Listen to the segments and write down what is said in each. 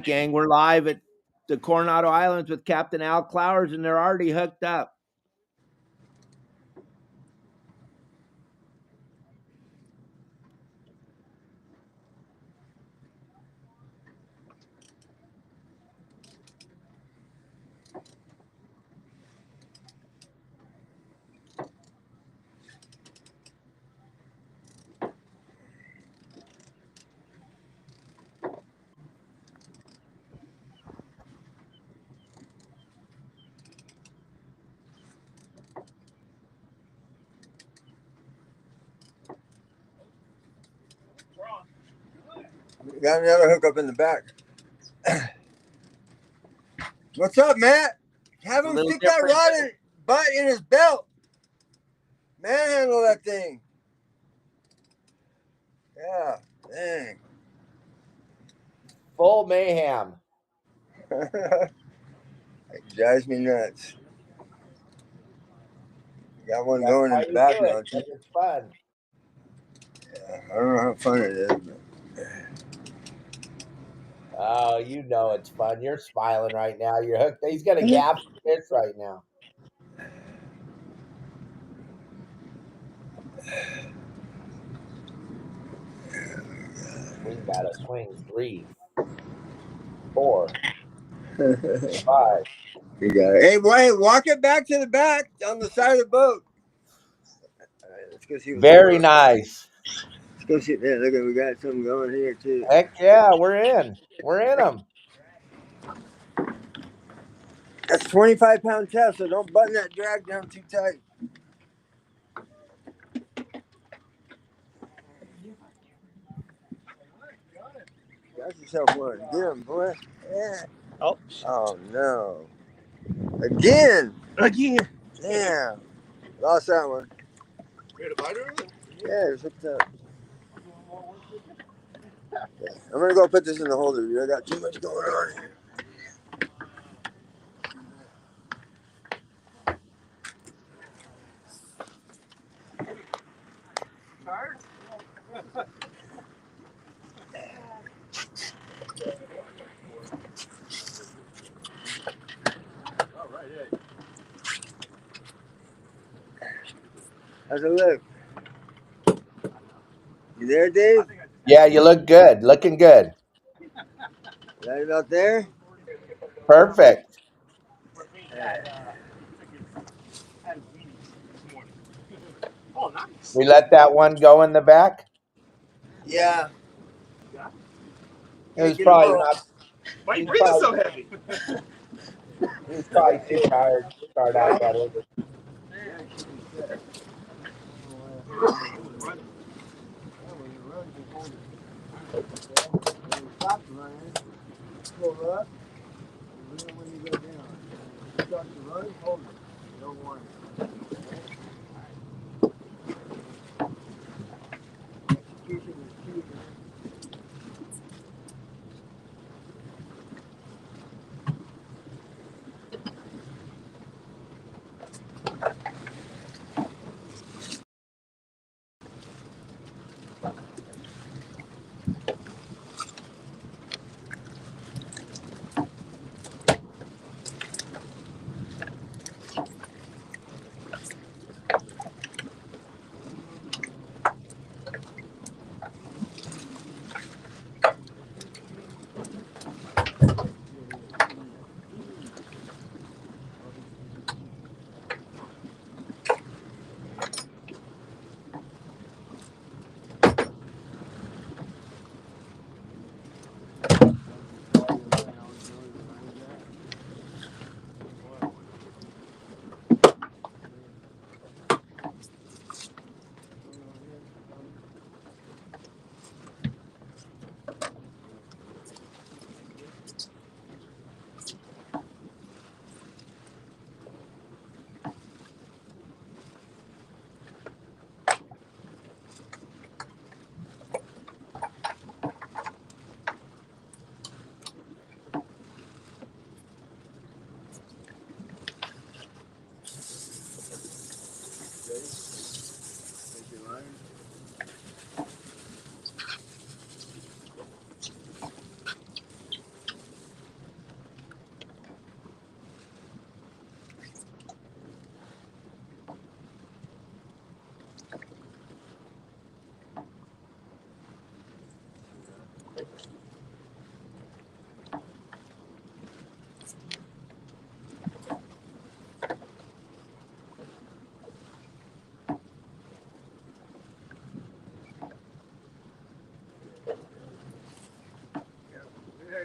Gang, we're live at the Coronado Islands with Captain Al Clowers, and they're already hooked up. Got another hook up in the back. What's up, Matt? Have him stick that rod and Byte in his belt. Manhandle that thing. Yeah, dang. Full mayhem. It drives me nuts. You got one going in the back now. It's fun. Yeah, I don't know how fun it is, but Oh, you know it's fun. You're smiling right now. You're hooked. He's gonna gap fish right now. Swing batter, swing 3, 4, 5. you got it. Hey, Wayne, walk it back to the back on the side of the boat. All right, let's go see what's Very going on. nice. Let's go see there. Look, we got something going here too. Heck yeah, we're in. We're in them. That's 25-pound test, so don't button that drag down too tight. Got yourself one. Get him, boy. Yeah. Oh no. Again. Damn. Lost that one. You had a bite of it? Yeah, it's hooked up. Yeah. I'm gonna go put this in the holder, dude. I got too much going on here. Tired? All right, yeah. How's it look? You there, Dave? Yeah, you look good. Looking good. Right about there? Perfect. Oh, nice. We let that one go in the back. Yeah. It was probably not. Why are you breathing so heavy? He was probably too tired to start out that early.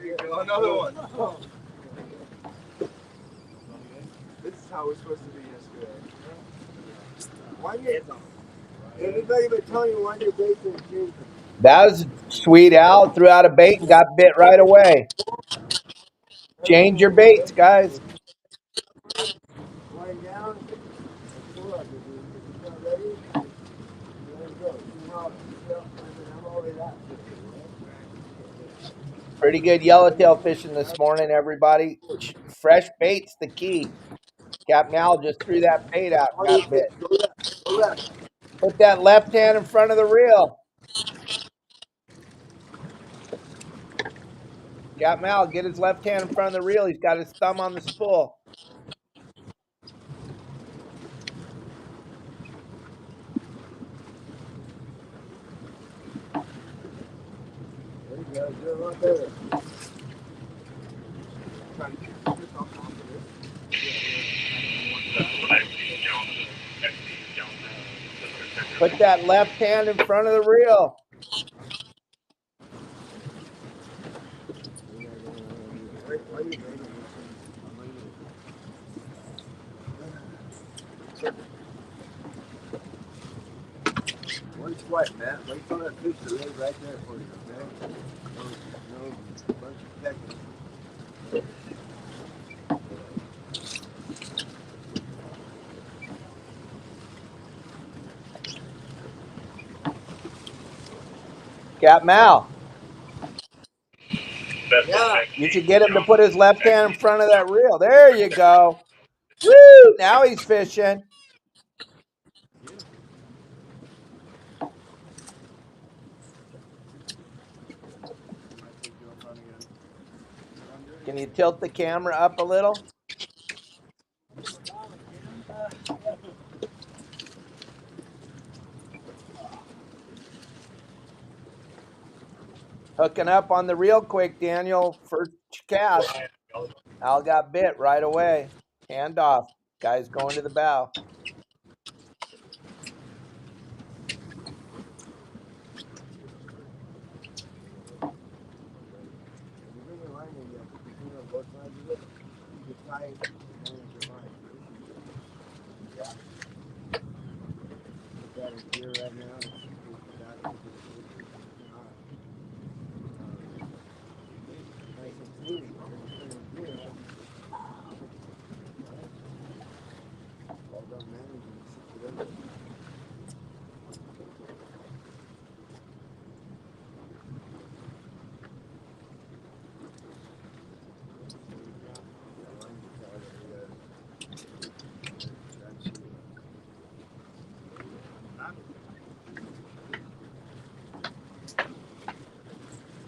you go. Another one. This is how we're supposed to be yesterday. Why you? Everybody but telling you why your baits are changing. That was sweet, Al. Threw out a bait and got bit right away. Change your baits, guys. Lying down. Pull up. If you're not ready, let it go. See how I'm already that. Pretty good yellowtail fishing this morning, everybody. Fresh bait's the key. Capt just threw that bait out and got bit. Go left. Go left. Put that left hand in front of the reel. Capt get his left hand in front of the reel. He's got his thumb on the spool. There you go. You're a lot better. Put that left hand in front of the reel. One swipe, Matt. Wait till that fish is right there for you, okay? No bunch of technique. Capt Yeah. you should get him to put his left hand in front of that reel. There you go. Woo! Now he's fishing. Can you tilt the camera up a little? Hooking up on the ReelQuick, Daniel. First cast. Al got bit right away. Hand off. Guy's going to the bow.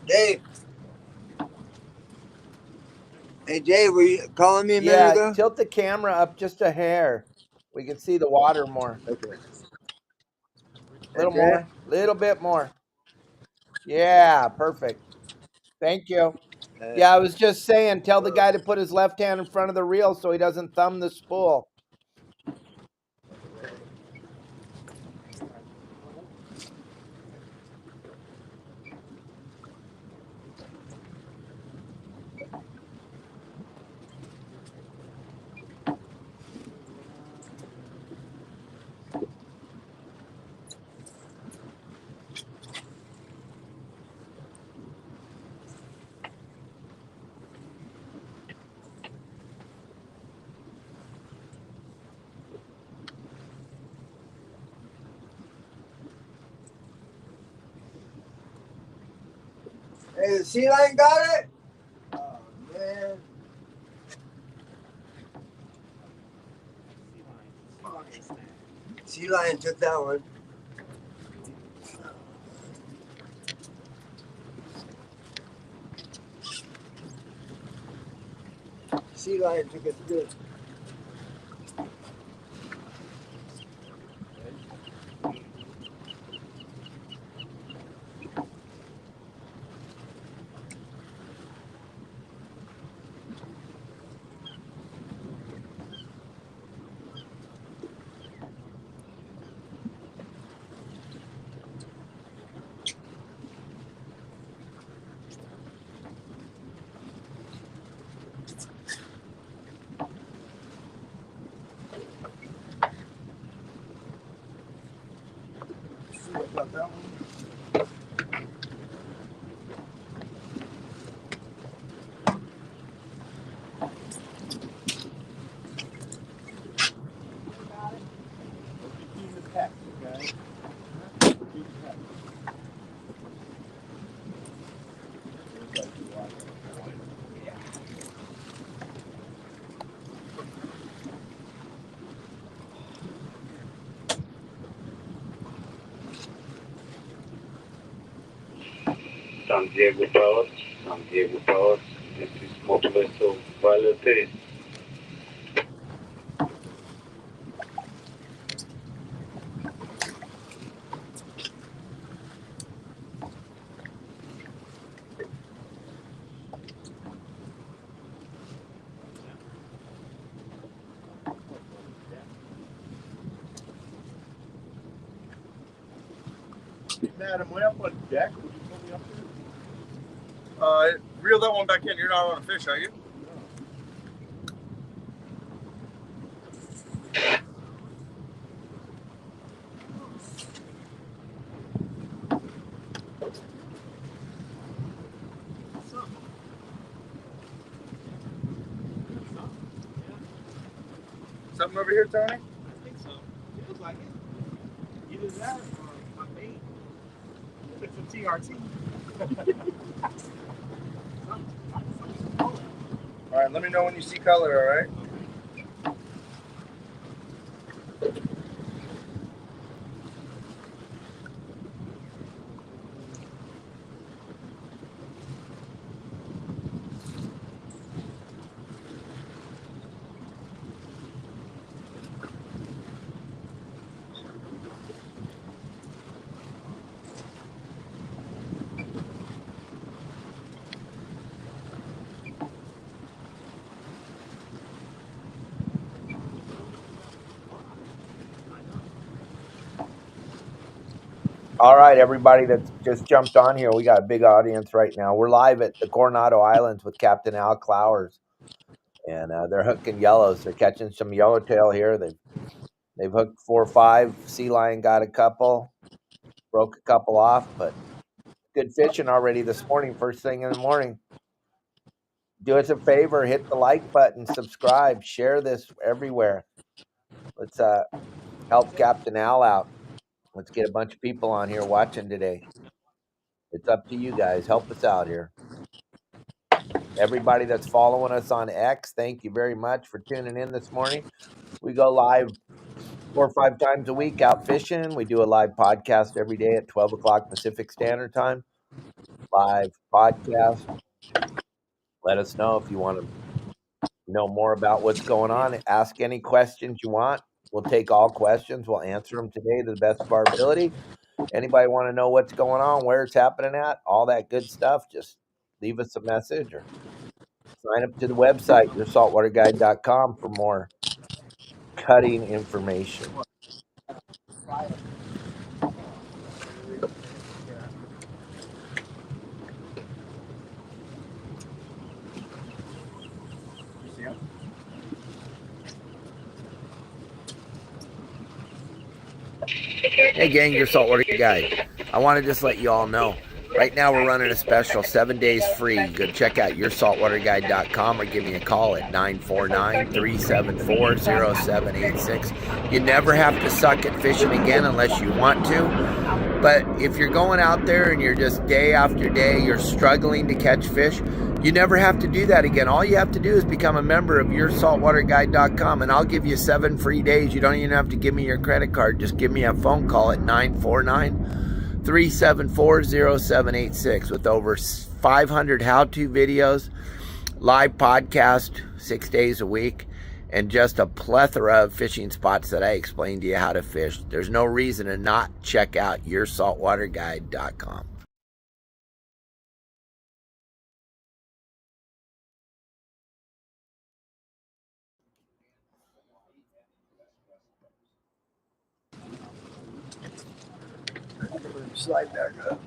Dave. Hey, Dave, were you calling me a minute ago? Tilt the camera up just a hair. We can see the water more. Okay. Little more. Little bit more. Yeah, perfect. Thank you. Yeah, I was just saying, tell the guy to put his left hand in front of the reel so he doesn't thumb the spool. Hey, the sea lion got it? Oh, man. Sea lion took that one. Sea lion took it good. San Diego Powers. San Diego Powers. This is Motivational Violet. Matt, I'm way up on deck. Would you pull me up there? Reel that one back in. You're not on a fish, are you? Something over here, Tony? I think so. Feels like it. Either that or my bait. It's a TRT. All right, let me know when you see color, all right? All right, everybody that's just jumped on here, we got a big audience right now. We're live at the Coronado Islands with Captain Al Clowers, and they're hooking yellows. They're catching some yellowtail here. They've hooked 4 or 5. Sea lion got a couple, broke a couple off, but good fishing already this morning. First thing in the morning. Do us a favor, hit the like button, subscribe, share this everywhere. Let's help Captain Al out. Let's get a bunch of people on here watching today. It's up to you guys. Help us out here. Everybody that's following us on X, thank you very much for tuning in this morning. We go live 4 or 5 times a week out fishing. We do a live podcast every day at 12 o'clock Pacific Standard Time. Live podcast. Let us know if you want to know more about what's going on. Ask any questions you want. We'll take all questions. We'll answer them today to the best of our ability. Anybody want to know what's going on, where it's happening at, all that good stuff, just leave us a message or sign up to the website, yoursaltwaterguide.com, for more cutting information. Hey gang, your saltwater guide. I want to just let you all know, right now we're running a special 7 days free. Go check out yoursaltwaterguide.com or give me a call at 949-374-0786. You never have to suck at fishing again unless you want to. But if you're going out there and you're just day after day, you're struggling to catch fish, you never have to do that again. All you have to do is become a member of yoursaltwaterguide.com, and I'll give you 7 free days. You don't even have to give me your credit card. Just give me a phone call at 949-374-0786 with over 500 how-to videos, live podcast 6 days a week, and just a plethora of fishing spots that I explain to you how to fish. There's no reason to not check out yoursaltwaterguide.com. Slide back up.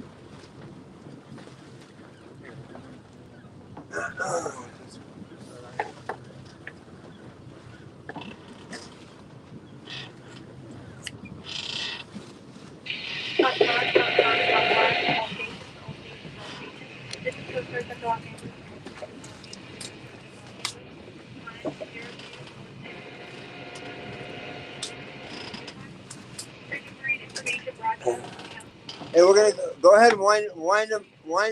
Hey, we're gonna go ahead and wind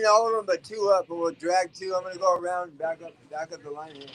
all of them, but 2 up, and we'll drag 2. I'm gonna go around, back up the line here.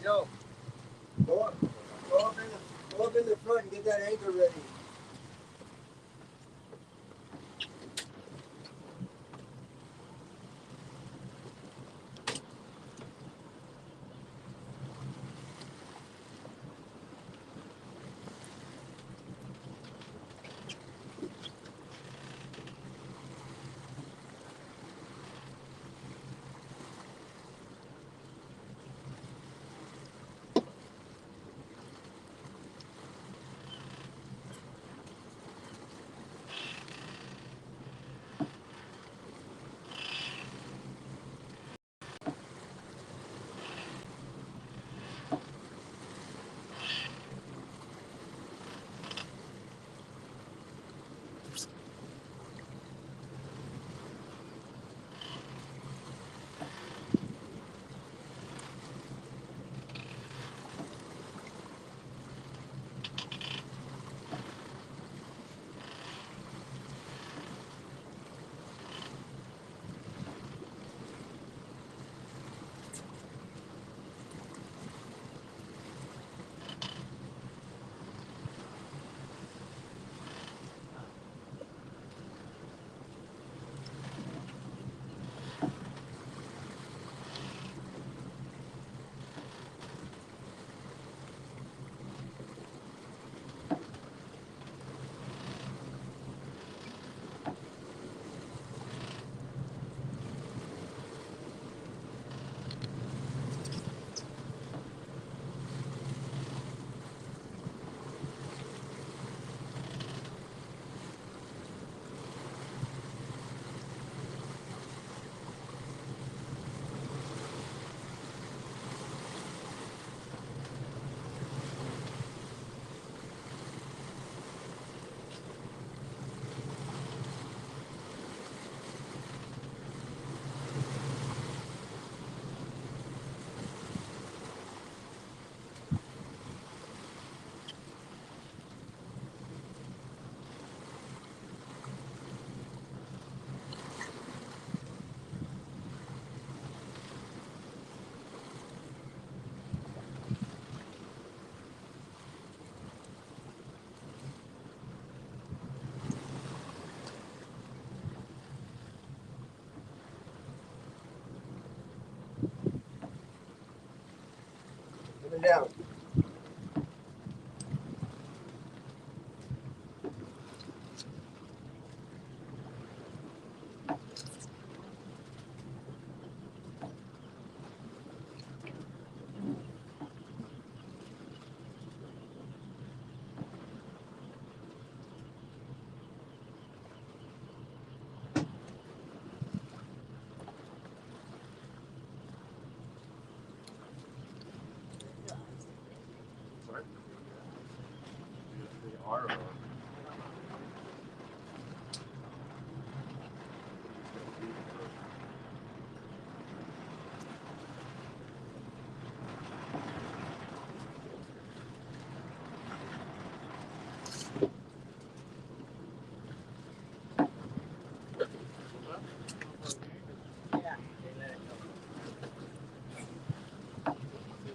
Yo, go up in the front and get that anchor ready. Coming down. They are.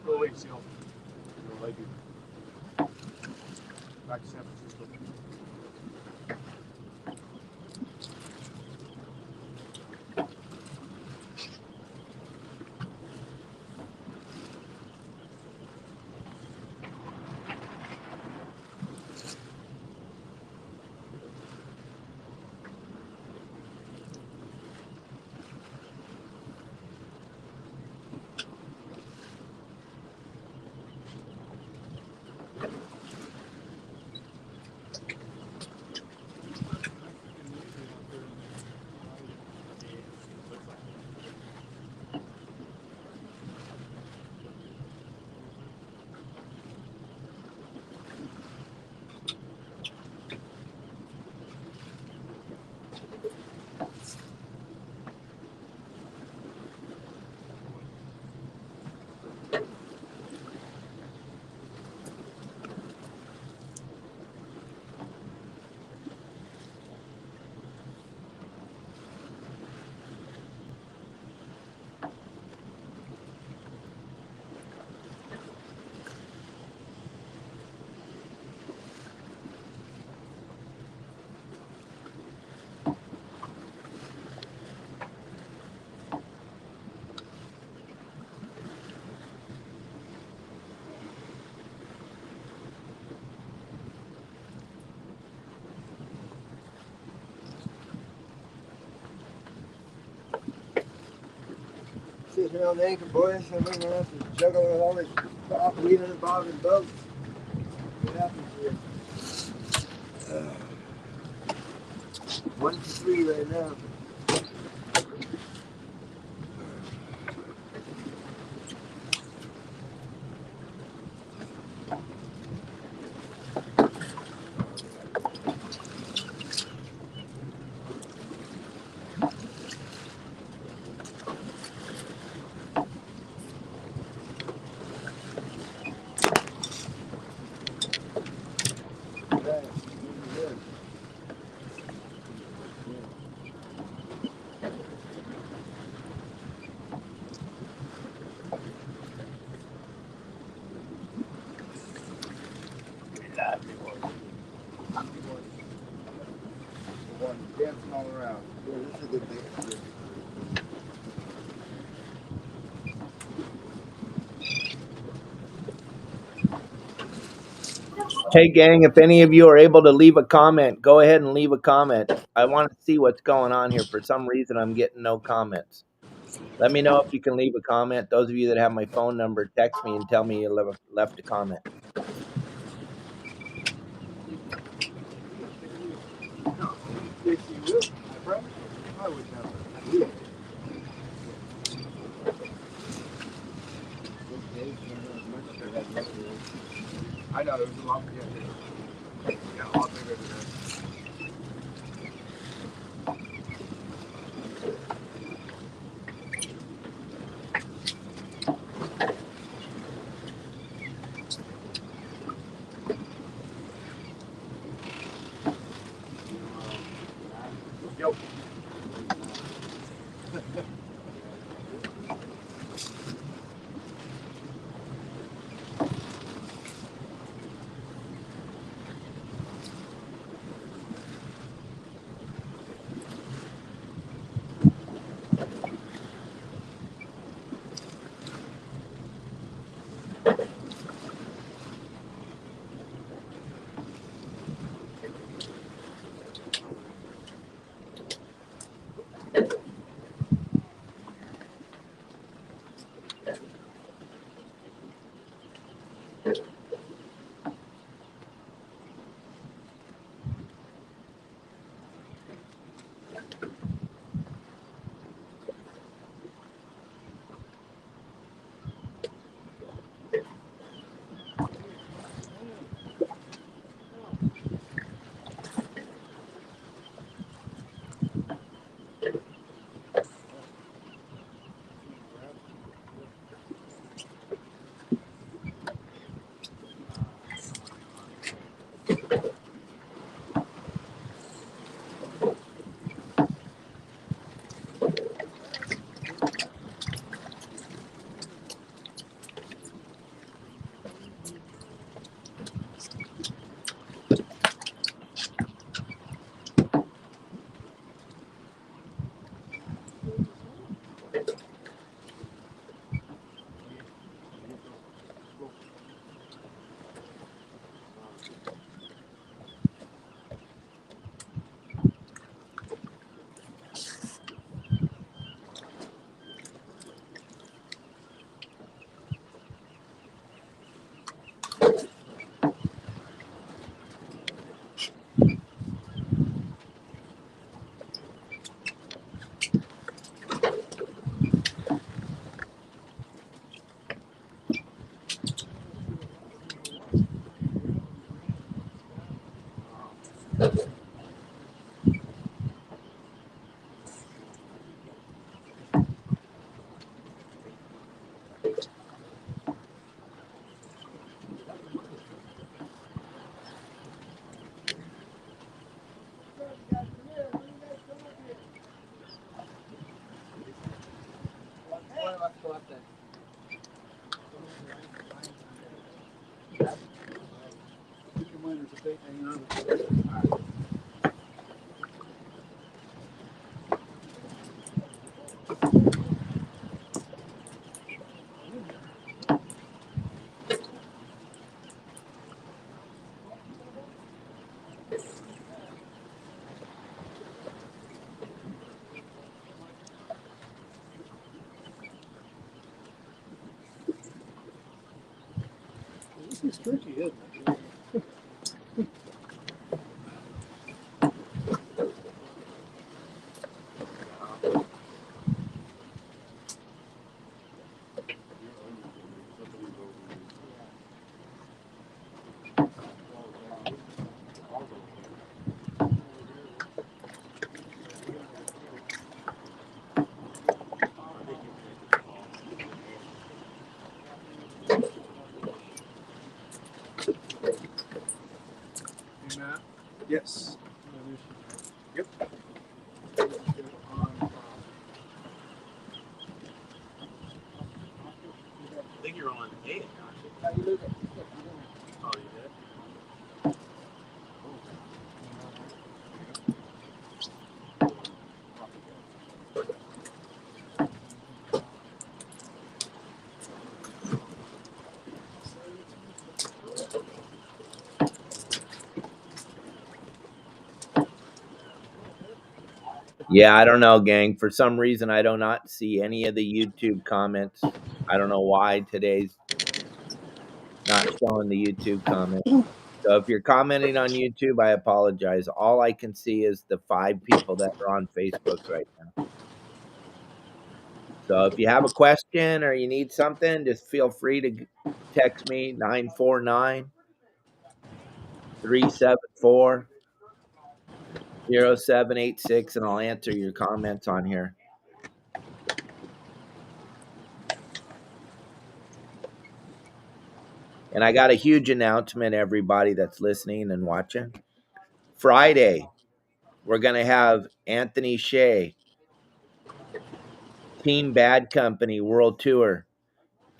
Go away, Seal. You're leggy. Back to San Francisco. Sitting around the anchor, boys. I'm going to have to juggle with all this off weaving and bobbing boats. What happens here? 1 to 3 right now. Dancing all around. Yeah, this is a good thing. Hey, gang, if any of you are able to leave a comment, go ahead and leave a comment. I want to see what's going on here. For some reason, I'm getting no comments. Let me know if you can leave a comment. Those of you that have my phone number, text me and tell me you left a comment. Yes, you will, my friend. I would never. You. I know, there was a lot. Yeah, a lot bigger than that. Yo. This is tricky, isn't it? Yes. Yep. I think you're on 8, aren't you? Oh, you did? Yeah, I don't know, gang. For some reason, I do not see any of the YouTube comments. I don't know why today's not showing the YouTube comments. So if you're commenting on YouTube, I apologize. All I can see is the 5 people that are on Facebook right now. So if you have a question or you need something, just feel free to text me 949-374-0786, and I'll answer your comments on here. And I got a huge announcement, everybody that's listening and watching. Friday, we're going to have Anthony Shea, Team Bad Company World Tour,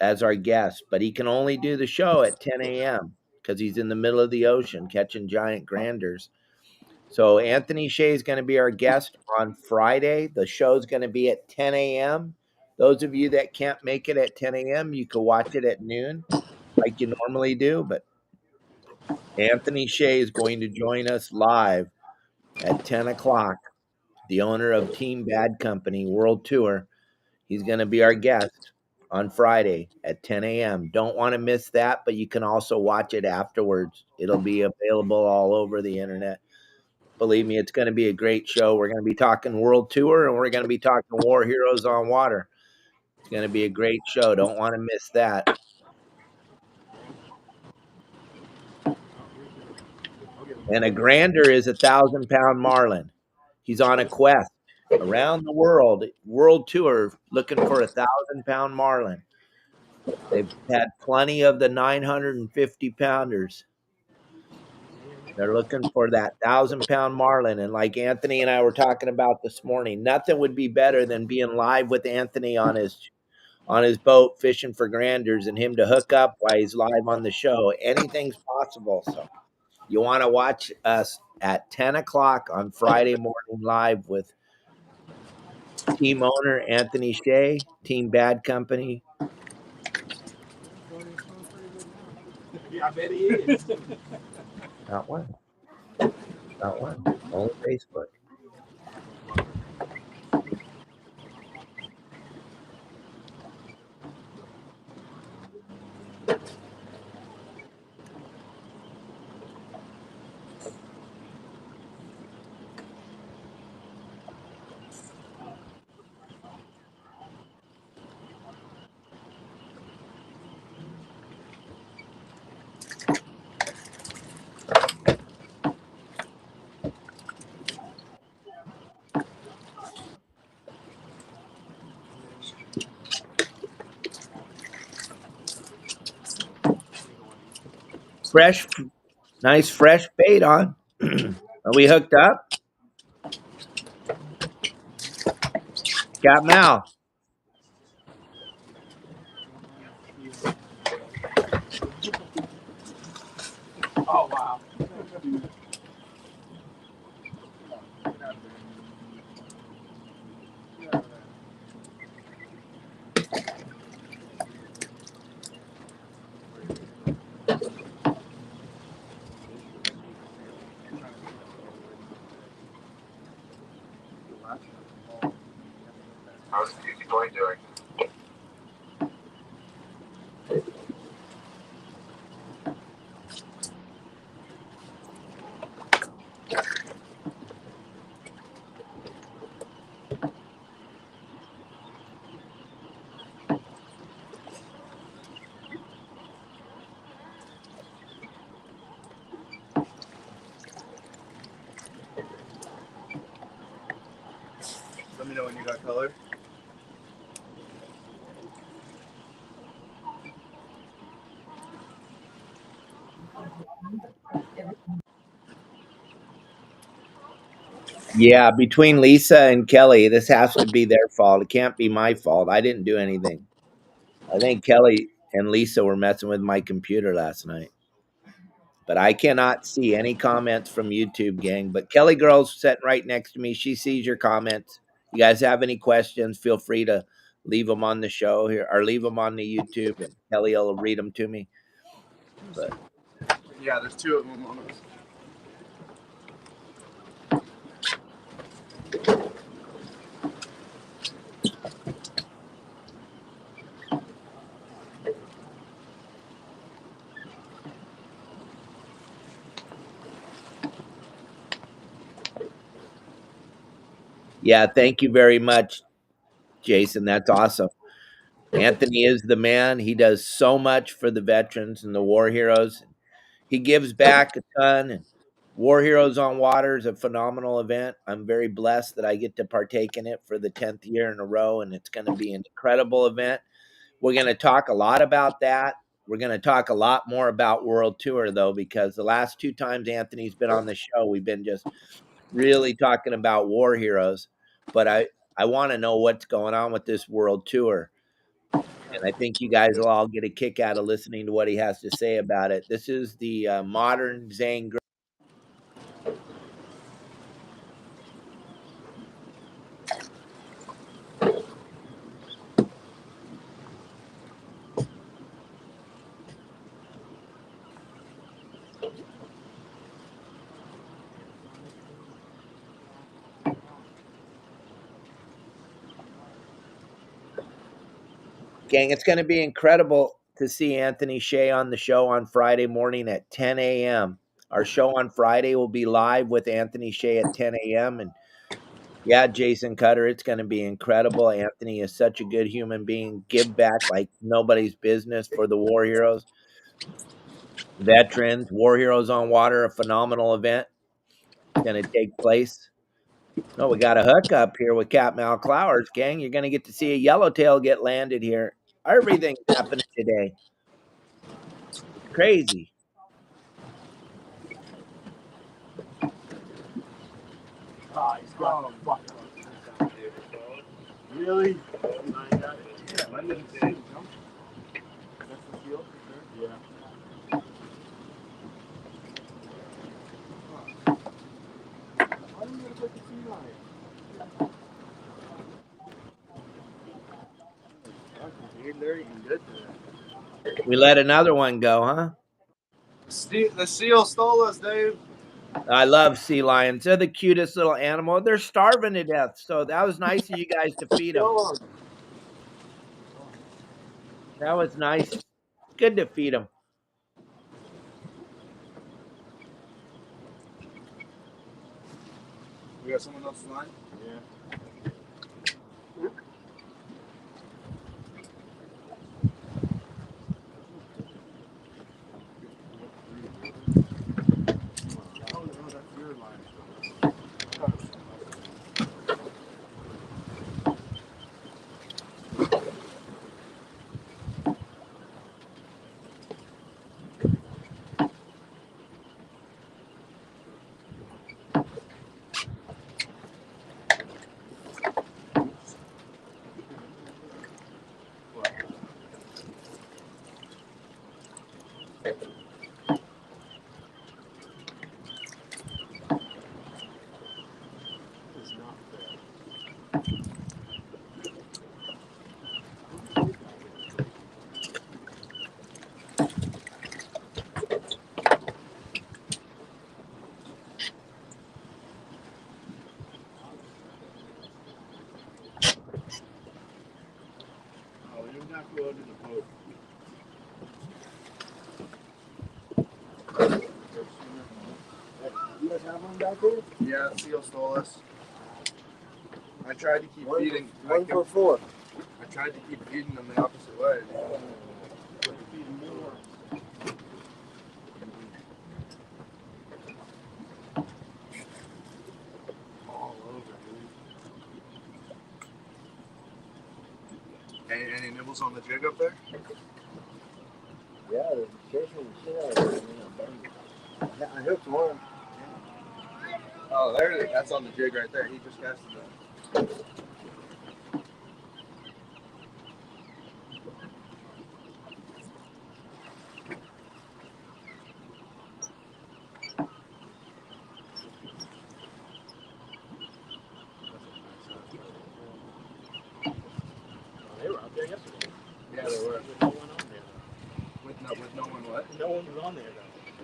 as our guest, but he can only do the show at 10 a.m. because he's in the middle of the ocean catching giant granders. So Anthony Shea is going to be our guest on Friday. The show's going to be at 10 a.m. Those of you that can't make it at 10 a.m., you can watch it at noon like you normally do, but Anthony Shea is going to join us live at 10 o'clock, the owner of Team Bad Company World Tour. He's going to be our guest on Friday at 10 a.m. Don't want to miss that, but you can also watch it afterwards. It'll be available all over the internet. Believe me, it's going to be a great show. We're going to be talking World Tour, and we're going to be talking War Heroes on Water. It's going to be a great show. Don't want to miss that. And a grander is 1,000-pound marlin. He's on a quest around the world tour, looking for 1,000-pound marlin. They've had plenty of the 950 pounders. They're looking for that 1,000-pound marlin. And like Anthony and I were talking about this morning, nothing would be better than being live with Anthony on his boat fishing for granders and him to hook up while he's live on the show. Anything's possible. So you want to watch us at 10 o'clock on Friday morning live with team owner Anthony Shea, Team Bad Company. Yeah, I bet he is. Not one. Not one. Only Facebook. Fresh, nice fresh bait on. Are we hooked up? Got Mal. Oh, wow. How's the easy going doing? Let me know when you got color. Yeah, between Lisa and Kelly, this has to be their fault. It can't be my fault. I didn't do anything. I think Kelly and Lisa were messing with my computer last night. But I cannot see any comments from YouTube, gang. But Kelly Girl's sitting right next to me. She sees your comments. You guys have any questions, feel free to leave them on the show here or leave them on the YouTube, and Kelly will read them to me. But Yeah, there's two of them on us. yeah, thank you very much, Jason. That's awesome. Anthony is the man. He does so much for the veterans and the war heroes. He gives back a ton. And War Heroes on Water is a phenomenal event. I'm very blessed that I get to partake in it for the 10th year in a row, and it's going to be an incredible event. We're going to talk a lot about that. We're going to talk a lot more about World Tour, though, because the last two times Anthony's been on the show, we've been just really talking about war heroes. But I want to know what's going on with this World Tour. And I think you guys will all get a kick out of listening to what he has to say about it. This is the modern Zane. Gang, it's going to be incredible to see Anthony Shea on the show on Friday morning at 10 a.m. Our show on Friday will be live with Anthony Shea at 10 a.m. And yeah, Jason Cutter, it's going to be incredible. Anthony is such a good human being. Give back like nobody's business for the war heroes, veterans, War Heroes on Water, a phenomenal event. It's going to take place. No, we got a hookup here with Capt Clowers, gang. You're going to get to see a yellowtail get landed here. Everything's happening today. It's crazy. Oh, he's got the fuck. Really? Yeah, I didn't see him. That's the seal? Yeah. Why do you gotta put the sea lion? They're eating good today. We let another one go, huh? The seal stole us, Dave. I love sea lions. They're the cutest little animal. They're starving to death. So that was nice of you guys to feed them. That was nice. Good to feed them. We got someone else's line? Yeah. Oh, no, that's your line. got one back there? Yeah, the seal stole us. I tried to keep feeding. One for 4. I tried to keep feeding them the opposite way. All over, dude. Any nibbles on the jig up there? Yeah, they're chasing the shit out of it. I hooked one. Oh, there it is. That's on the jig right there. He just casted that. They were out there yesterday. Yeah, they were. With no one on there. With no one what? No one was on there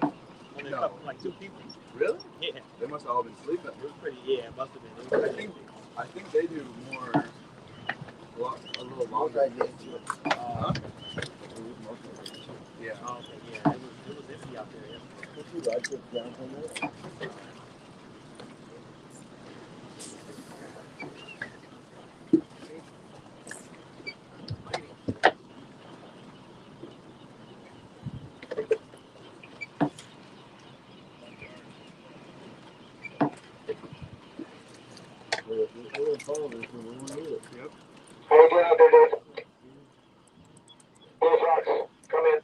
though. Only a couple, like 2 people. Really? Yeah. They must have all been sleeping. It was pretty. Yeah, it must have been. It was pretty. I think they do more. A little longer. Huh? Yeah. Oh, okay. Yeah, it was empty out there yesterday. Yep. Hold it out there, Dave. Blue Sox, come in.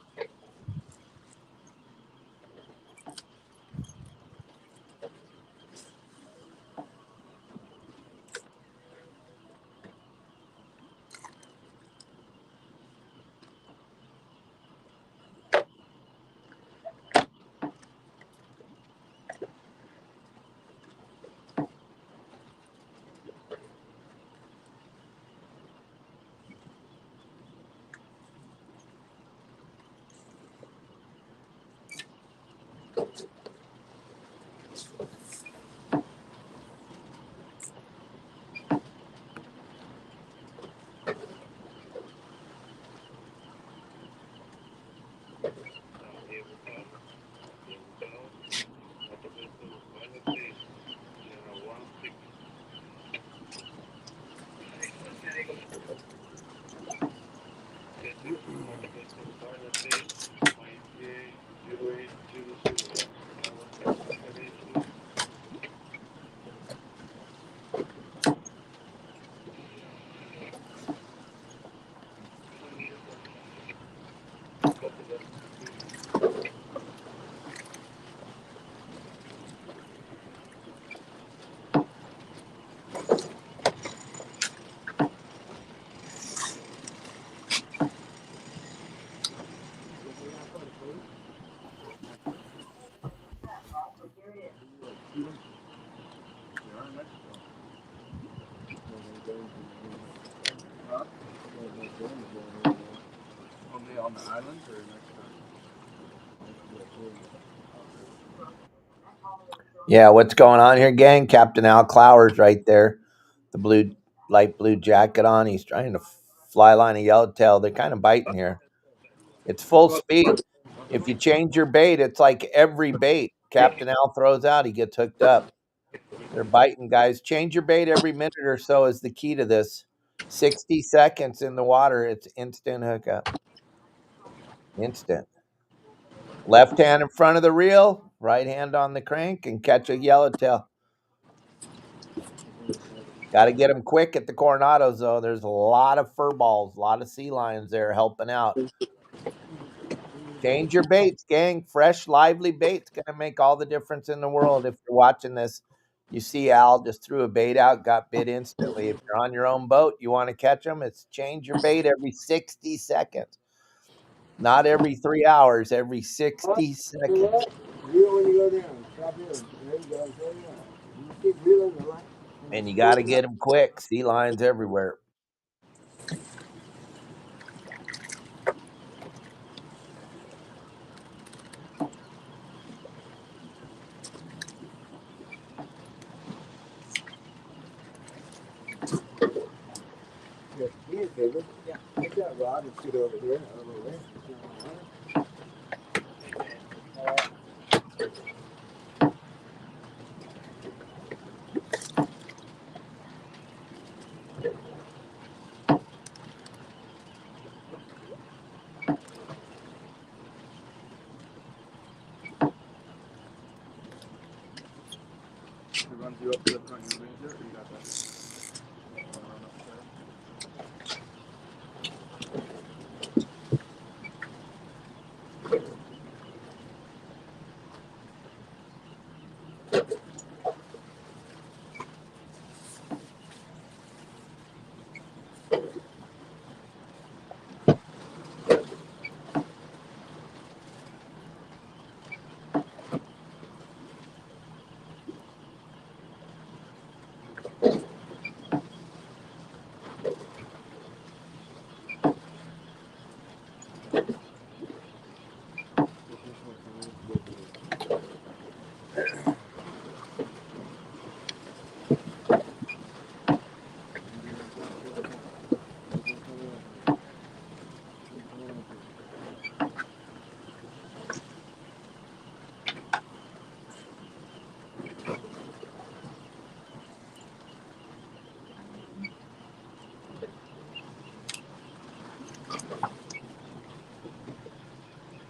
Huh? On the islands or Yeah, what's going on here, gang? Captain Al Clowers right there. The light blue jacket on. He's trying to fly line a yellowtail. They're kind of biting here. It's full speed. If you change your bait, it's like every bait Captain Al throws out, he gets hooked up. They're biting, guys. Change your bait every minute or so is the key to this. 60 seconds in the water, it's instant hookup. Instant. Left hand in front of the reel, right hand on the crank, and catch a yellowtail. Got to get them quick at the Coronados, though. There's a lot of fur balls, a lot of sea lions there helping out. Change your baits, gang. Fresh, lively bait's going to make all the difference in the world. If you're watching this, you see Al just threw a bait out, got bit instantly. If you're on your own boat, you want to catch them, it's change your bait every 60 seconds. Not every 3 hours, every 60 seconds. Reel when you go down. Stop here. There you go. There you go. You keep reeling the line. And you got to get them quick. Sea lions everywhere. He is bigger. Yeah. Take that rod and shoot over here. Over there.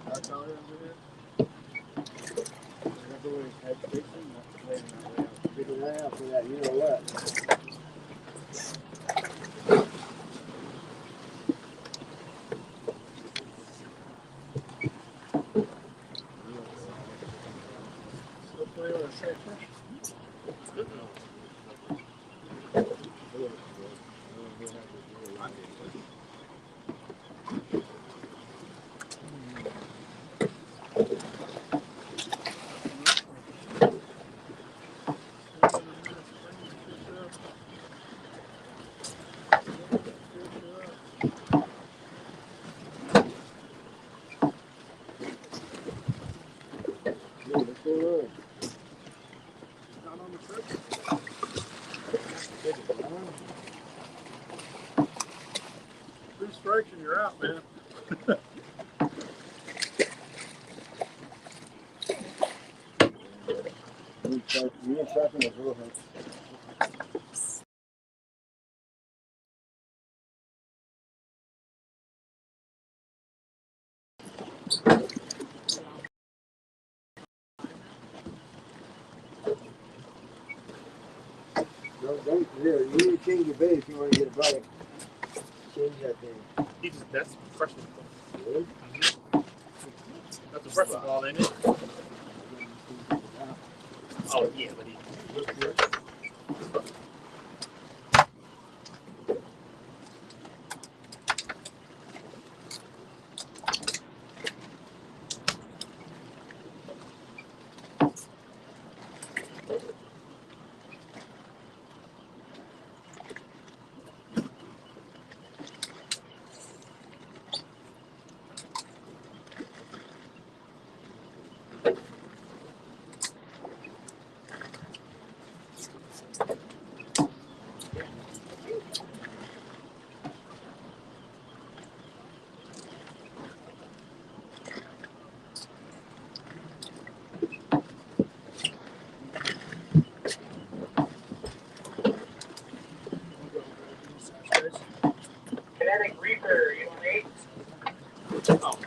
That's all it is. That's the way it's head fishing. That's the way I'll figure that out for that. You know what? Still play with a safe fish. Not on the surface. 3 strikes and you're out, man. You need to change your bait if you want to get a bite. Change that thing. That's fresh. Really? That's a fresh ball, ain't it? Oh, yeah, but he looks good. Kinetic Reaper, you want 8? Oh.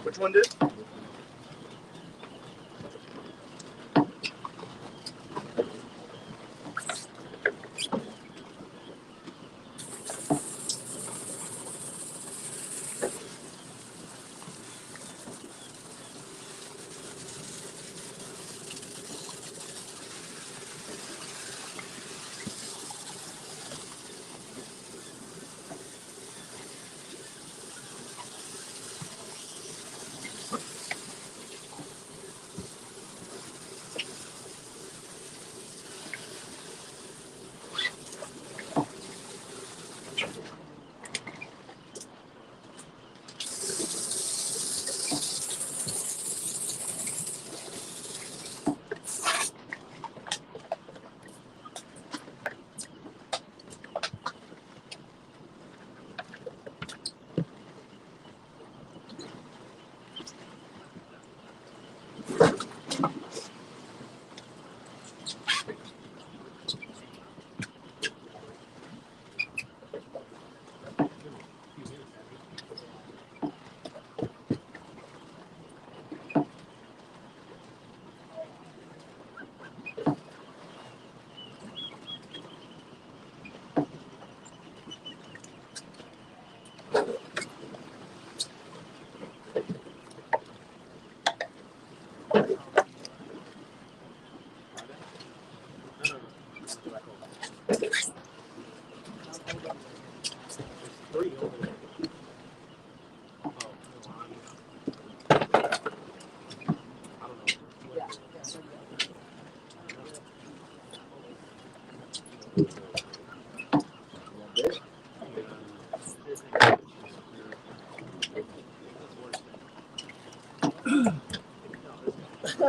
Which one did?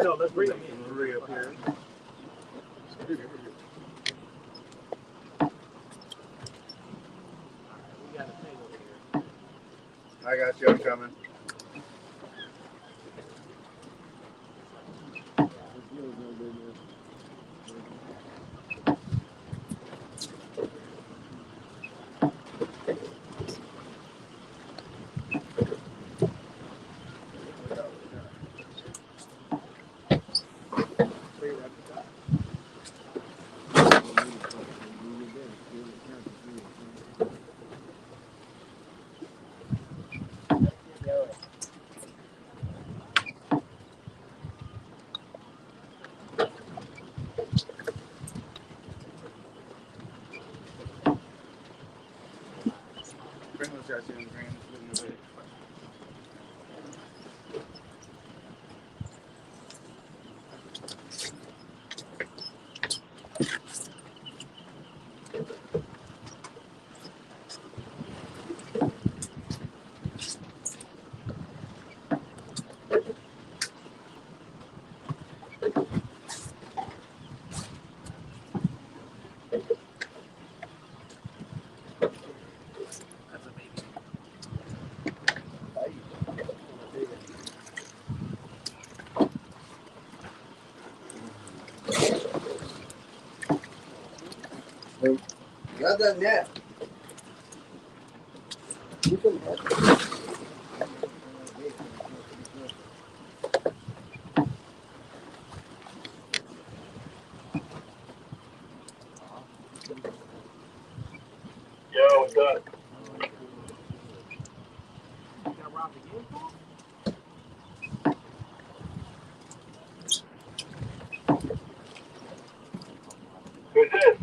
No, let's bring them in. Three up here. I got you. I'm coming. Bring those guys in, Green. Grab that net. Yo, what's up? Who's this?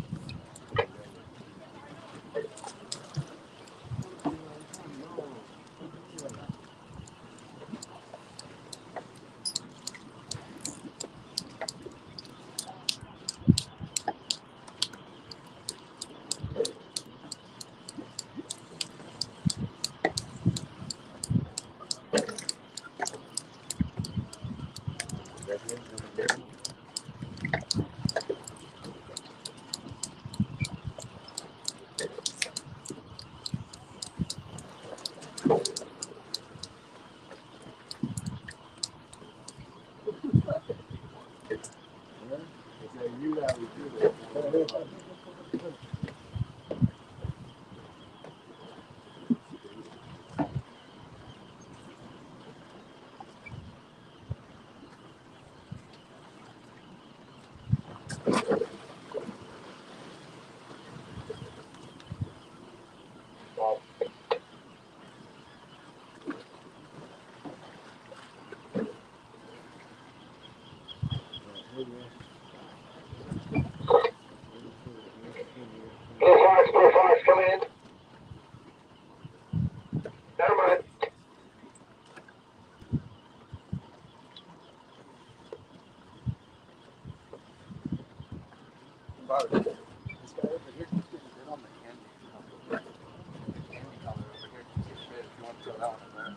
Fox, come in. Never mind. This guy over here keeps getting good on the candy. Candy color over here keeps getting good. If you want to throw that one in there.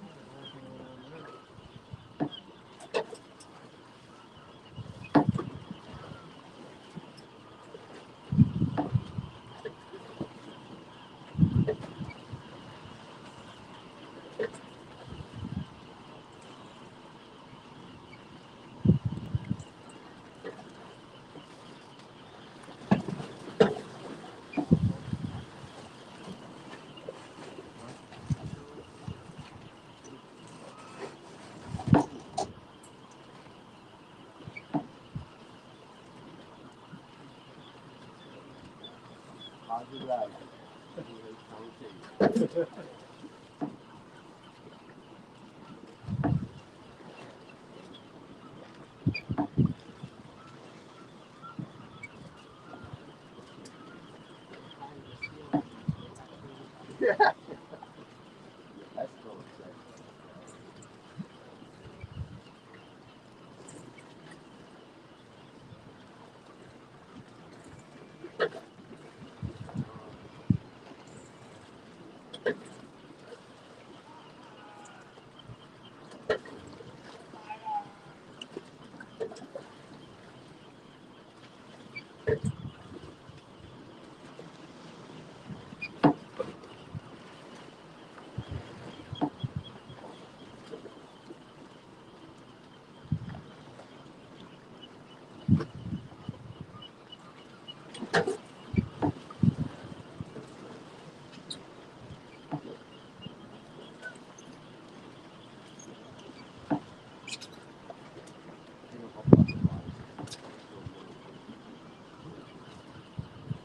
Positive attitude. Yeah. That's still exciting.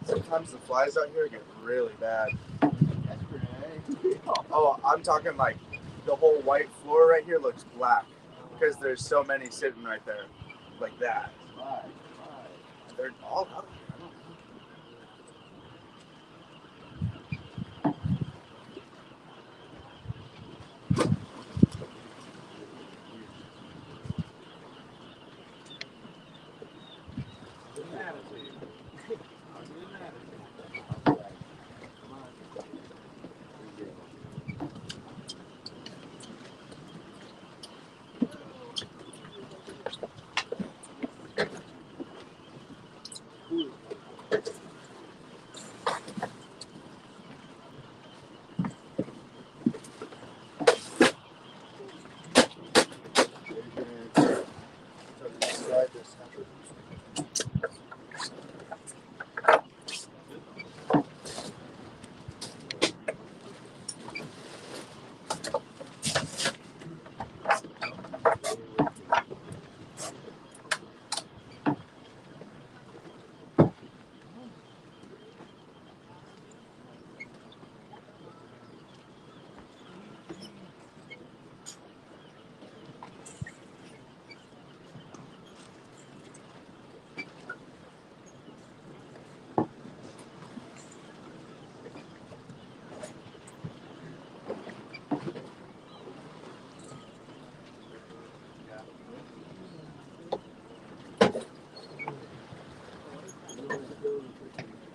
Sometimes the flies out here get really bad. Oh, I'm talking like the whole white floor right here looks black because there's so many sitting right there, like that. They're all out here.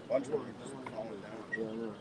Bunch of them are just falling down. Yeah, I know.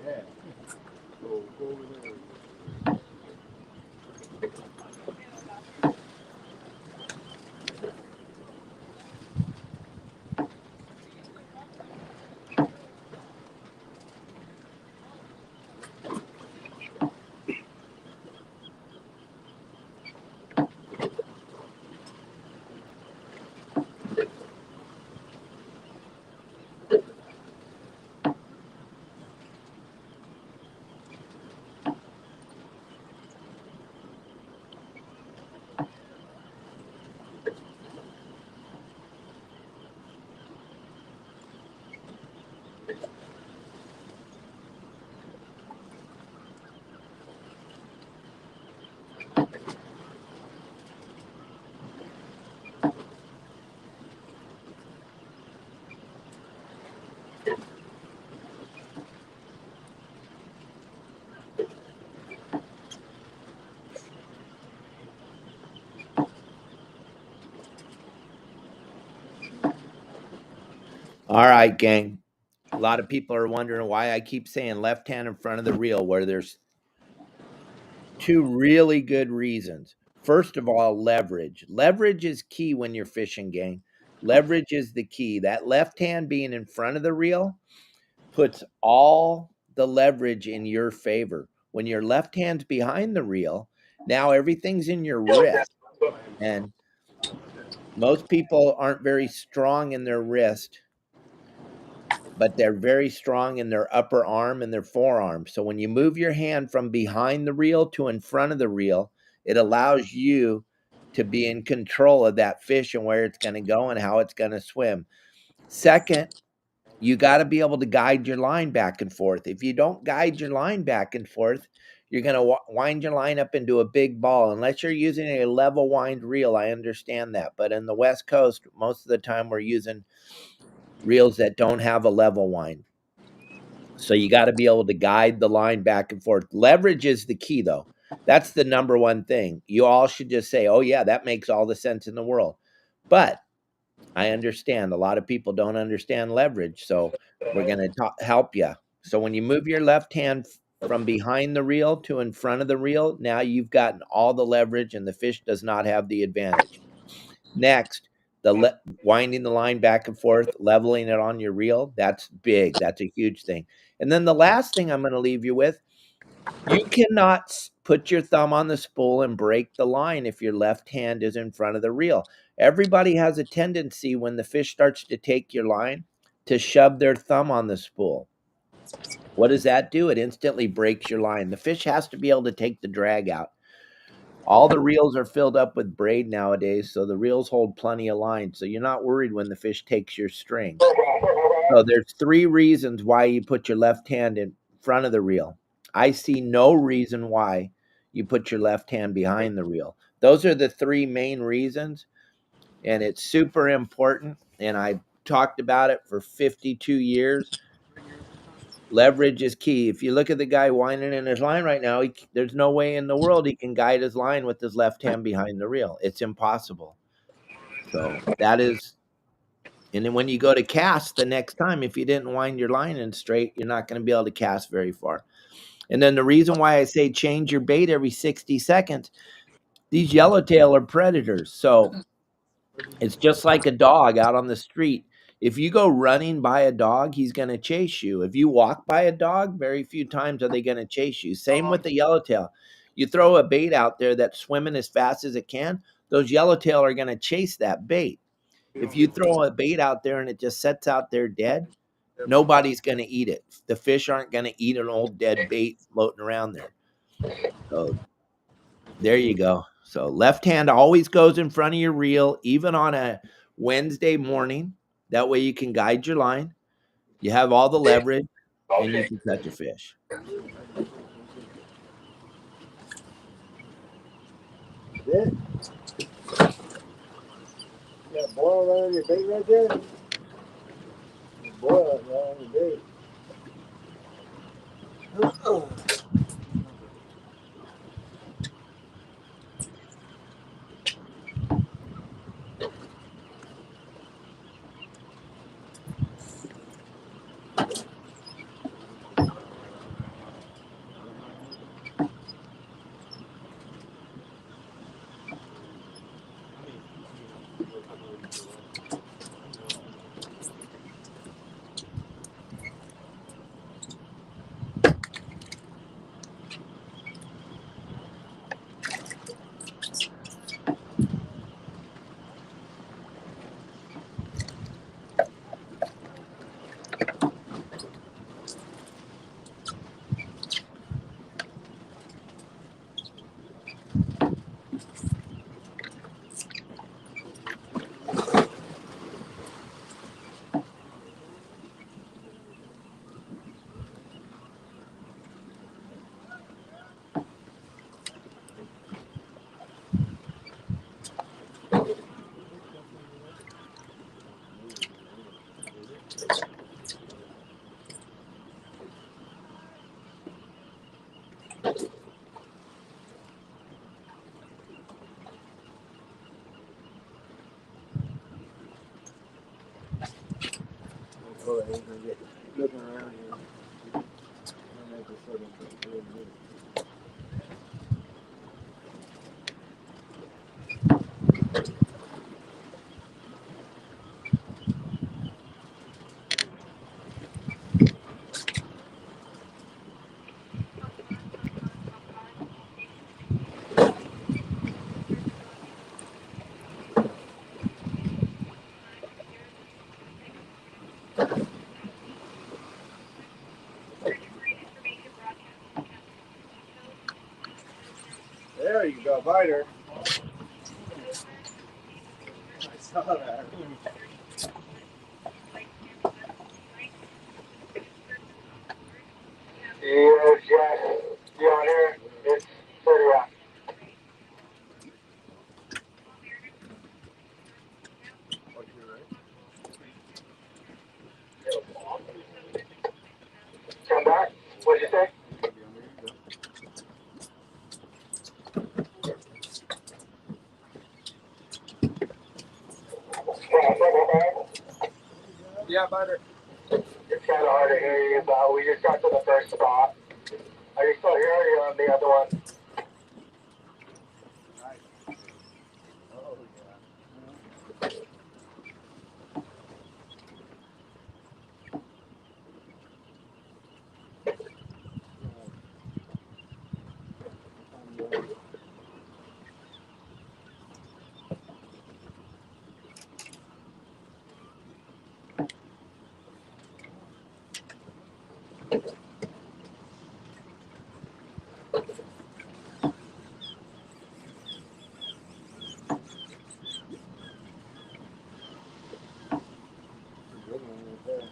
Yeah. Go over there. All right, gang. A lot of people are wondering why I keep saying left hand in front of the reel, where there's two really good reasons. First of all, leverage. Leverage is key when you're fishing, gang. Leverage is the key. That left hand being in front of the reel puts all the leverage in your favor. When your left hand's behind the reel, now everything's in your wrist. And most people aren't very strong in their wrist, but they're very strong in their upper arm and their forearm. So when you move your hand from behind the reel to in front of the reel, it allows you to be in control of that fish and where it's going to go and how it's going to swim. Second, you got to be able to guide your line back and forth. If you don't guide your line back and forth, you're going to wind your line up into a big ball. Unless you're using a level wind reel, I understand that. But in the West Coast, most of the time we're using reels that don't have a level wind. So you got to be able to guide the line back and forth. Leverage is the key, though. That's the number one thing. You all should just say, oh, yeah, that makes all the sense in the world. But I understand a lot of people don't understand leverage. So we're going to help you. So when you move your left hand from behind the reel to in front of the reel, now you've gotten all the leverage and the fish does not have the advantage. Next, winding the line back and forth, leveling it on your reel, that's big. That's a huge thing. And then the last thing I'm going to leave you with, you cannot put your thumb on the spool and break the line if your left hand is in front of the reel. Everybody has a tendency when the fish starts to take your line to shove their thumb on the spool. What does that do? It instantly breaks your line. The fish has to be able to take the drag out. All the reels are filled up with braid nowadays, so the reels hold plenty of line, so you're not worried when the fish takes your string. So there's 3 reasons why you put your left hand in front of the reel. I see no reason why you put your left hand behind the reel. Those are the 3 main reasons, and it's super important, and I talked about it for 52 years. Leverage is key. If you look at the guy winding in his line right now, there's no way in the world he can guide his line with his left hand behind the reel. It's impossible. So that is, and then when you go to cast the next time, if you didn't wind your line in straight, you're not going to be able to cast very far. And then the reason why I say change your bait every 60 seconds, these yellowtail are predators. So it's just like a dog out on the street. If you go running by a dog, he's going to chase you. If you walk by a dog, very few times are they going to chase you. Same with the yellowtail. You throw a bait out there that's swimming as fast as it can, those yellowtail are going to chase that bait. If you throw a bait out there and it just sits out there dead, nobody's going to eat it. The fish aren't going to eat an old dead bait floating around there. So there you go. So left hand always goes in front of your reel, even on a Wednesday morning. That way you can guide your line. You have all the leverage and you can catch a fish. That, that boil right on your bait right there? Boil right on your bait. looking around here. And make a sort of really good. There you go, biter. I saw that. Yes, yes. You on here? It's 30 out. Come back. What'd you say? Yeah, biter. It's kind of hard to hear you, but we just got to the first spot. Are you still here or are you on the other one? Oh, Good one right there.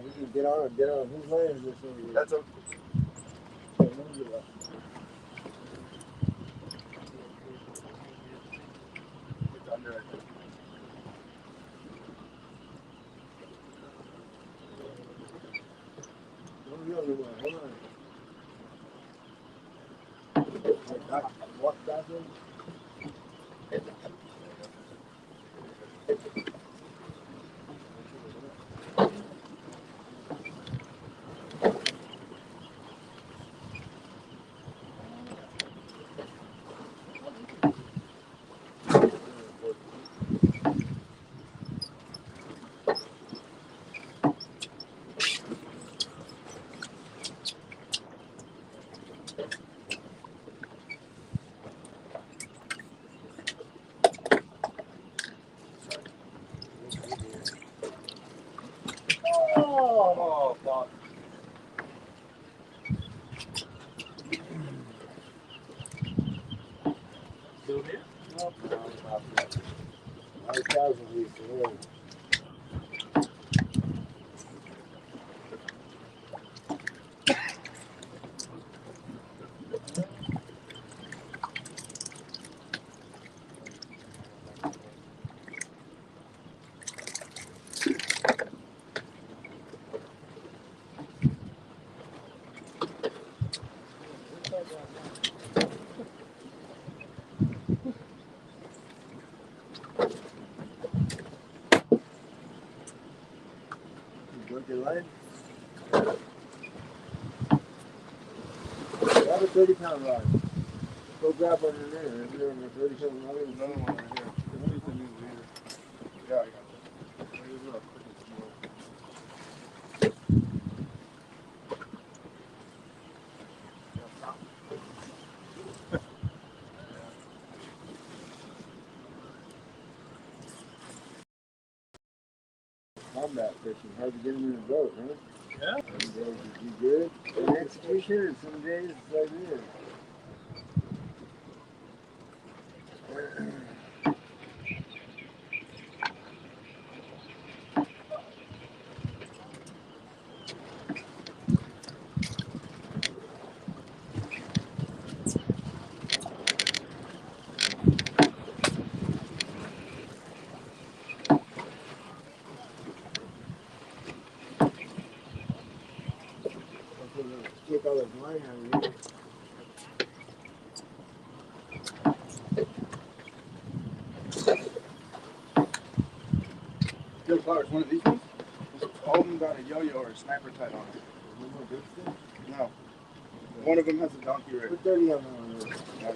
We can get on. Whose land is this over here? That's a. It's under it. Don't go anywhere. Hold on. Walk backwards. Oh, fuck. Still here? Nope. No, I was 1,000 weeks away. You broke your leg? Grab a 30-pound rod. Go grab one in there. Is there a 30-pound rod? Another one right here. Yeah, I got it. Combat fishing. Hard to get them in a boat, huh? Yeah. Some days you do good in execution, and some days it's like this. Take all the line out of here. Still Clowers, one of these ones? All of them got a yo-yo or a sniper tight on it. No. One of them has a donkey rig. Put 30 of them on there.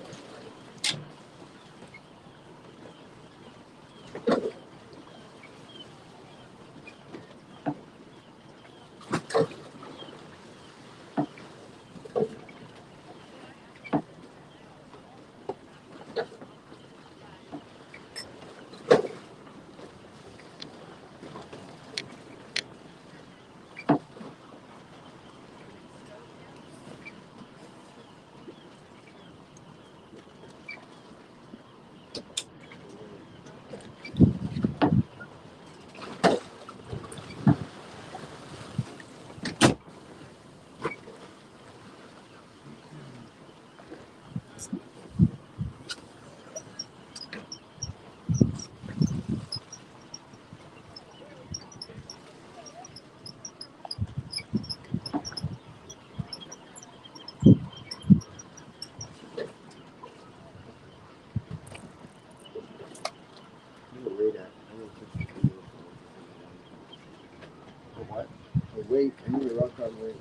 What? The weight, I need a rock on weight.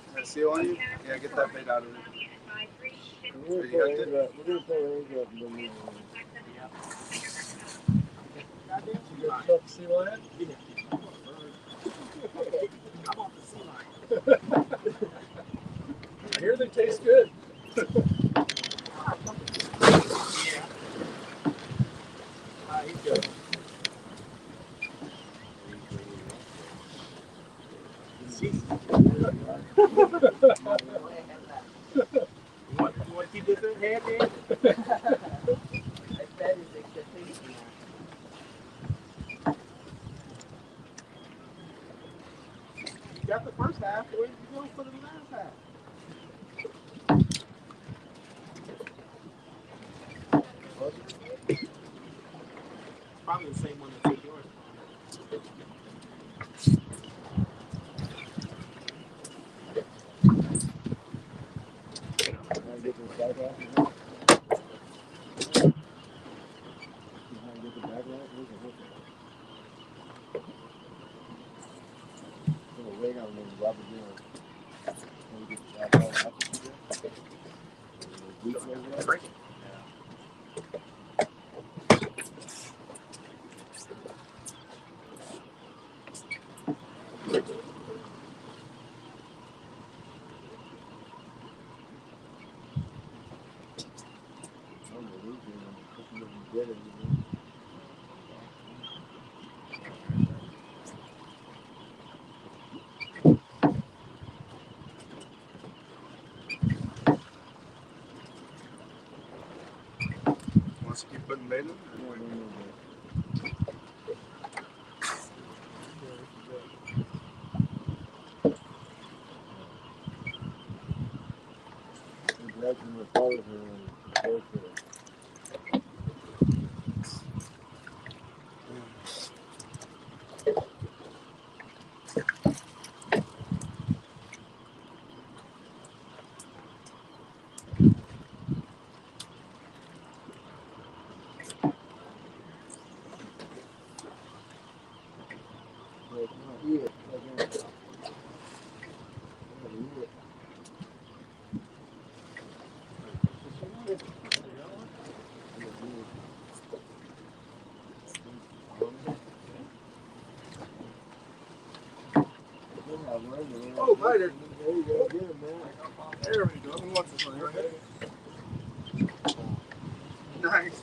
Is that seal on you? Yeah, get that bait out of it. We're you hooked it? going to pull the anchor up and then move it. You got the seal on it? Yeah. I'm off the sea line. I hear they taste good. He's good. You want to keep this in hand, man? That is expectation. You got the first half, where did you go for the last half? Probably the same one that took yours. Wants to keep putting bait in? Eat it. Oh, bite it. There you go. Get him, man. There we go. Who wants this one? Nice.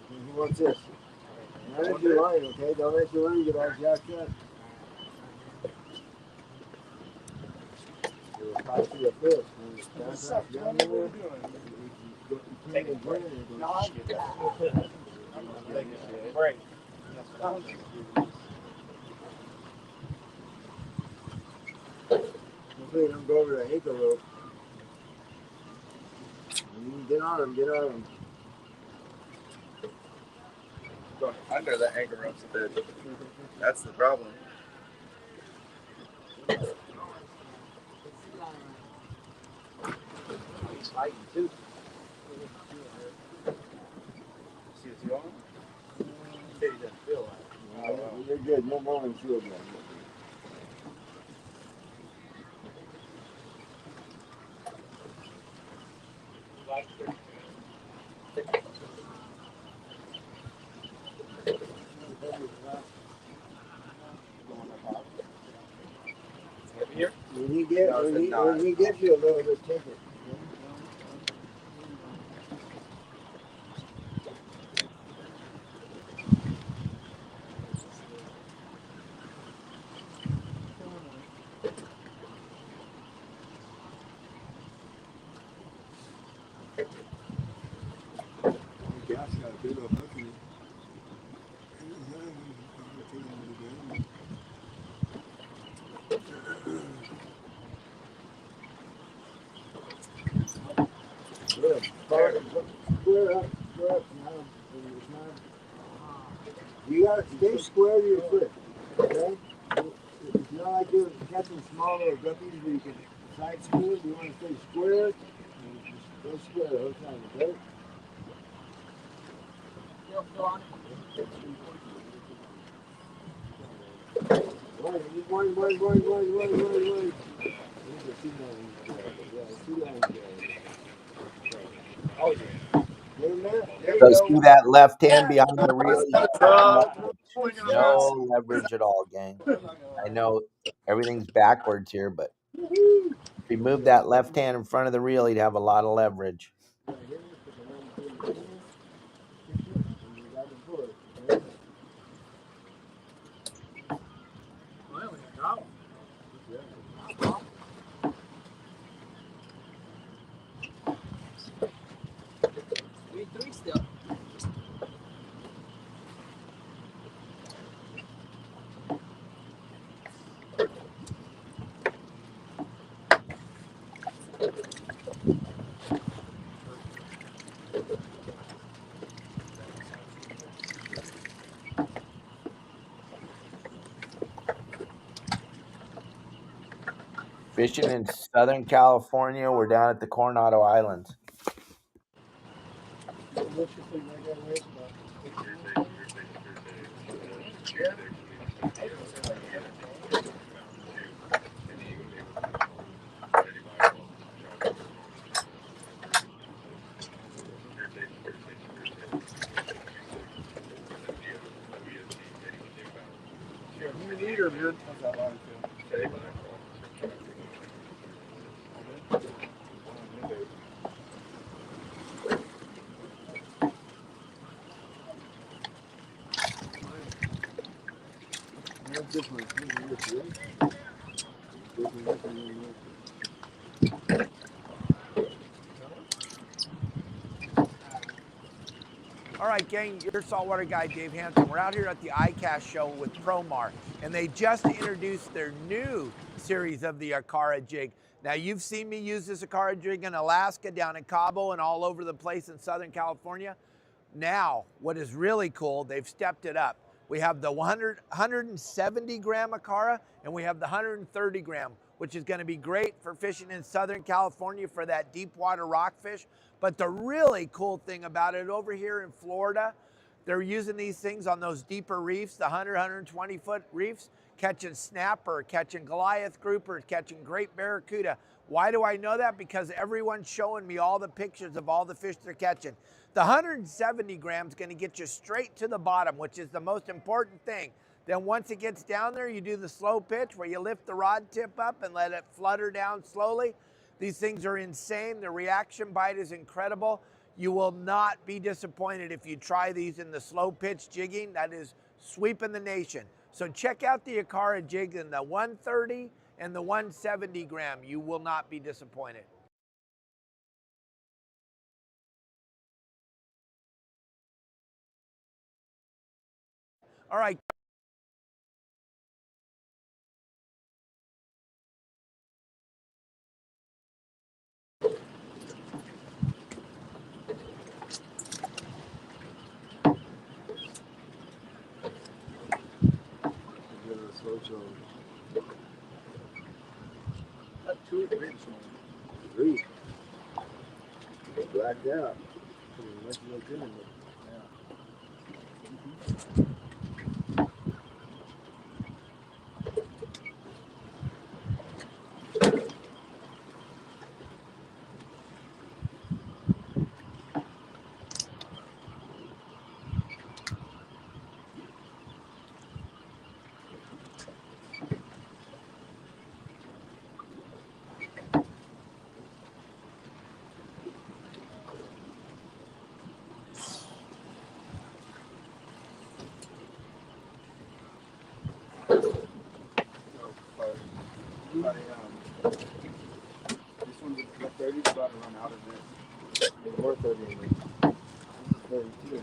Who wants this? Manage your line, okay? Don't let your line get all jacked up. You'll probably see a fish. What's up, John? What are you doing? Take a break. Break. Hopefully don't go over the ankle rope. Get on him, get on him. Going under the anchor ropes a bit. That's the problem. He's fighting too. See what's going on? He doesn't feel like it. You're good. No more than shield, man. Here? When he gives you a little bit, take it. Gas got a big old hook in it. Good. Square up. You gotta stay square to your foot, okay? It's not like you're catching small little guppies where you can side squeeze. You want to stay square. Go square the whole time, okay? One. Oh, yeah. So see that left hand behind the reel? No leverage at all, gang. I know everything's backwards here, but if he moved that left hand in front of the reel, he'd have a lot of leverage. Fishing in Southern California. We're down at the Coronado Islands. All right, gang, your saltwater guide, Dave Hampton. We're out here at the ICAST show with Promar, and they just introduced their new series of the Akara jig. Now, you've seen me use this Akara jig in Alaska, down in Cabo, and all over the place in Southern California. Now, what is really cool, they've stepped it up. We have the 170 gram Akara, and we have the 130 gram, which is going to be great for fishing in Southern California for that deep water rockfish. But the really cool thing about it, over here in Florida, they're using these things on those deeper reefs, the 100, 120 foot reefs, catching snapper, catching Goliath grouper, catching great barracuda. Why do I know that? Because everyone's showing me all the pictures of all the fish they're catching. The 170 grams is going to get you straight to the bottom, which is the most important thing. Then once it gets down there, you do the slow pitch where you lift the rod tip up and let it flutter down slowly. These things are insane. The reaction bite is incredible. You will not be disappointed if you try these in the slow pitch jigging. That is sweeping the nation. So check out the Ikara jig in the 130 and the 170 gram. You will not be disappointed. All right. Two ribs, Three. Blacked out. Much more good. This one's a 30, about to run out of this. There's more 30 in there. This is 32.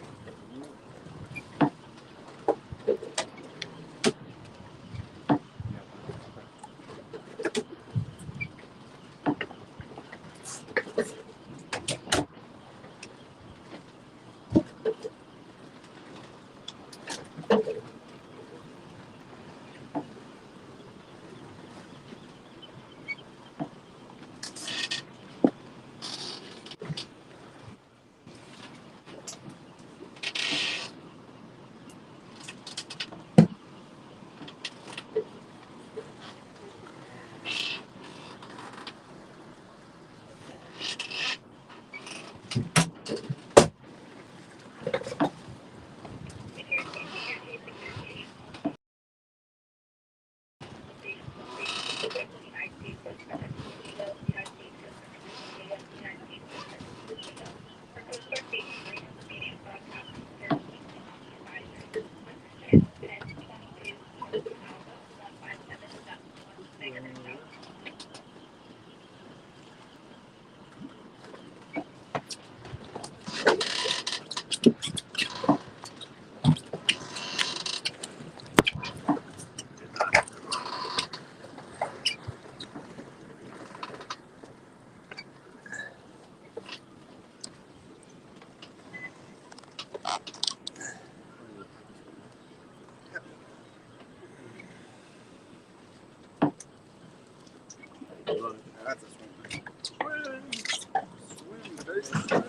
That's a swim. Swim, baby, swim.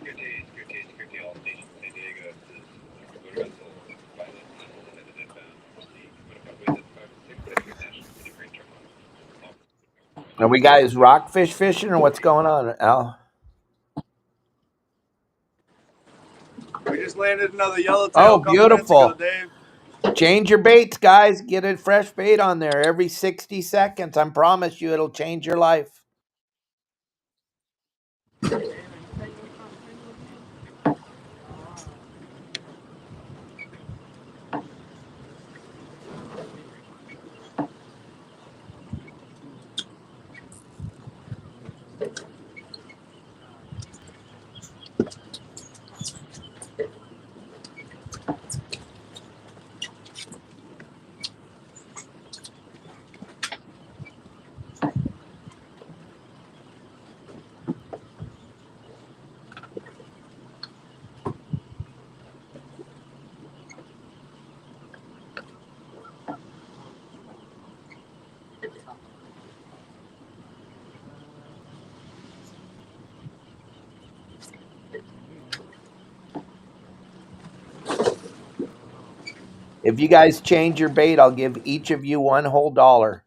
Security, all stations, San Diego. This is Blue Vessel, pilot, headed inbound. Proceed. 255, 6, National City Green Terminal. Are we guys rockfish fishing or what's going on, Al? We just landed another yellowtail. Oh, a couple minutes beautiful. ago, Dave. Change your baits, guys. Get a fresh bait on there every 60 seconds. I promise you it'll change your life. If you guys change your bait, I'll give each of you one whole dollar.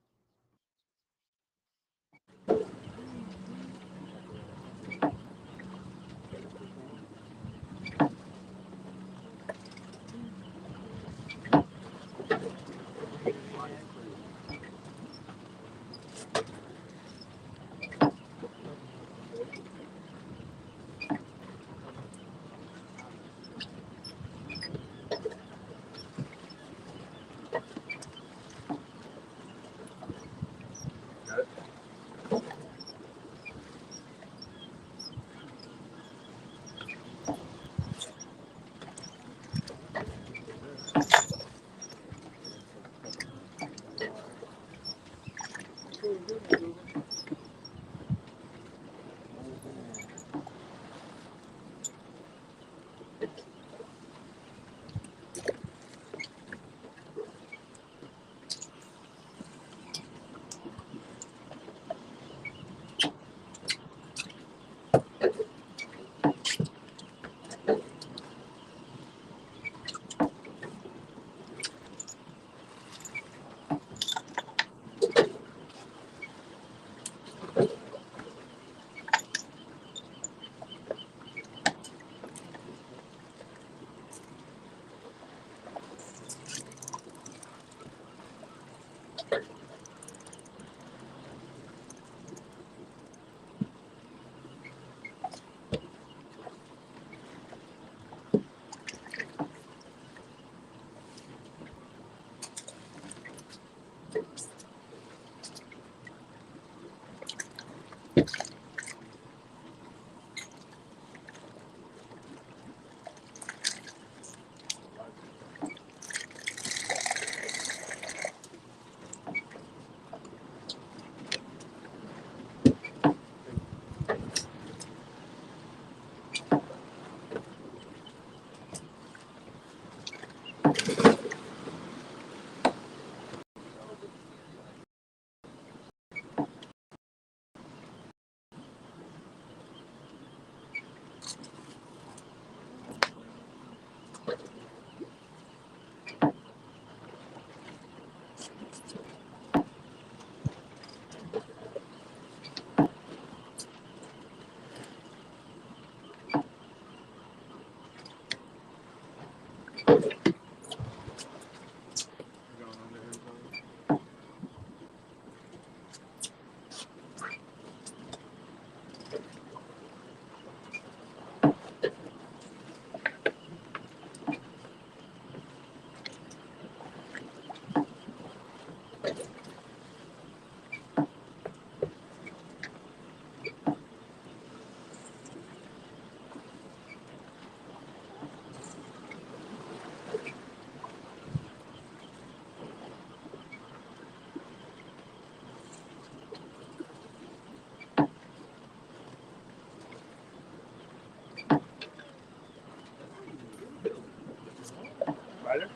Ryder?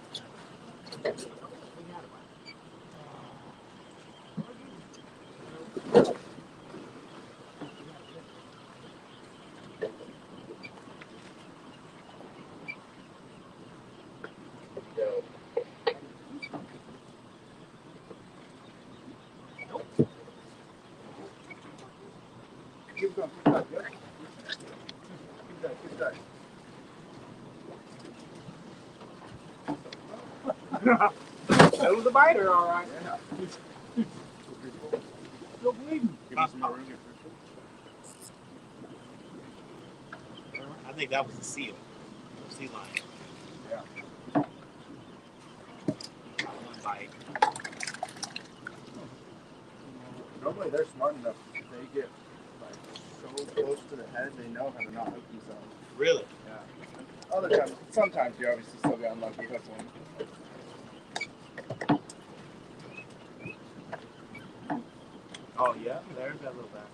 Keep going, keep going. Keep going, keep going. That was a biter, all right. Yeah. Still bleeding. Give me some more room here. I think that was a seal. Sea lion. Yeah. One bite. Normally they're smart enough. They get like so close to the head, they know how to not hook themselves. Really? Yeah. Other times, sometimes you obviously still get unlucky hook one. Oh yeah, there's that little bastard.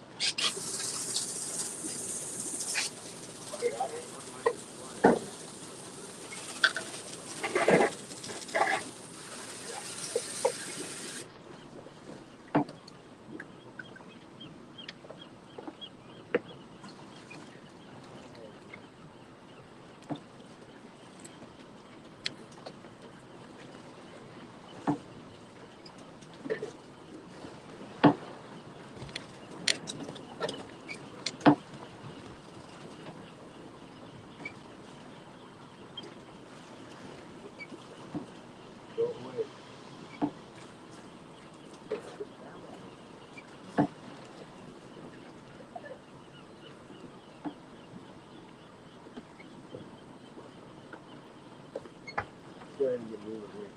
Go ahead and get moving here.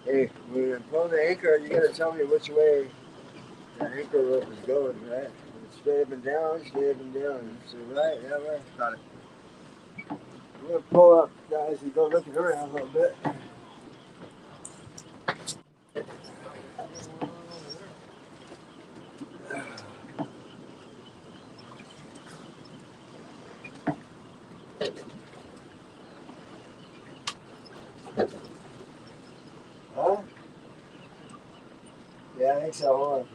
Hey, when you're pulling the anchor, you gotta tell me which way the anchor rope is going, right? If it's straight up and down, straight up and down. So right, yeah, right. Got it. I'm gonna pull up, guys, and go looking around a little bit. Huh? Yeah, I think so. Hold on.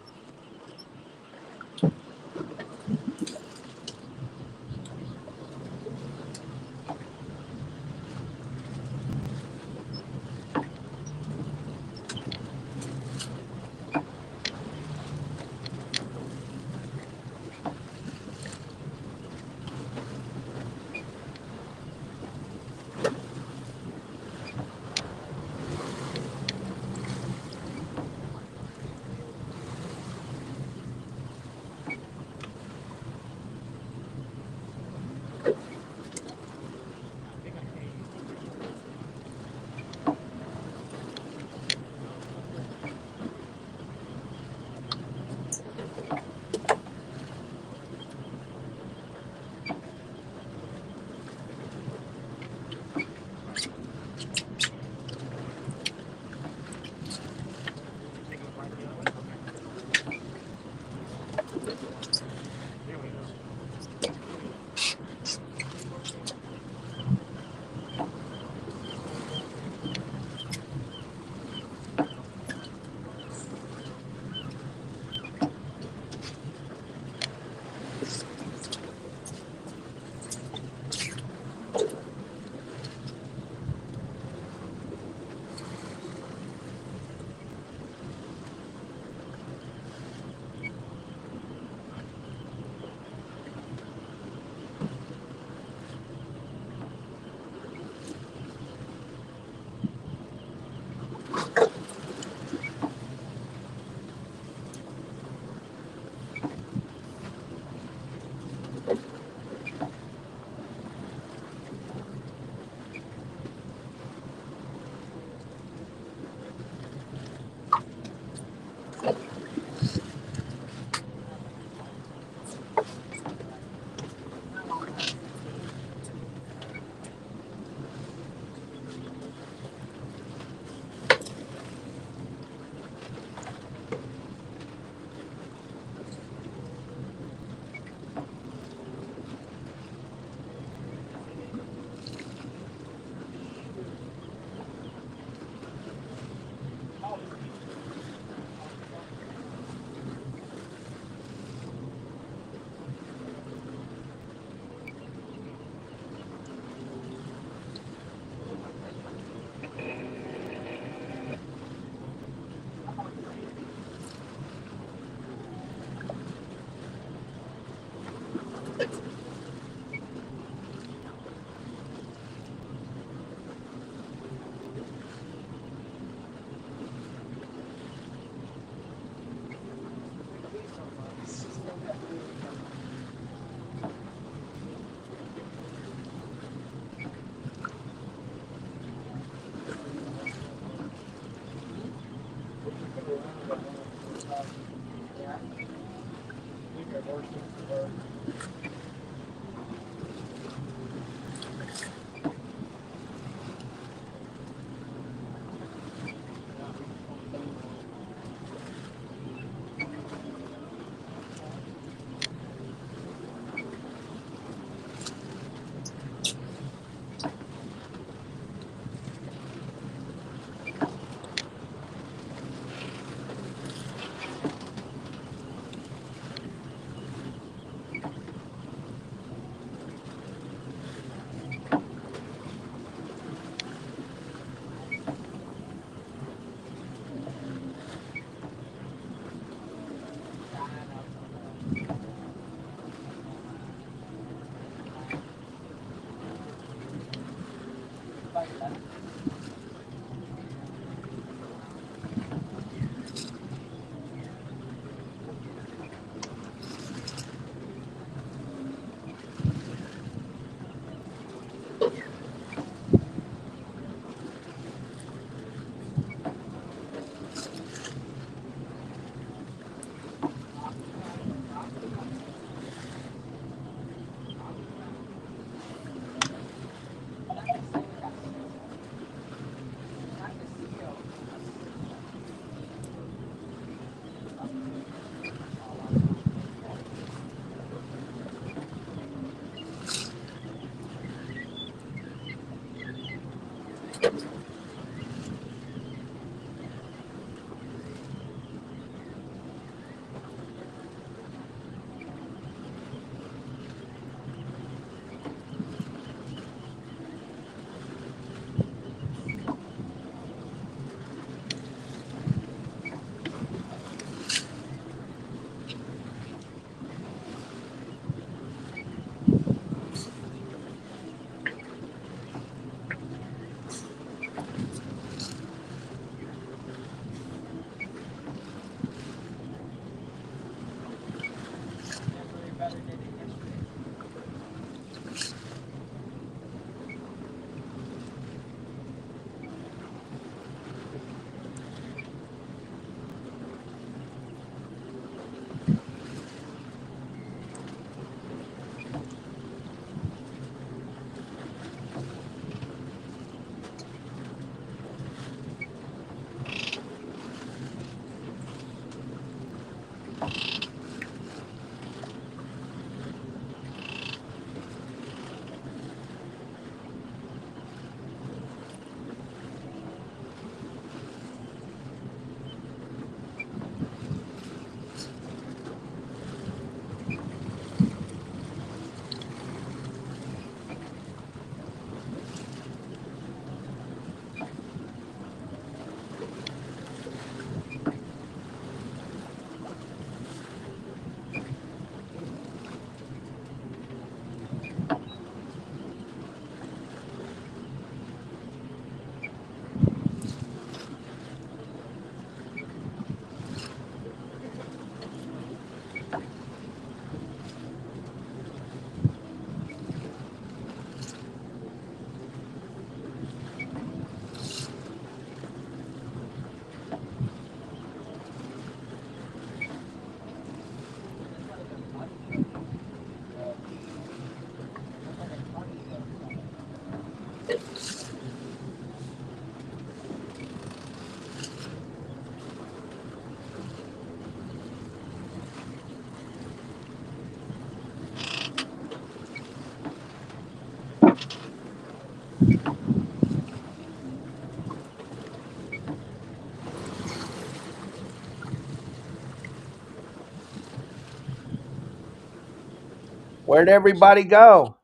Where'd everybody go?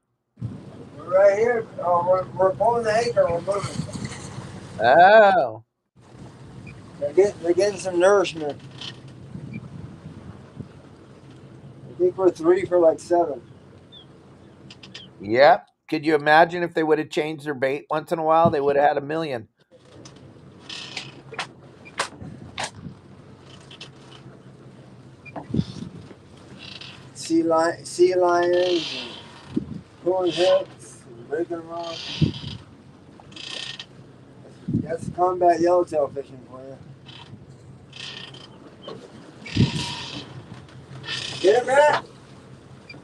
We're right here. Oh, we're pulling the anchor. We're moving. Oh. They're getting some nourishment. I think we're 3 for like 7. Yep. Could you imagine if they would have changed their bait once in a while? They would have had 1 million. Sea lions and pulling hooks and breaking them off. That's combat yellowtail fishing for you. Get it, Matt? You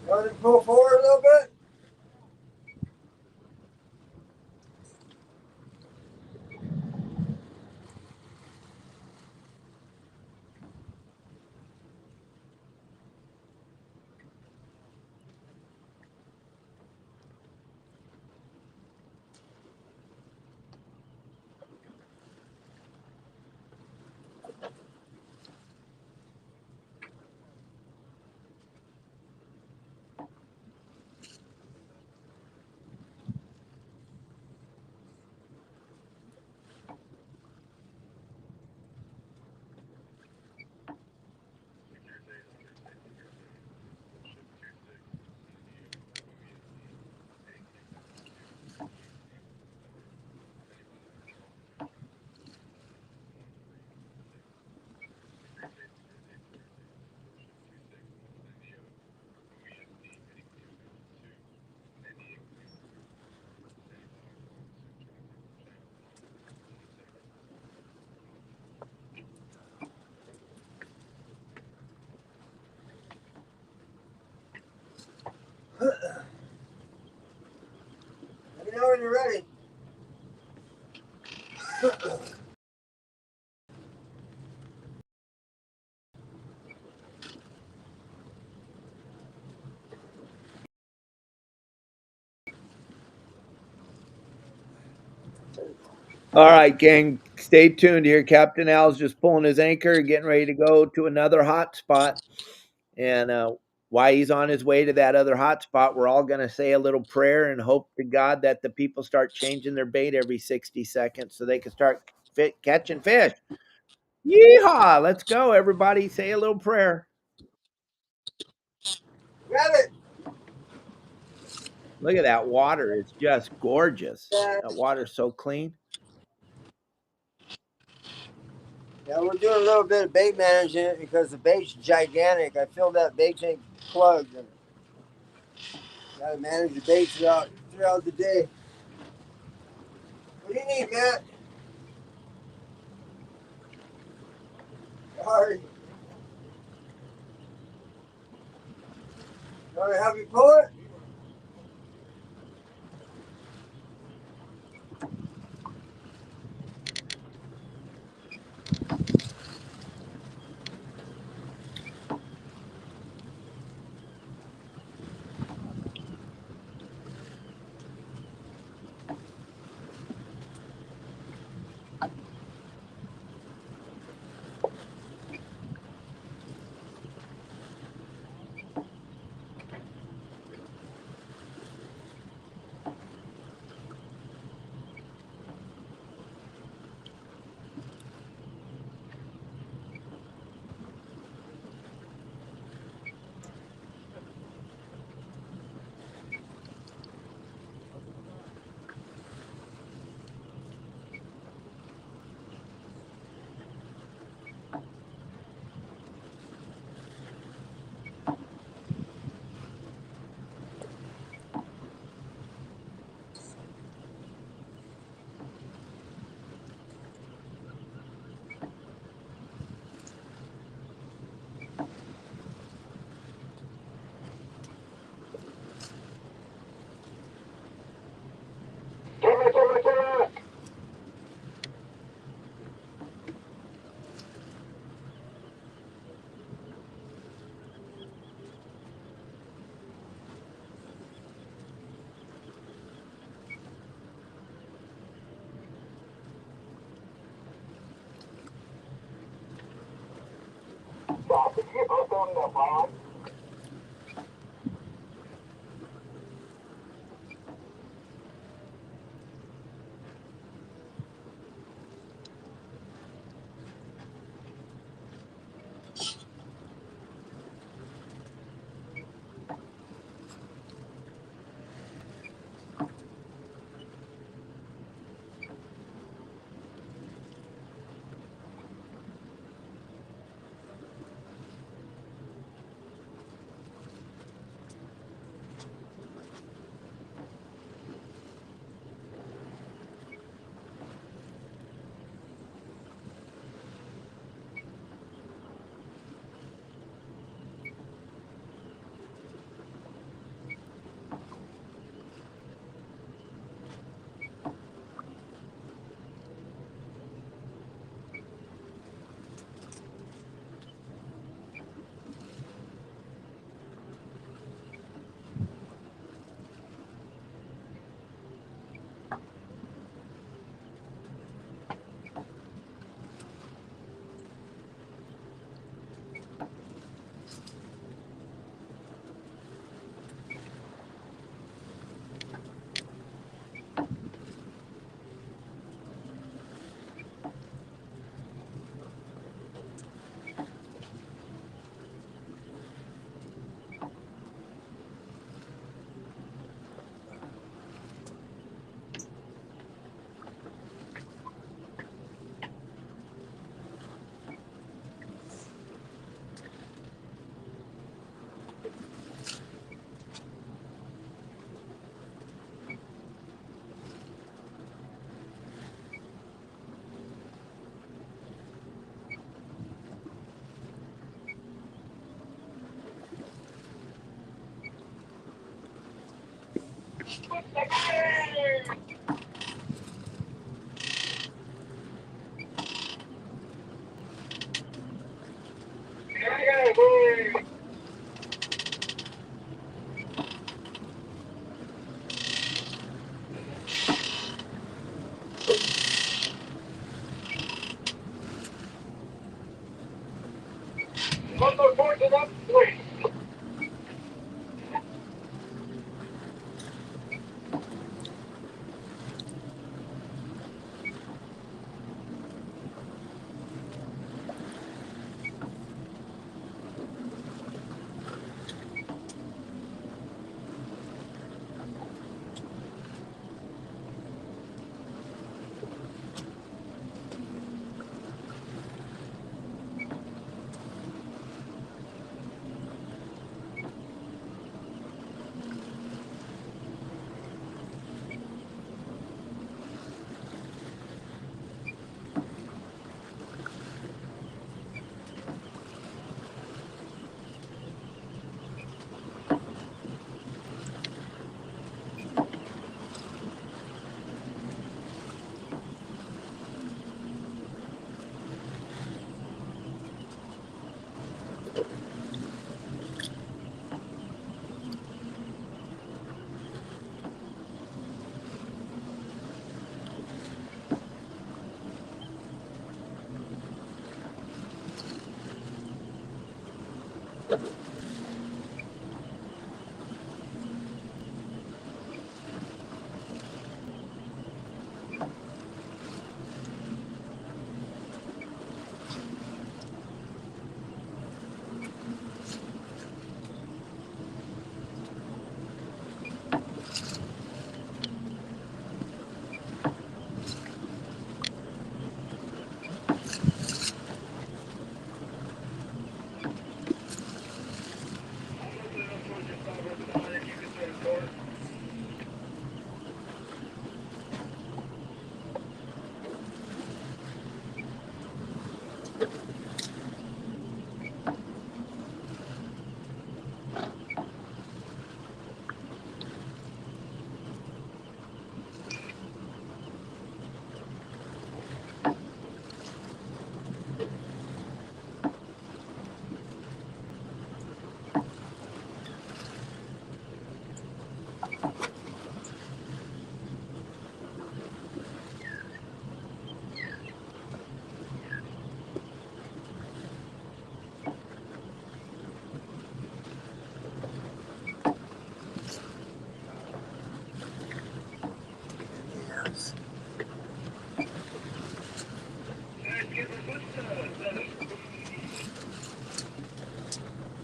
want to pull forward a little bit? when you're ready. All right, gang, stay tuned here. Captain Al's just pulling his anchor, getting ready to go to another hot spot. And while he's on his way to that other hot spot, we're all going to say a little prayer and hope to God that the people start changing their bait every 60 seconds so they can start catching fish. Yeehaw! Let's go, everybody. Say a little prayer. Grab it. Look at that water. It's just gorgeous. Yeah. That water's so clean. Yeah, we're doing a little bit of bait management because the bait's gigantic. I filled that bait tank plugged. And got to manage the bait throughout the day. What do you need, Matt? Sorry. You want to have me pull it?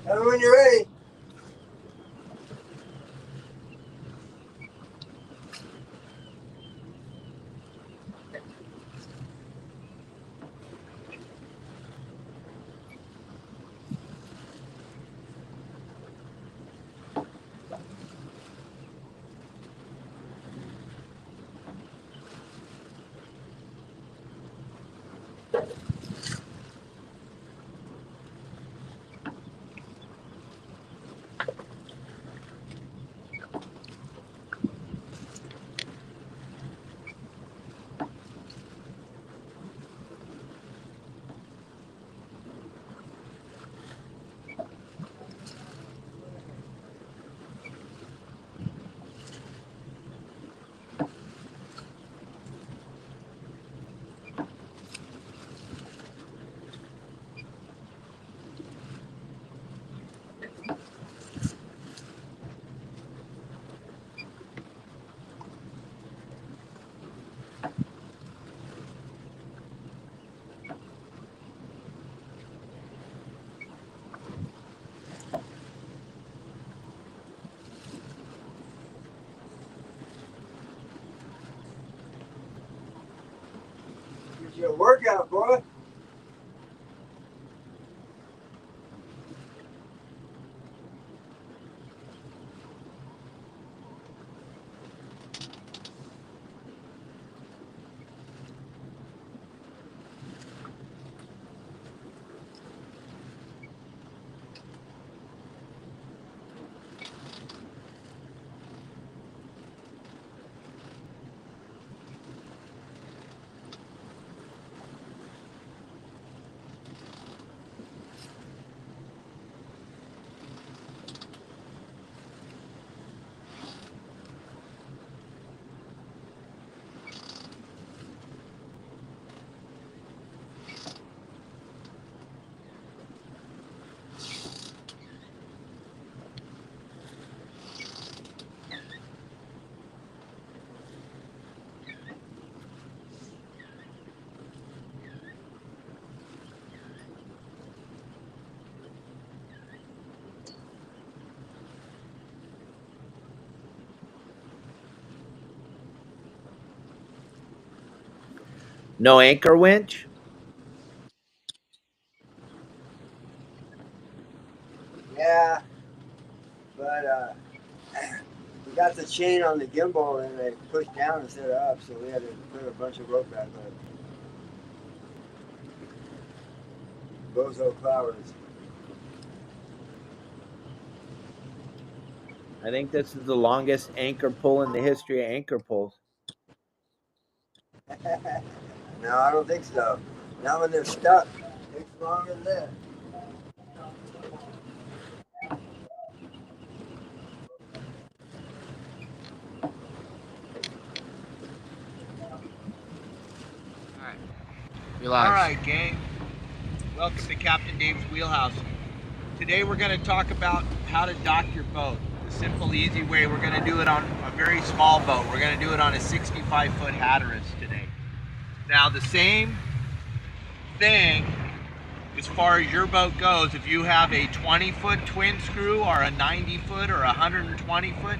Tell me when you're ready. Get you a workout, boy. No anchor winch? Yeah, but we got the chain on the gimbal and they pushed down instead of up, so we had to put a bunch of rope back on it. Bozo Clowers. I think this is the longest anchor pull in the history of anchor pulls. No, I don't think so. Not when they're stuck. It takes longer than that. All right, gang. Welcome to Captain Dave's Wheelhouse. Today we're going to talk about how to dock your boat. The simple, easy way. We're going to do it on a very small boat. We're going to do it on a 65-foot Hatteras today. Now, the same thing as far as your boat goes, if you have a 20-foot twin screw or a 90-foot or a 120-foot,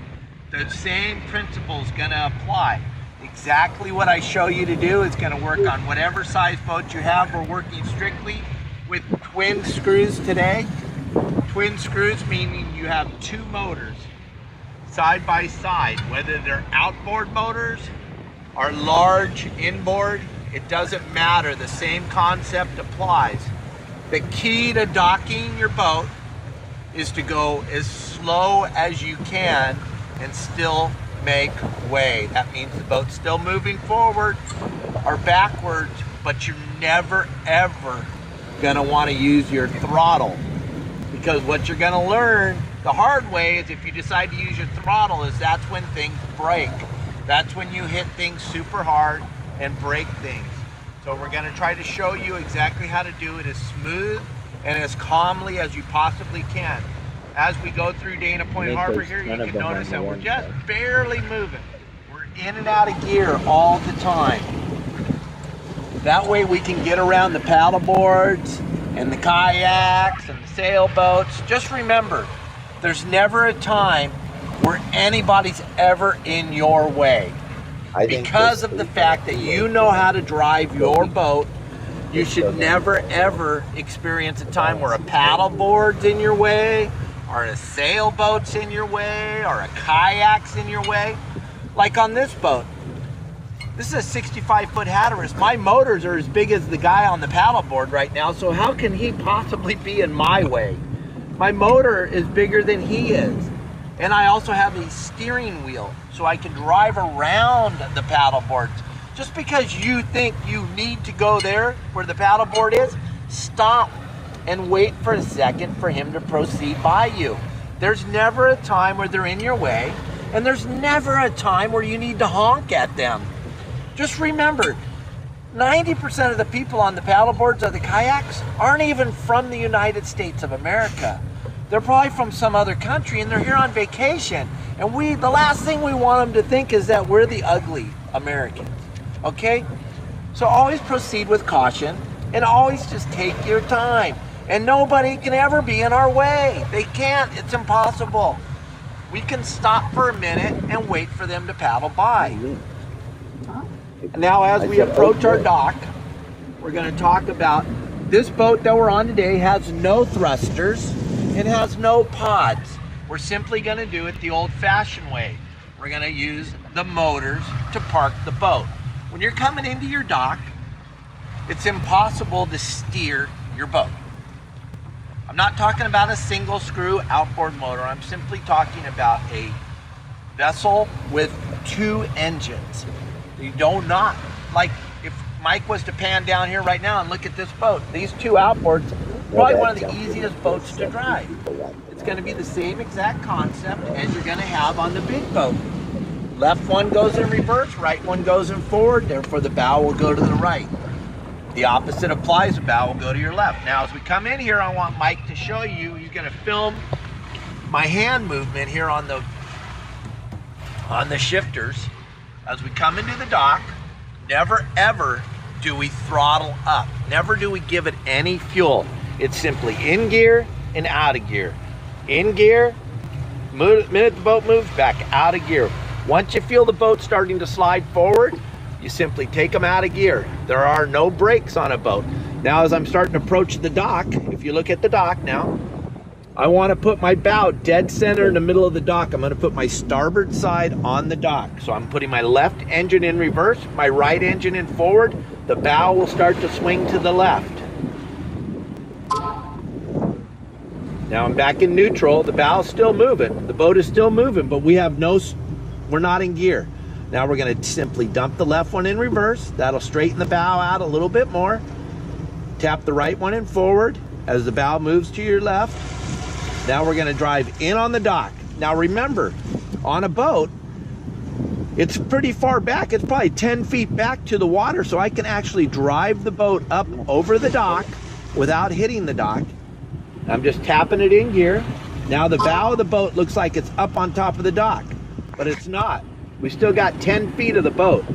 the same principle is going to apply. Exactly what I show you to do is going to work on whatever size boat you have. We're working strictly with twin screws today. Twin screws meaning you have two motors side by side, whether they're outboard motors or large inboard, it doesn't matter. The same concept applies. The key to docking your boat is to go as slow as you can and still make way. That means the boat's still moving forward or backwards, but you're never ever gonna want to use your throttle, because what you're gonna learn the hard way is if you decide to use your throttle is that's when things break. That's when you hit things super hard and break things. So we're gonna try to show you exactly how to do it as smooth and as calmly as you possibly can. As we go through Dana Point Harbor here, you can notice that we're just barely moving. We're in and out of gear all the time. That way we can get around the paddle boards and the kayaks and the sailboats. Just remember, there's never a time where anybody's ever in your way. Because of the fact that you know how to drive your boat, you should never ever experience a time where a paddle board's in your way, or a sailboat's in your way, or a kayak's in your way. Like on this boat. This is a 65-foot Hatteras. My motors are as big as the guy on the paddleboard right now, so how can he possibly be in my way? My motor is bigger than he is. And I also have a steering wheel, so I can drive around the paddleboards. Just because you think you need to go there where the paddleboard is, stop and wait for a second for him to proceed by you. There's never a time where they're in your way, and there's never a time where you need to honk at them. Just remember, 90% of the people on the paddleboards or the kayaks aren't even from the United States of America. They're probably from some other country and they're here on vacation. And the last thing we want them to think is that we're the ugly Americans, okay? So always proceed with caution and always just take your time. And nobody can ever be in our way. They can't, it's impossible. We can stop for a minute and wait for them to paddle by. Now as we approach our dock, we're going to talk about this boat that we're on today has no thrusters. It has no pods. We're simply going to do it the old-fashioned way. We're going to use the motors to park the boat. When you're coming into your dock, it's impossible to steer your boat. I'm not talking about a single screw outboard motor. I'm simply talking about a vessel with two engines. You do not, like if Mike was to pan down here right now and look at this boat, these two outboards, probably one of the easiest boats to drive. It's going to be the same exact concept as you're going to have on the big boat. Left one goes in reverse, right one goes in forward, therefore the bow will go to the right. The opposite applies, the bow will go to your left. Now as we come in here, I want Mike to show you, he's going to film my hand movement here on the shifters. As we come into the dock, never ever do we throttle up. Never do we give it any fuel. It's simply in gear and out of gear. In gear, minute the boat moves, back out of gear. Once you feel the boat starting to slide forward, you simply take them out of gear. There are no brakes on a boat. Now, as I'm starting to approach the dock, if you look at the dock now, I want to put my bow dead center in the middle of the dock. I'm going to put my starboard side on the dock. So I'm putting my left engine in reverse, my right engine in forward. The bow will start to swing to the left. Now I'm back in neutral. The bow is still moving. The boat is still moving, but we're not in gear. Now we're going to simply dump the left one in reverse. That'll straighten the bow out a little bit more. Tap the right one in forward as the bow moves to your left. Now we're going to drive in on the dock. Now remember, on a boat, it's pretty far back. It's probably 10 feet back to the water, so I can actually drive the boat up over the dock without hitting the dock. I'm just tapping it in gear. Now the bow of the boat looks like it's up on top of the dock, but it's not. We still got 10 feet of the boat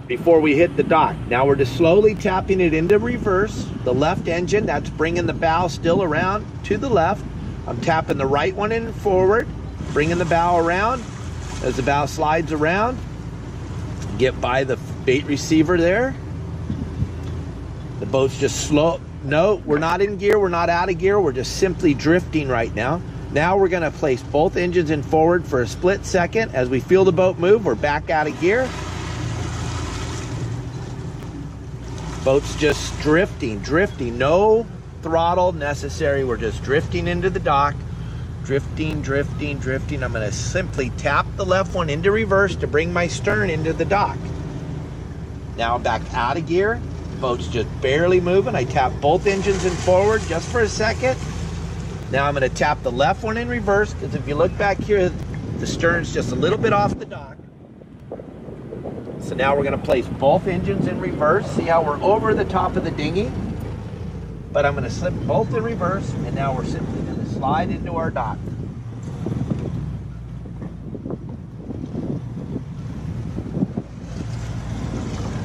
before we hit the dock. Now we're just slowly tapping it into reverse. The left engine, that's bringing the bow still around to the left. I'm tapping the right one in forward, bringing the bow around. As the bow slides around, get by the bait receiver there. The boat's just slow. No, we're not in gear, we're not out of gear, we're just simply drifting right now. Now we're going to place both engines in forward for a split second. As we feel the boat move, we're back out of gear. Boat's just drifting, no throttle necessary. We're just drifting into the dock. Drifting. I'm going to simply tap the left one into reverse to bring my stern into the dock. Now I'm back out of gear. Boat's just barely moving. I tap both engines in forward just for a second. Now I'm going to tap the left one in reverse, because if you look back here, the stern's just a little bit off the dock. So now we're going to place both engines in reverse. See how we're over the top of the dinghy? But I'm going to slip both in reverse, and now we're simply going to slide into our dock.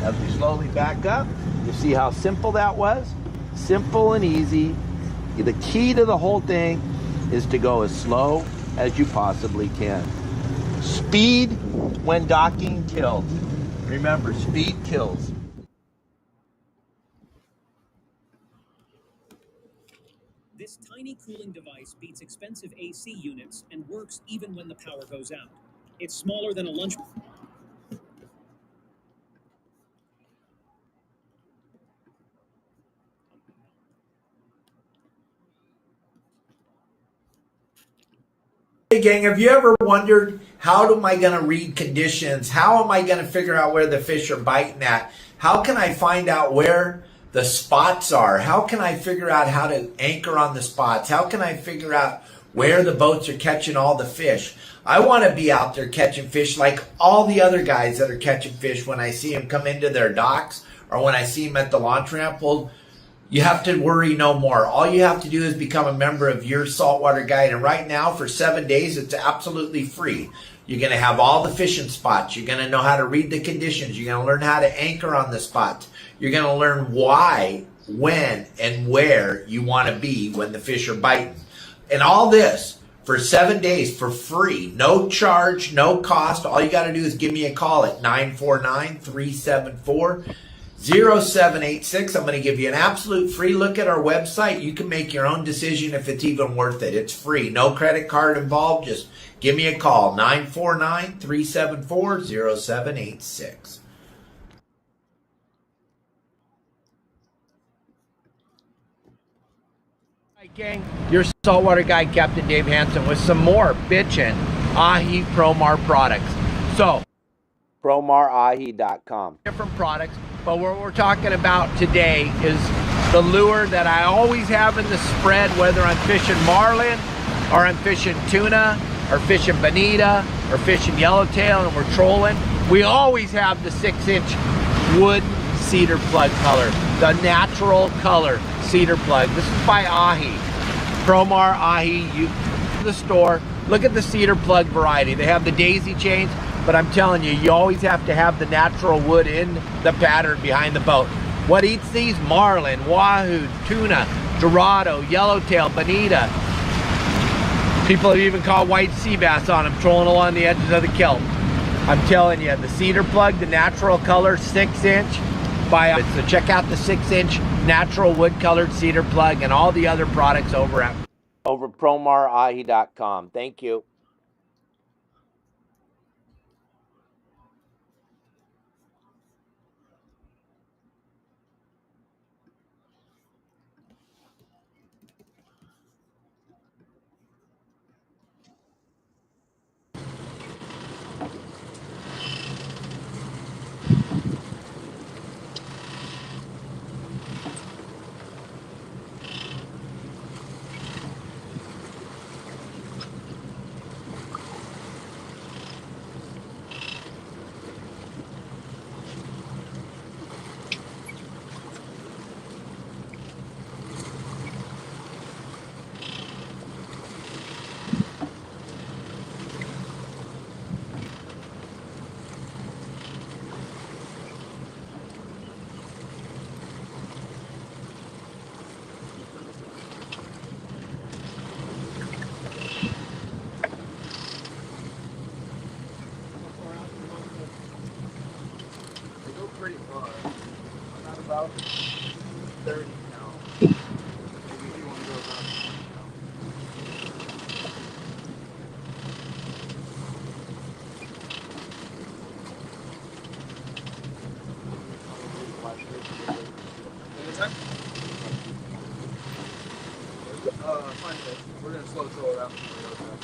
As we slowly back up, you see how simple that was? Simple and easy. The key to the whole thing is to go as slow as you possibly can. Speed when docking kills. Remember, speed kills. This tiny cooling device beats expensive AC units and works even when the power goes out. It's smaller than a lunch. Hey gang, have you ever wondered, how am I going to read conditions? How am I going to figure out where the fish are biting at? How can I find out where the spots are? How can I figure out how to anchor on the spots? How can I figure out where the boats are catching all the fish? I want to be out there catching fish like all the other guys that are catching fish when I see them come into their docks or when I see them at the launch ramp. Well, you have to worry no more. All you have to do is become a member of Your Saltwater Guide. And right now, for 7 days, it's absolutely free. You're going to have all the fishing spots. You're going to know how to read the conditions. You're going to learn how to anchor on the spots. You're going to learn why, when, and where you want to be when the fish are biting. And all this for 7 days for free. No charge, no cost. All you got to do is give me a call at 949-374-0786. I'm going to give you an absolute free look at our website. You can make your own decision if it's even worth it. It's free. No credit card involved. Just give me a call. 949-374-0786. Hi, gang. Your Saltwater Guide, Captain Dave Hansen, with some more bitchin' Ahi Promar products. So, PromarAhi.com. Different products. But what we're talking about today is the lure that I always have in the spread, whether I'm fishing marlin, or I'm fishing tuna, or fishing bonita, or fishing yellowtail, and we're trolling. We always have the 6-inch wood cedar plug color, the natural color cedar plug. This is by Ahi, Promar Ahi. You go to the store, look at the cedar plug variety. They have the daisy chains. But I'm telling you, you always have to have the natural wood in the pattern behind the boat. What eats these? Marlin, wahoo, tuna, dorado, yellowtail, bonita. People have even caught white sea bass on them, trolling along the edges of the kelp. I'm telling you, the cedar plug, the natural color 6-inch. So check out the 6-inch natural wood colored cedar plug and all the other products over at promarahi.com. Thank you. Pretty far. I'm at about 30 now. Maybe if you want to go around 20 now. Fine fish. We're gonna slow troll it out before we go back.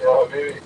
Yeah, maybe.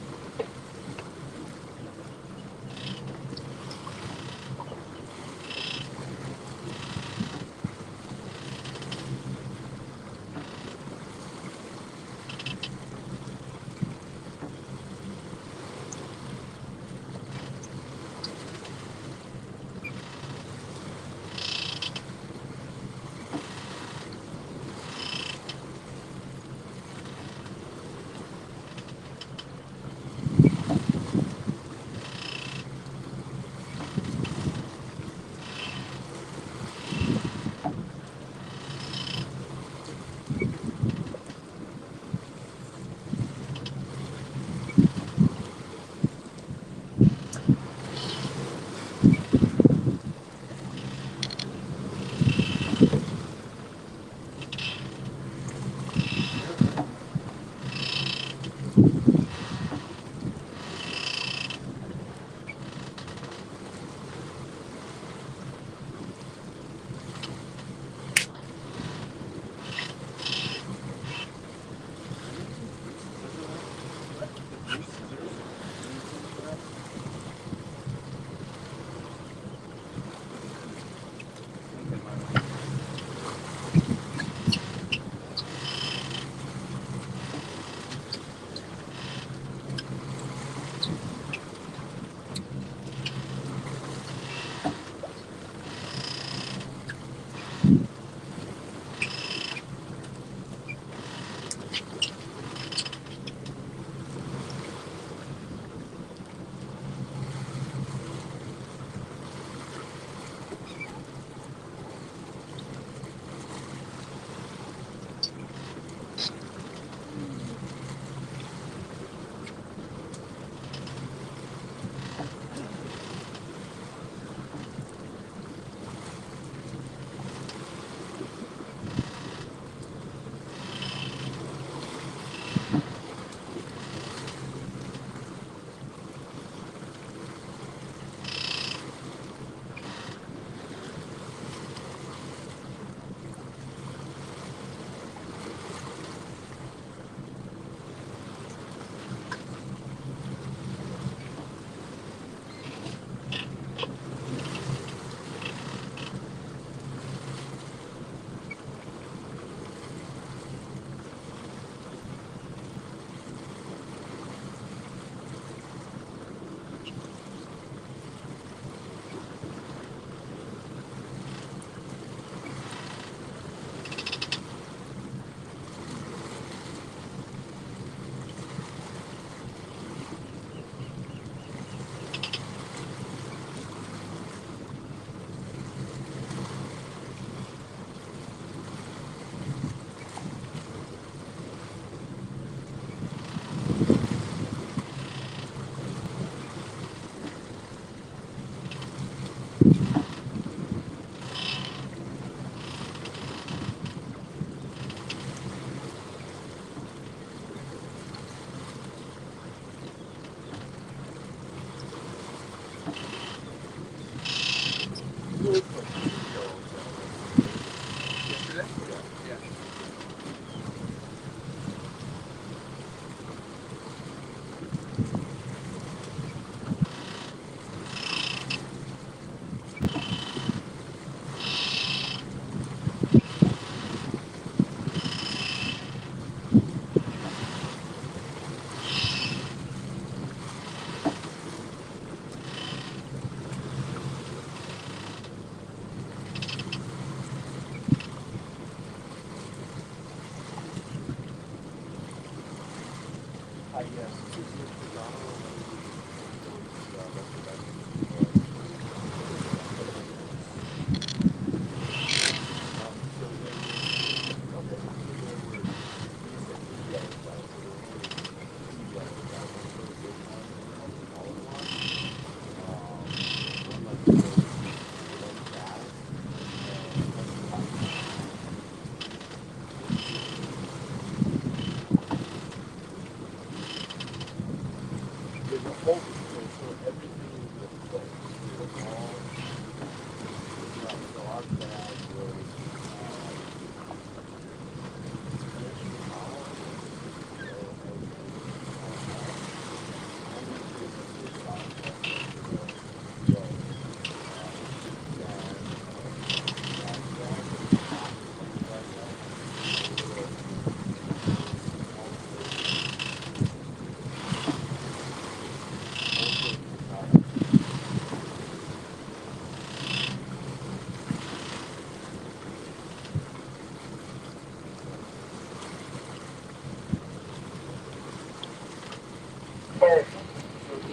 Hey,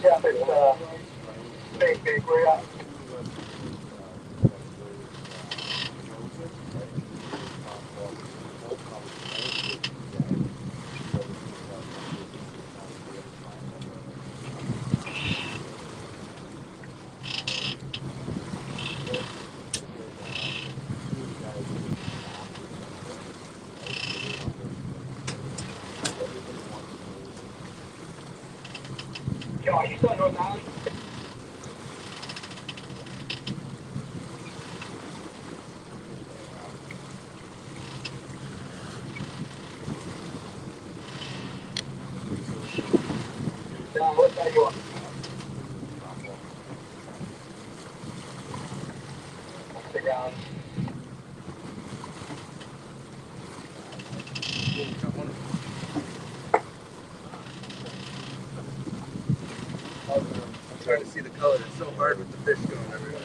Cap, it's big, where you at? Yo, are you still in North Island? What side you on? Stick around. I'm trying to see the color. It's so hard with the fish going everywhere.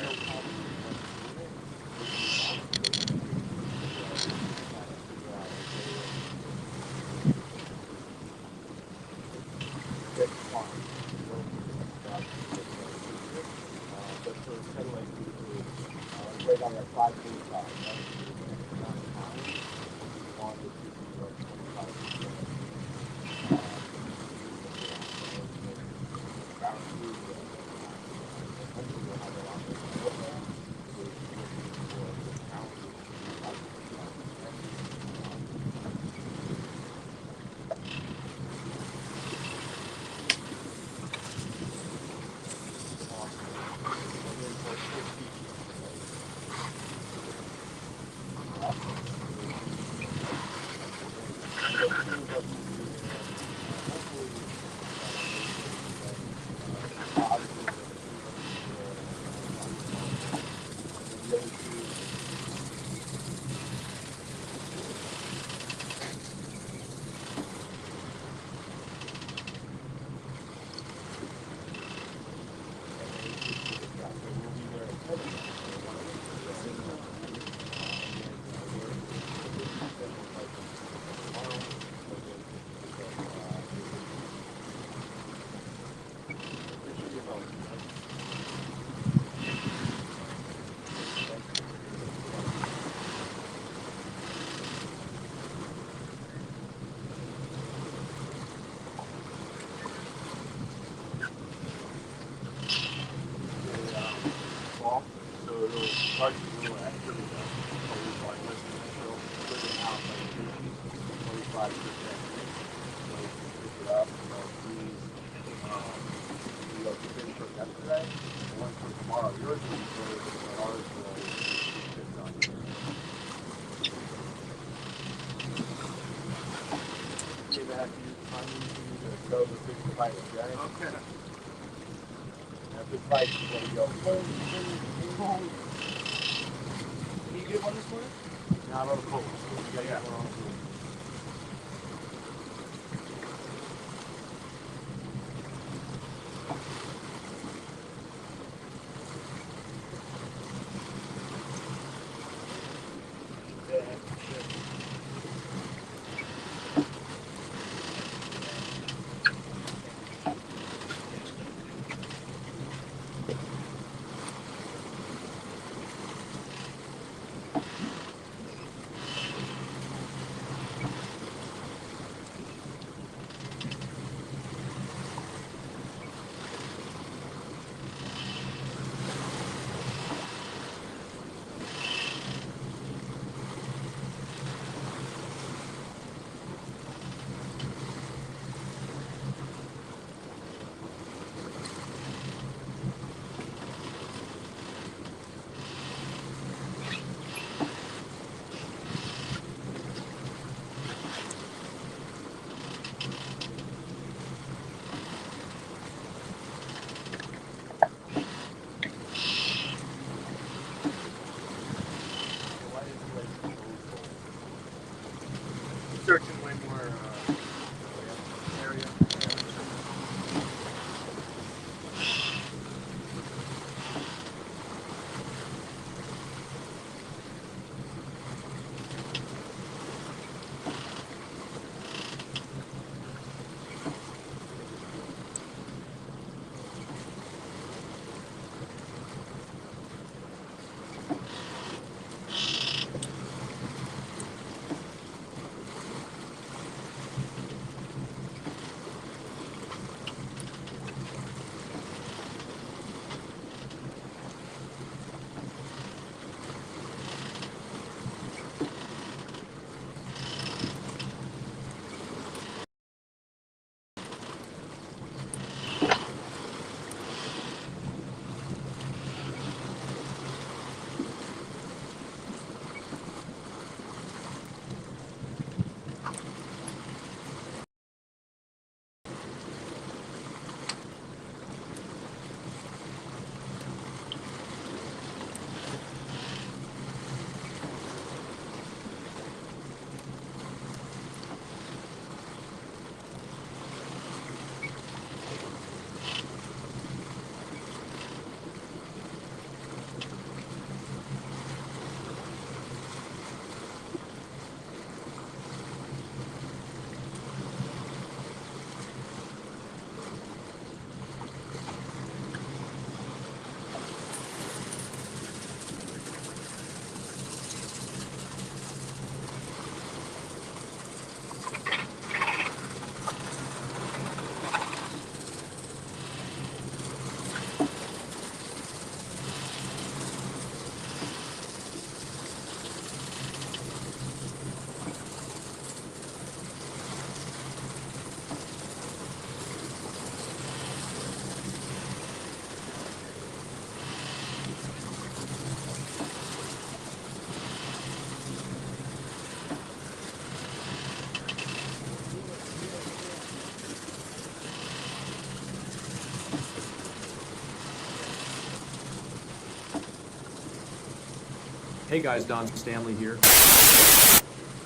Hey guys, Don Stanley here.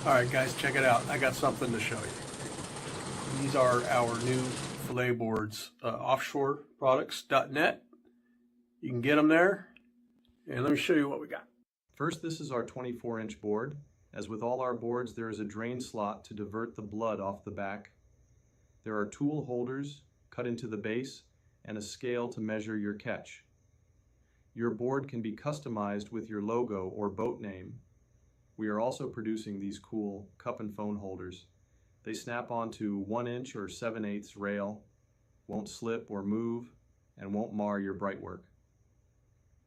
All right, guys, check it out. I got something to show you. These are our new fillet boards, offshoreproducts.net. You can get them there. And let me show you what we got. First, this is our 24-inch board. As with all our boards, there is a drain slot to divert the blood off the back. There are tool holders cut into the base and a scale to measure your catch. Your board can be customized with your logo or boat name. We are also producing these cool cup and phone holders. They snap onto 1-inch or 7/8 rail, won't slip or move, and won't mar your bright work.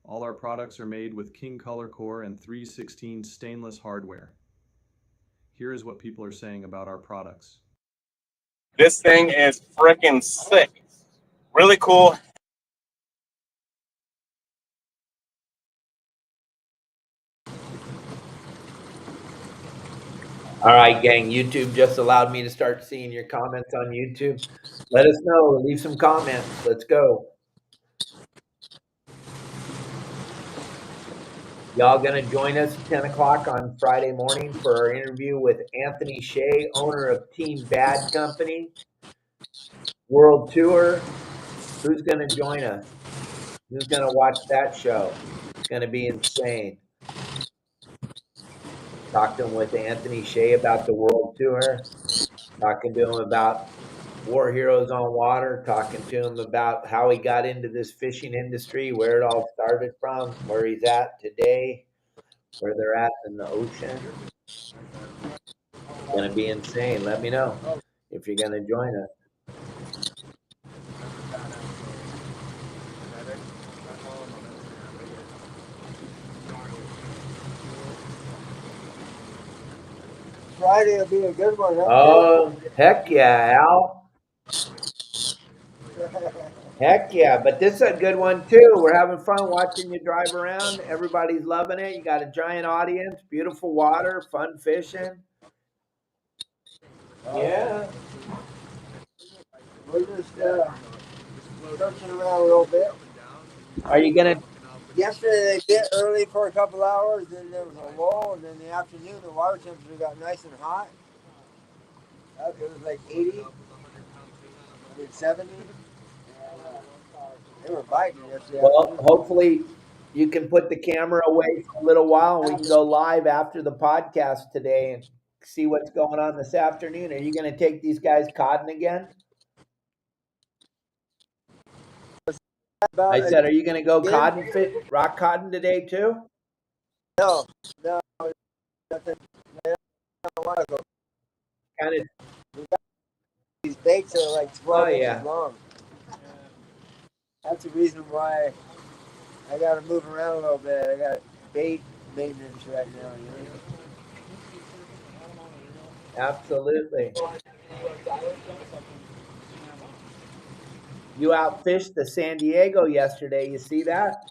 All our products are made with King Color Core and 316 stainless hardware. Here is what people are saying about our products. This thing is freaking sick. Really cool. All right, gang. YouTube just allowed me to start seeing your comments on YouTube. Let us know. Leave some comments. Let's go. Y'all going to join us at 10 o'clock on Friday morning for our interview with Anthony Shea, owner of Team Bad Company, World Tour. Who's going to join us? Who's going to watch that show? It's going to be insane. Talking with Anthony Shea about the World Tour. Talking to him about War Heroes on Water. Talking to him about how he got into this fishing industry, where it all started from, where he's at today, where they're at in the ocean. It's going to be insane. Let me know if you're going to join us. Friday will be a good one, huh? Oh, heck yeah, Al. Heck yeah, but this is a good one too. We're having fun watching you drive around. Everybody's loving it. You got a giant audience, beautiful water, fun fishing. Yeah. We're just searching around a little bit. Are you going to? Yesterday they bit early for a couple hours, then there was a lull, and then in the afternoon the water temperature got nice and hot. It was like 80, 70. They were biting yesterday. Well, hopefully you can put the camera away for a little while and we can go live after the podcast today and see what's going on this afternoon. Are you going to take these guys cotton again? I said, are you going to go cotton fit, rock cotton today too? No, nothing. I don't want to go. Kind of. These baits are like 12 yeah. inches long. That's the reason why I got to move around a little bit. I got bait maintenance right now, you know? Absolutely. You outfished the San Diego yesterday. You see that?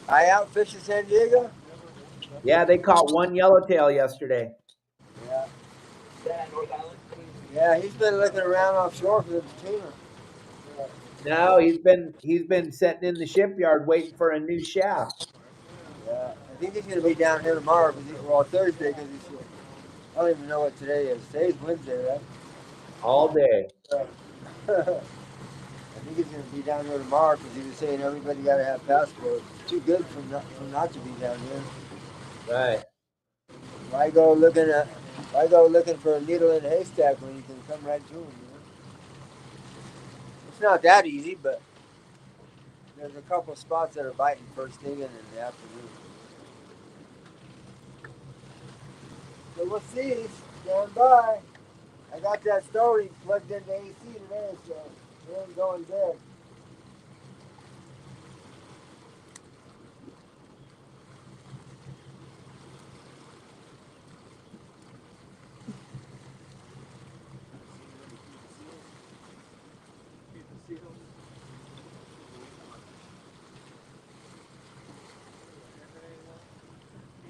I outfished the San Diego? Yeah, they caught one yellowtail yesterday. Yeah. Yeah, he's been looking around offshore for the tuna. No, he's been sitting in the shipyard waiting for a new shaft. Yeah, I think he's going to be down here tomorrow, well, Thursday, because I don't even know what today is. Today's Wednesday, right? All day. I think he's going to be down here tomorrow because he was saying everybody got to have passports. It's too good for not to be down here. Right. Why go looking for a needle in a haystack when you can come right to him? You know? It's not that easy, but there's a couple spots that are biting first thing and in the afternoon. So we'll see. Stand by. I got that story plugged into AC today, so it ain't going dead.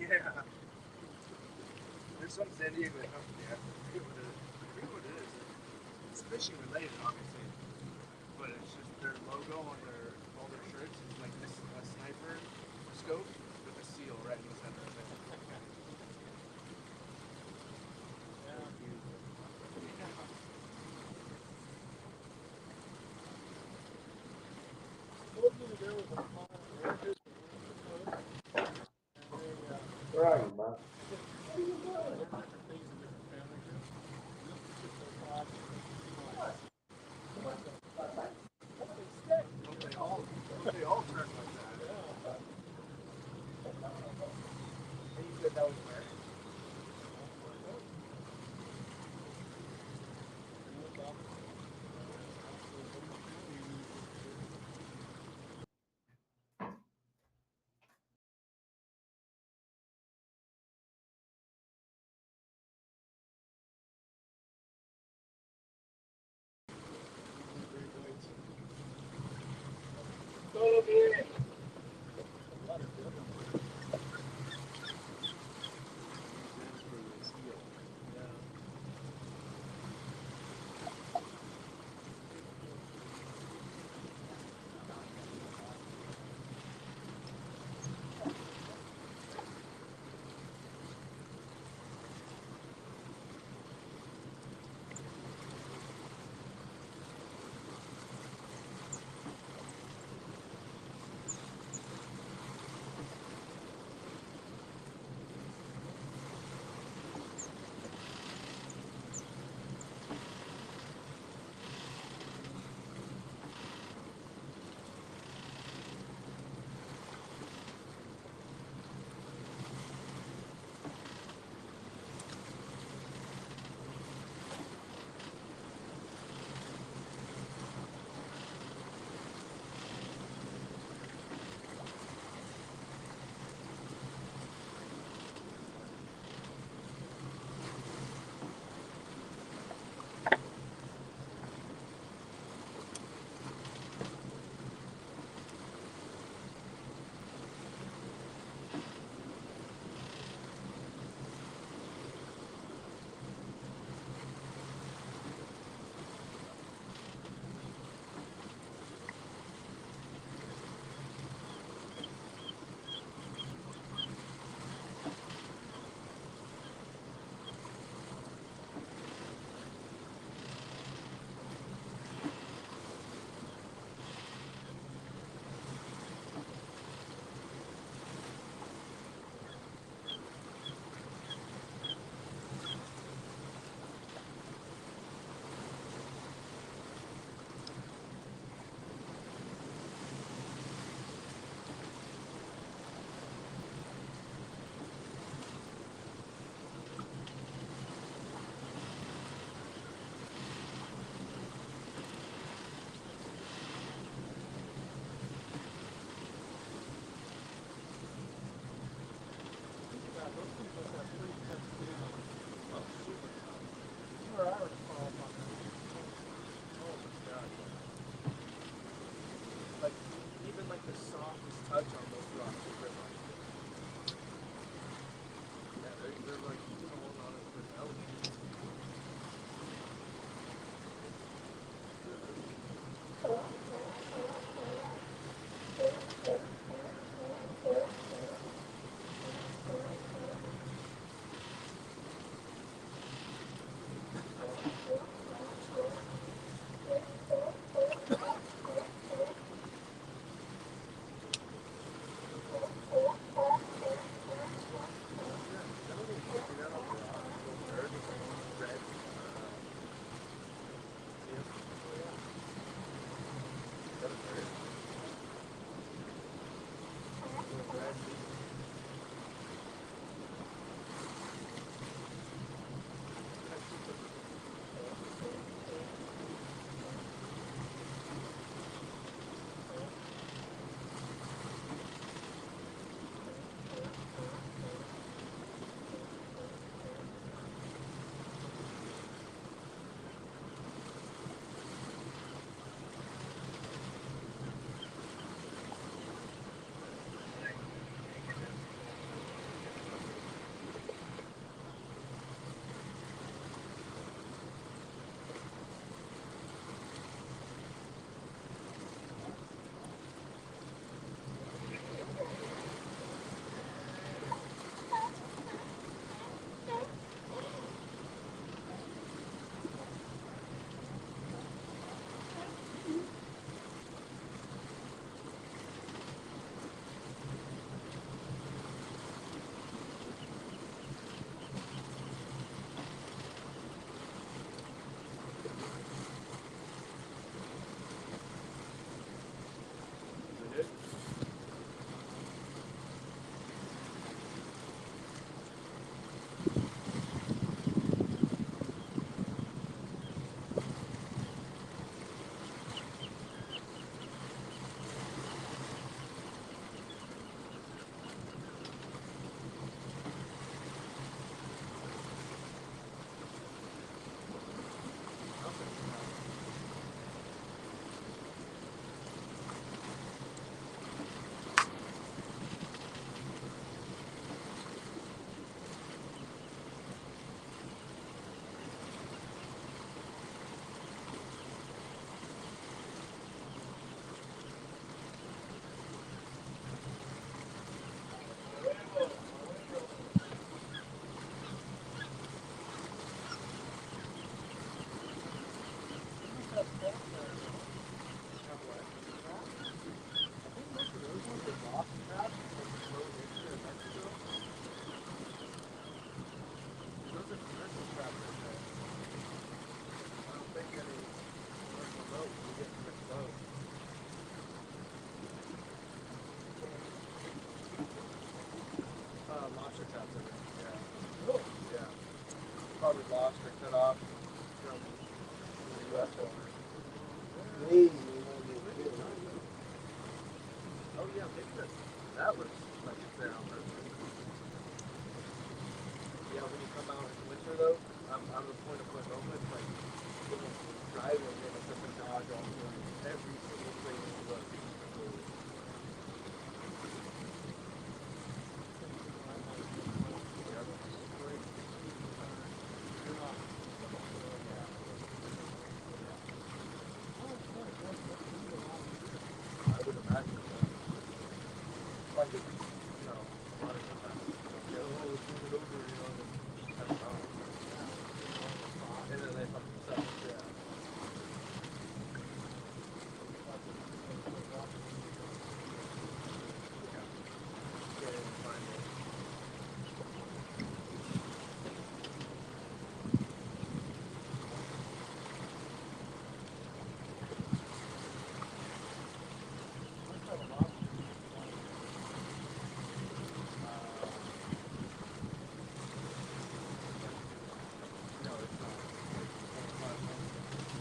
Yeah. There's some San Diego company, I forget what it is. It's fishing related, obviously. But it's just their logo on all their shirts is like this sniper scope. seal right in the center of it. Where are you, Bob? They all turn like that. And you said that was where?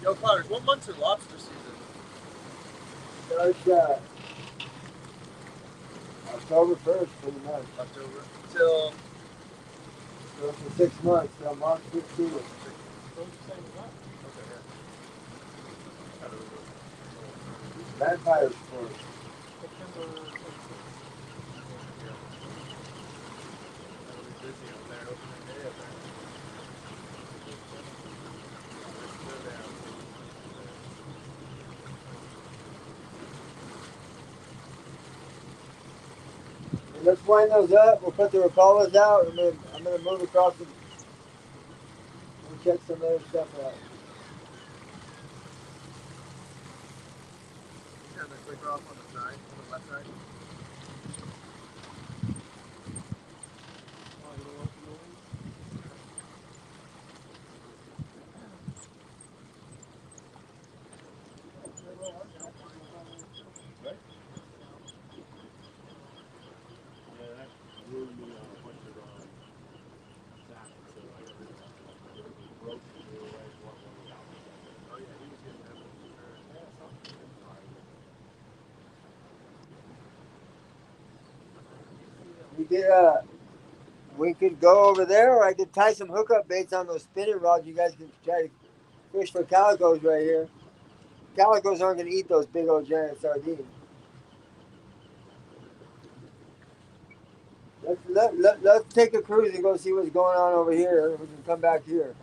Yo, Clowers, what month's your lobster season? Starts October 1st, pretty much. October till So for 6 months, till March 15th. Vampire Sports. And let's wind those up. We'll put the Rapalas out. I'm gonna move across the. We'll check some other stuff out. turn the clicker off on the side, on the left side. We could go over there, or I could tie some hookup baits on those spinning rods. You guys can try to fish for calicos right here. Calicos aren't going to eat those big old giant sardines. Let's take a cruise and go see what's going on over here. We can come back here.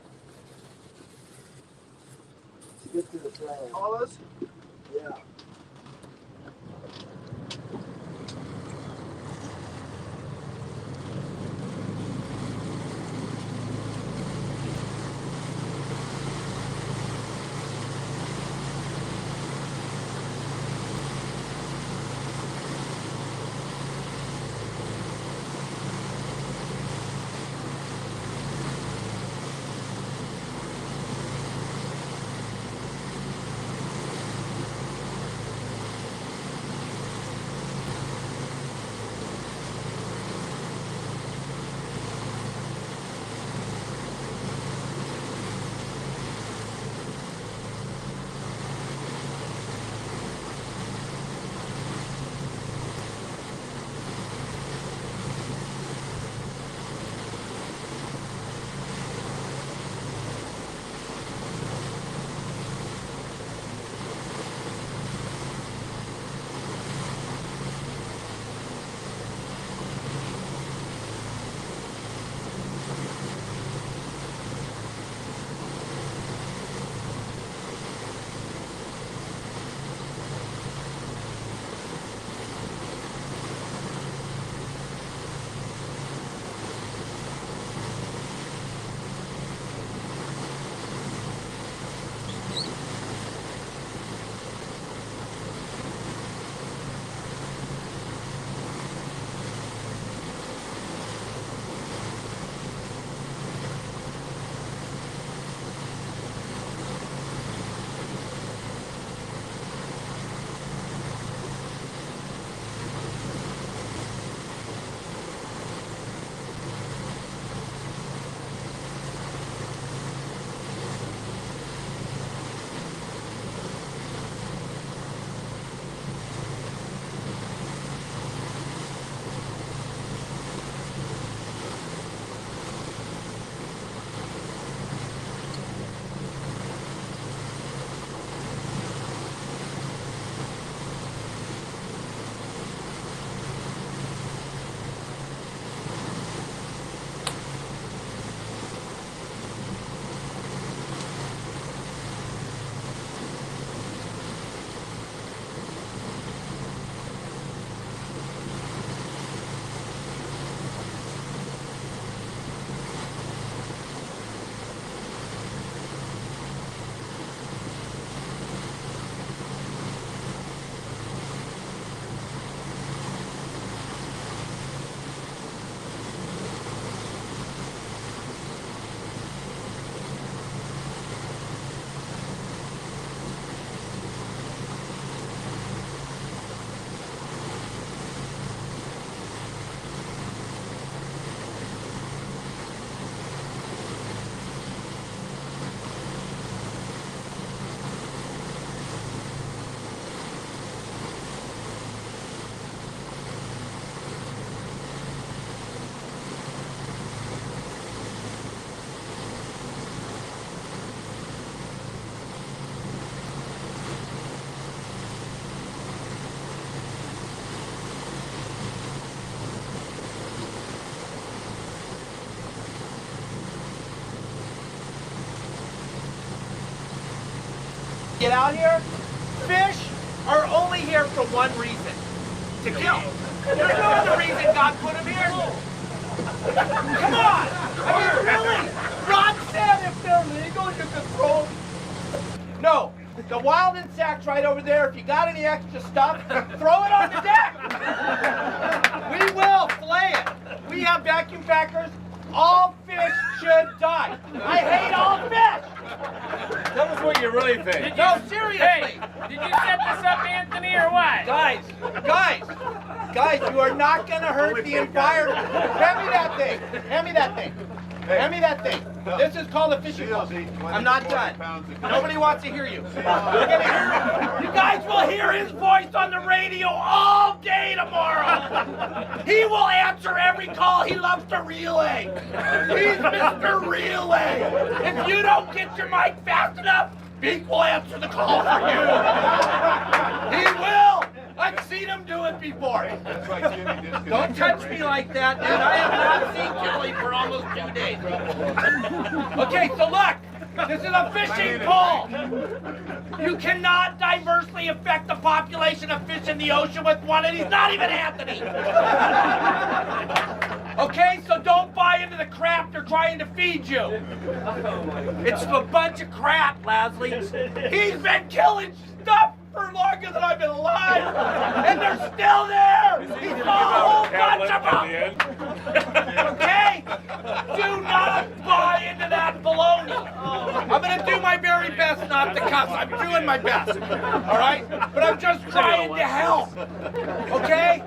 Let's get to the plan. All those? Yeah. Get out here. Fish are only here for one reason. To kill. There's no other reason God put them here. Come on! I mean, really? Rod said if they're legal, you can throw them. No. The wild insects right over there, if you got any extra stuff, throw it on the deck. We will fillet it. We have vacuum packers. All fish should die. I hate all fish. Tell us what you really think. No, seriously. Hey, did you set this up, Anthony, or what? Guys, you are not going to hurt the environment. Hand me that thing. Hand me that thing. Hand me that thing. This is called a fishing pole. I'm not done. Nobody wants to hear you. You're gonna hear, you guys will hear his voice on the radio all day tomorrow. He will answer every call. He loves to relay. He's Mr. Relay. If you don't get your mic fast enough, Beak will answer the call for you. He will. I've seen him do it before. Don't touch me like that, dude. I have not seen Kelly for almost 2 days. Okay, so look. This is a fishing pole. You cannot diversely affect the population of fish in the ocean with one, and he's not even Anthony. Okay, so don't buy into the crap they're trying to feed you. It's a bunch of crap, Lasley. He's been killing stuff for longer than I've been alive, and they're still there. He's a whole bunch of them. Okay? Do not buy into that baloney. I'm gonna do my very best not to cuss. I'm doing my best. All right? But I'm just trying to help. Okay?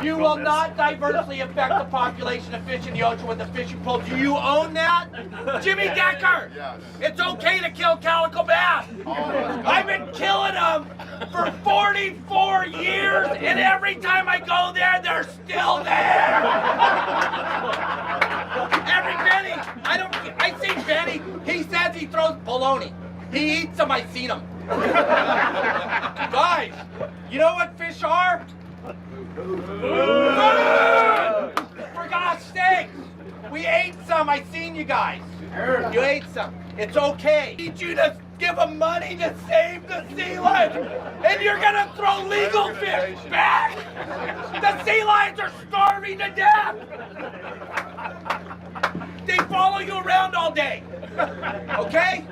You will not diversely affect the population of fish in the ocean with a fishing pole. Do you own that? Jimmy Decker! It's okay to kill calico bass. I've been killing them for 44 years, and every time I go there, they're still there. Every Benny, I see Benny, he says he throws bologna. He eats them, I seen them. Guys, you know what fish are? Food! For God's sakes, we ate some, I seen you guys. You ate some. It's okay. I need you to give them money to save the sea lions, and you're gonna throw legal fish back? The sea lions are starving to death. They follow you around all day. Okay?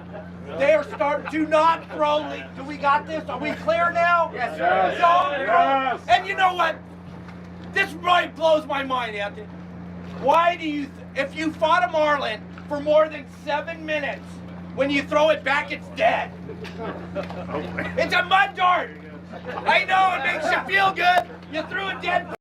They are do not throw. Do we got this? Are we clear now? Yes, sir. Yes. And you know what? This really blows my mind, Anthony. Why do you, if you fought a marlin for more than 7 minutes, when you throw it back, it's dead? It's a mud dart. I know, it makes you feel good. You threw a dead.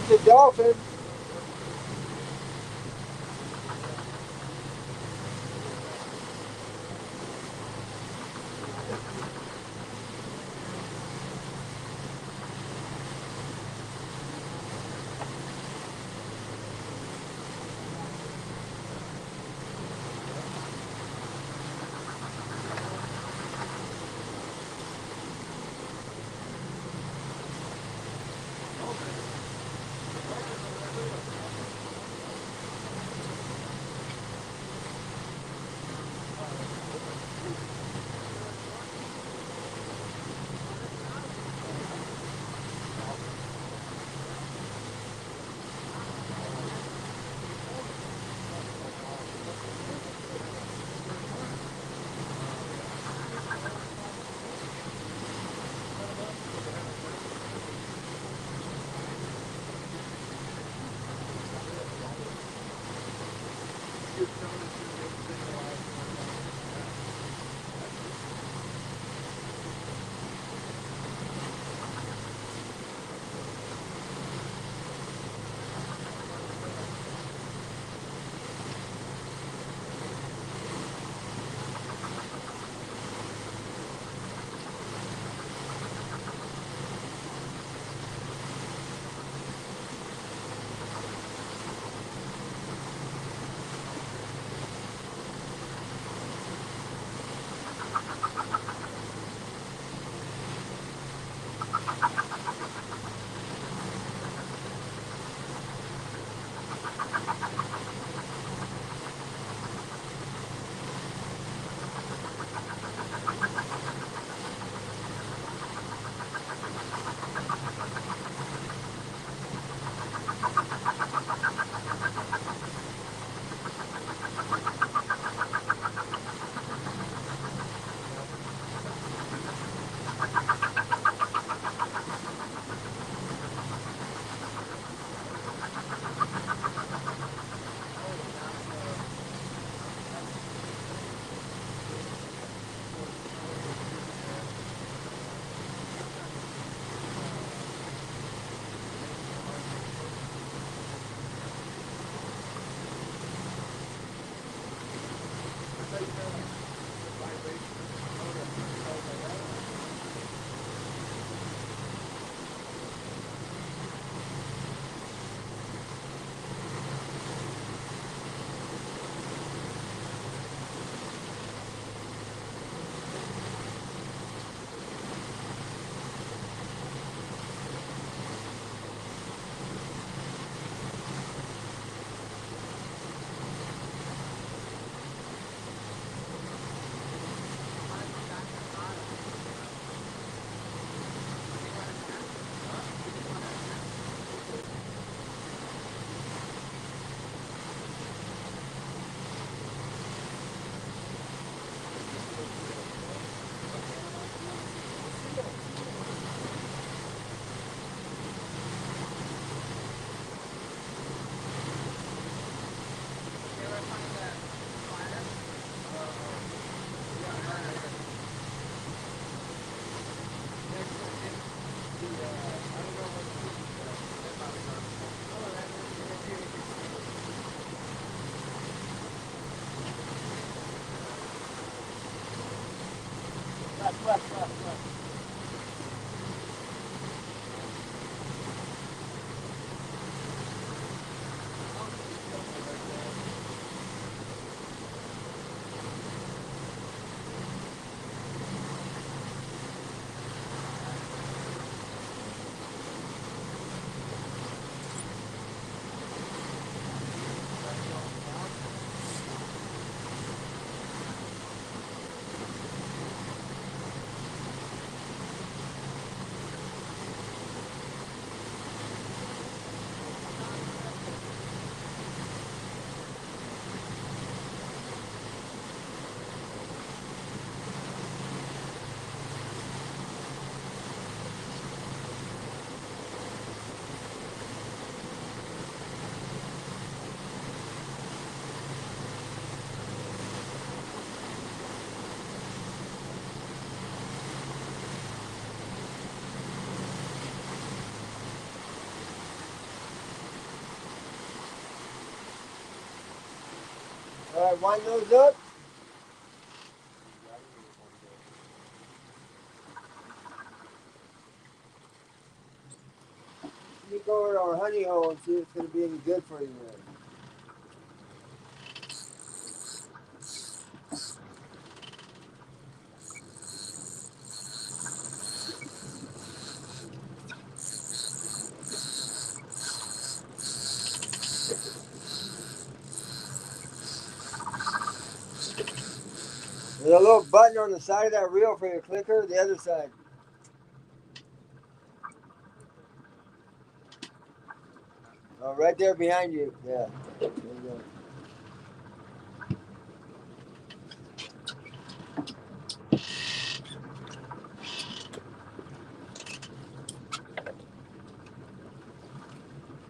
That's a dolphin. right, wind those up. Let me go over to our honey hole and see if it's going to be any good for you there. There's a little button on the side of that reel for your clicker, the other side. Oh, right there behind you. Yeah. There you go.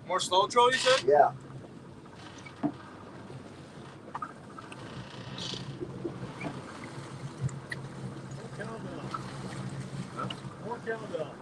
More slow troll, you said? Yeah. More cowbell.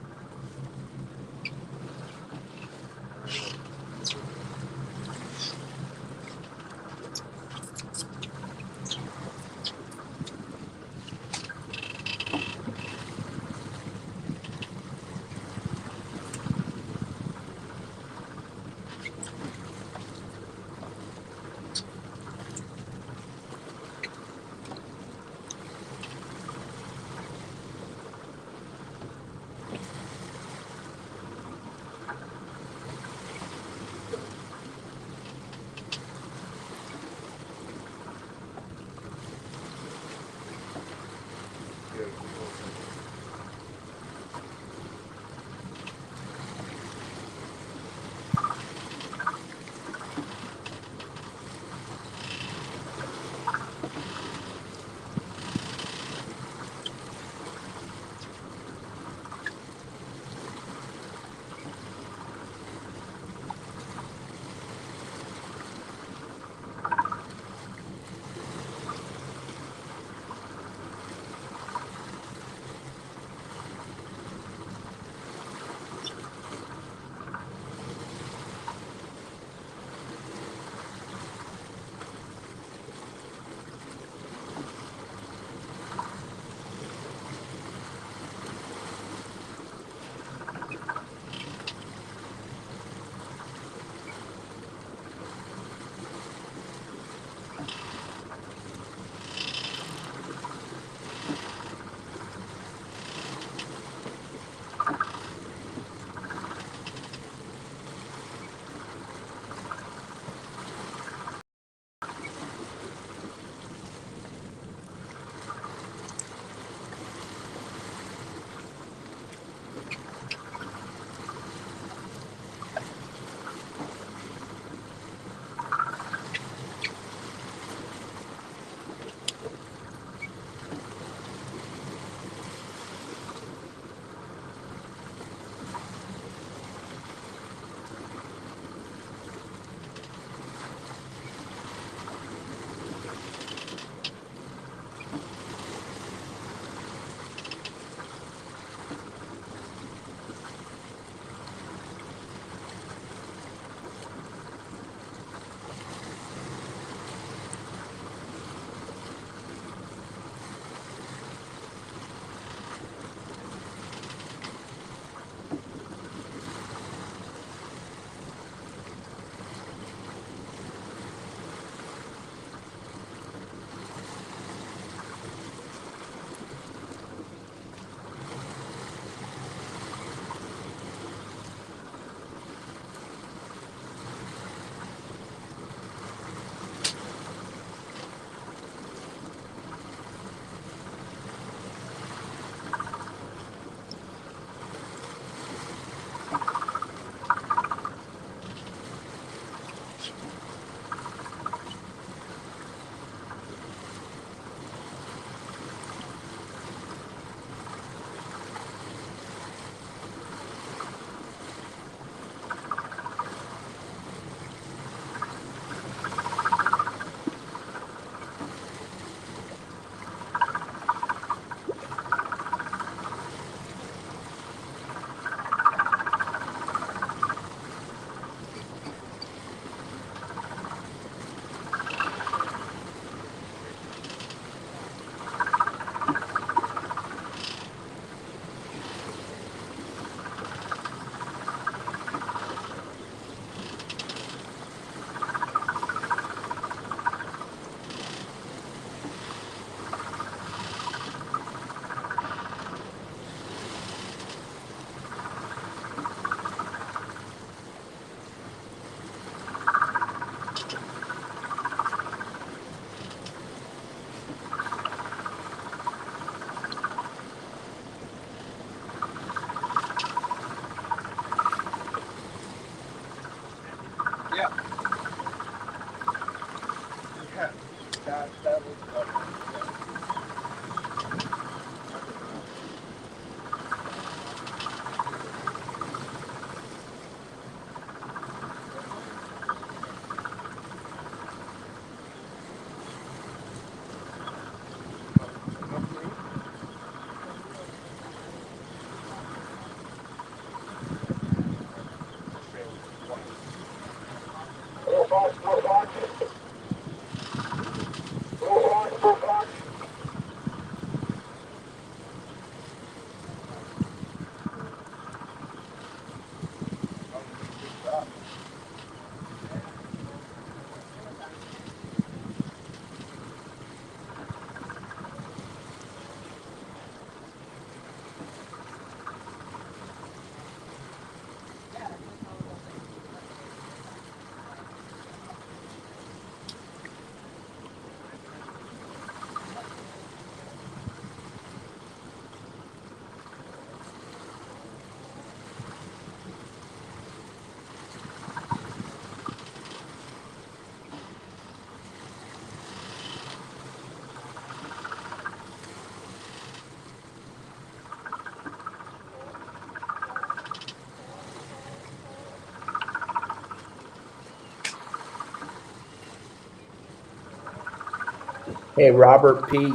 Hey, Robert P.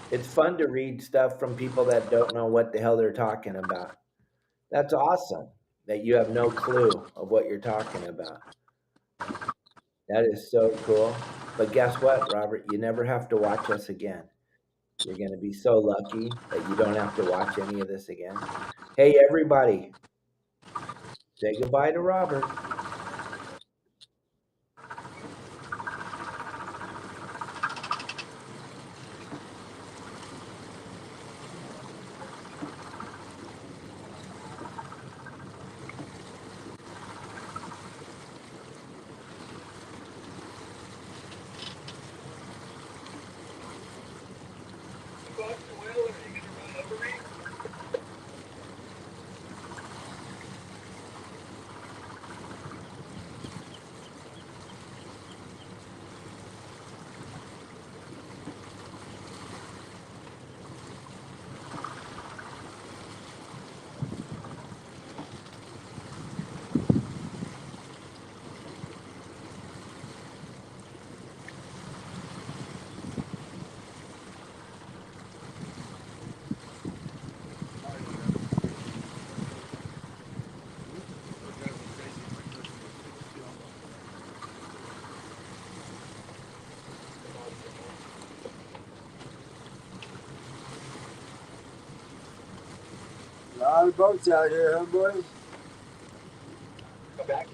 It's fun to read stuff from people that don't know what the hell they're talking about. That's awesome that you have no clue of what you're talking about. That is so cool. But guess what, Robert? You never have to watch us again. You're going to be so lucky that you don't have to watch any of this again. Hey, everybody, say goodbye to Robert. A lot of boats out here, huh, boys? Come back.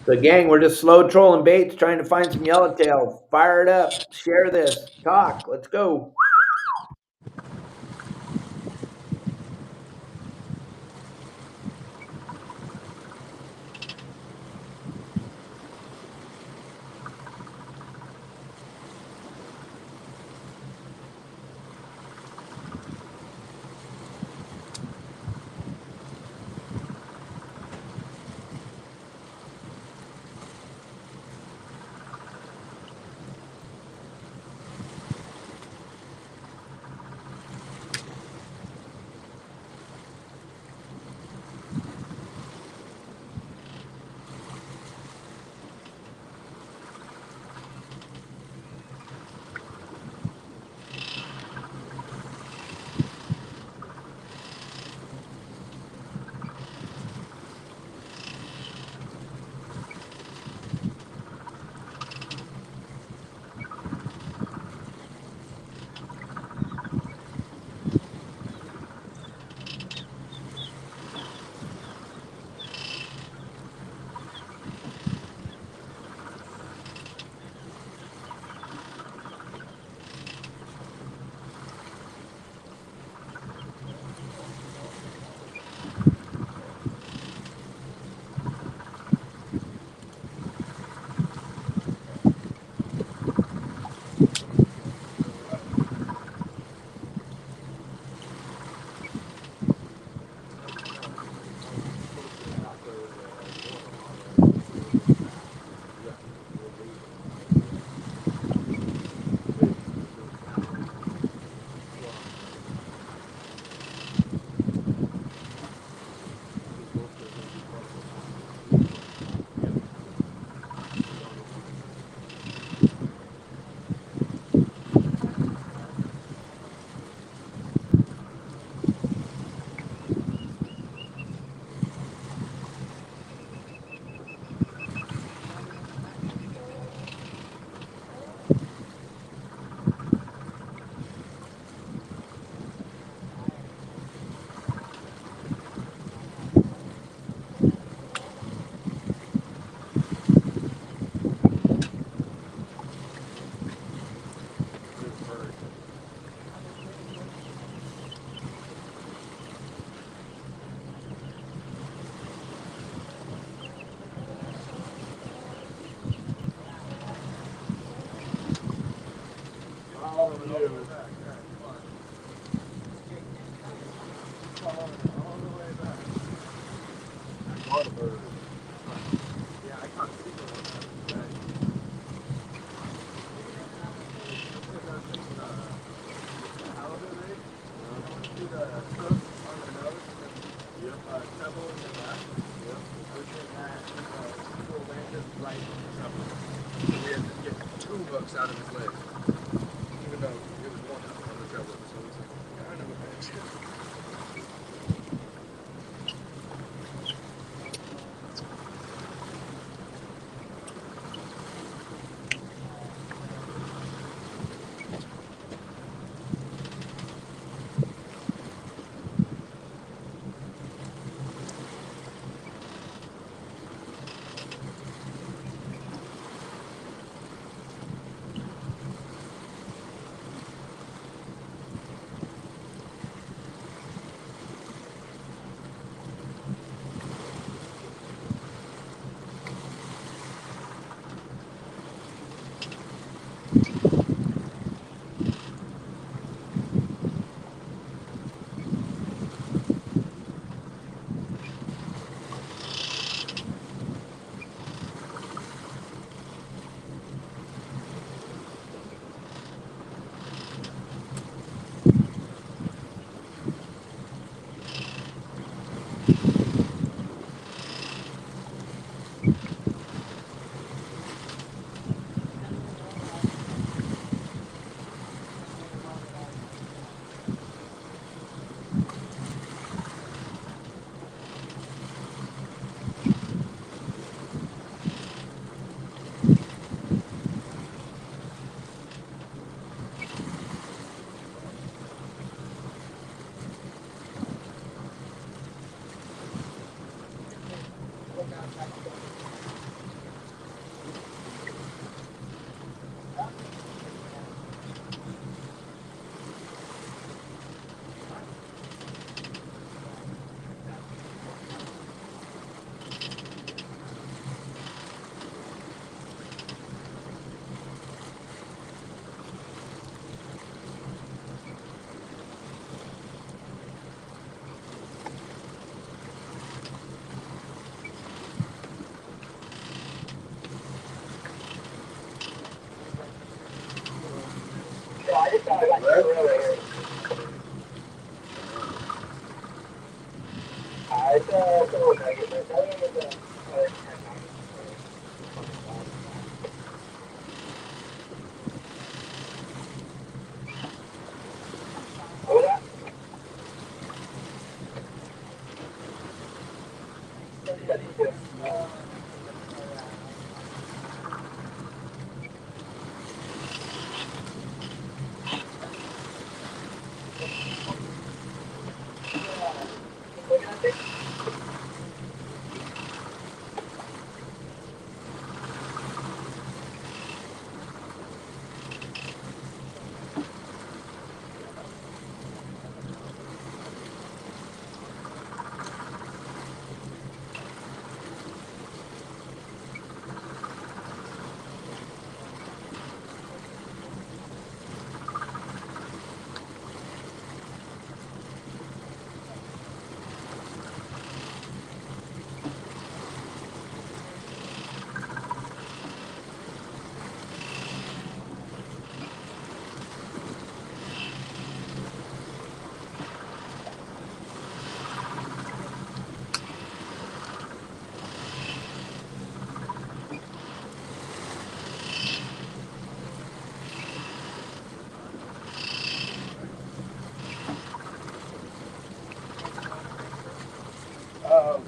So, gang, we're just slow trolling baits, trying to find some yellowtail. Fire it up. Share this. Talk. Let's go. saw the bird. Yeah, I caught two of them today. Halibut rig. I want to do the hook on the nose and then treble in the back. I was getting that and the little landed right on the treble. So we had to get two hooks out of his leg. Even though it was one hook on the treble. So it was kind of a bitch.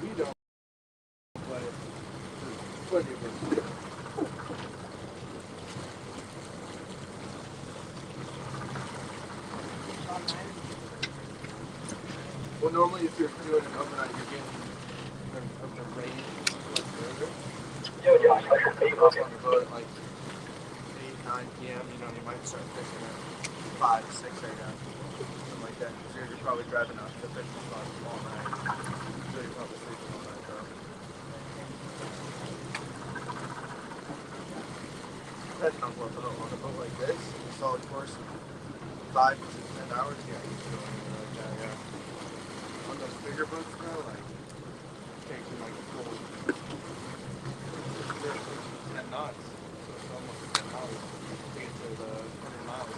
We don't, but there's plenty of them. Well, normally if you're doing an overnight, you're getting of the rain much further. Up on the boat at like 8, 9 p.m. You know, you might start fishing at 5, 6 a.m. Something like that. So you're probably driving up to fishing spots all night. So you're probably sleeping all night though. Depending on what boat. On a boat like this, a solid course, 5 to 10 hours, yeah, you can go anywhere like that, yeah. On those bigger boats though, like takes you like a full 10 knots. So it's almost 10 miles to get to the 100 miles.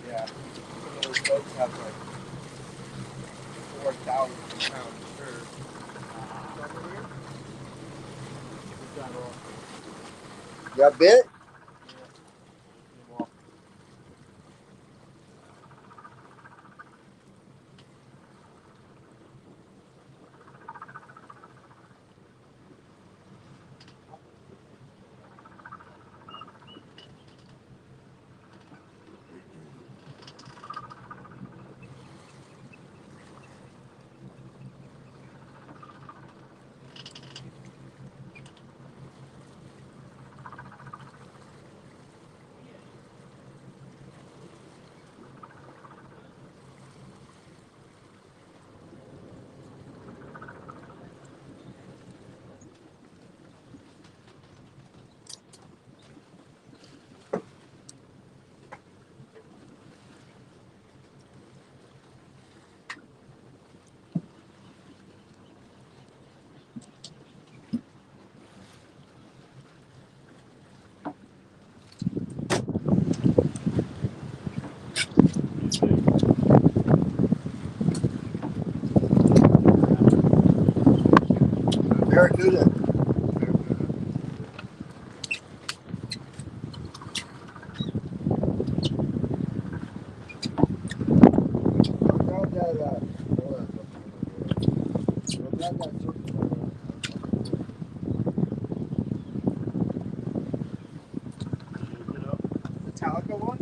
Yeah. Some of those boats have like 4,000 pounds sure. Got bit? Barracuda. Metallica one?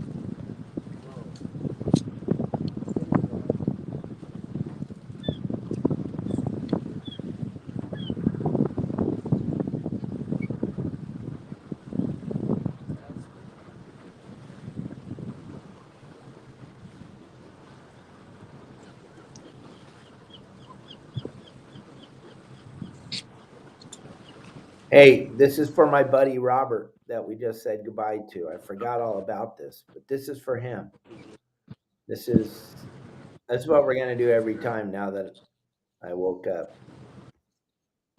Hey, this is for my buddy Robert that we just said goodbye to. I forgot all about this, but this is for him. That's what we're gonna do every time now that I woke up.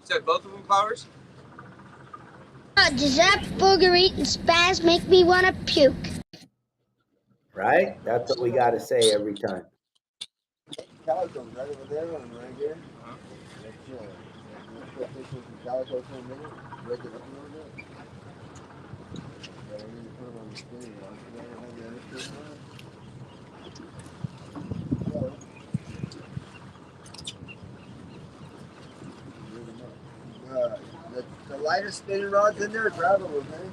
You said both of them Clowers? Does that booger eating spaz make me want to puke? Right? That's what we gotta say every time. Calico right over there and right here. Let's go fishing some calico for a minute. Break it up a little bit. Yeah, we need to put them on the screen. I don't have the other screen on. The lightest spinning rods in there, grab them, okay?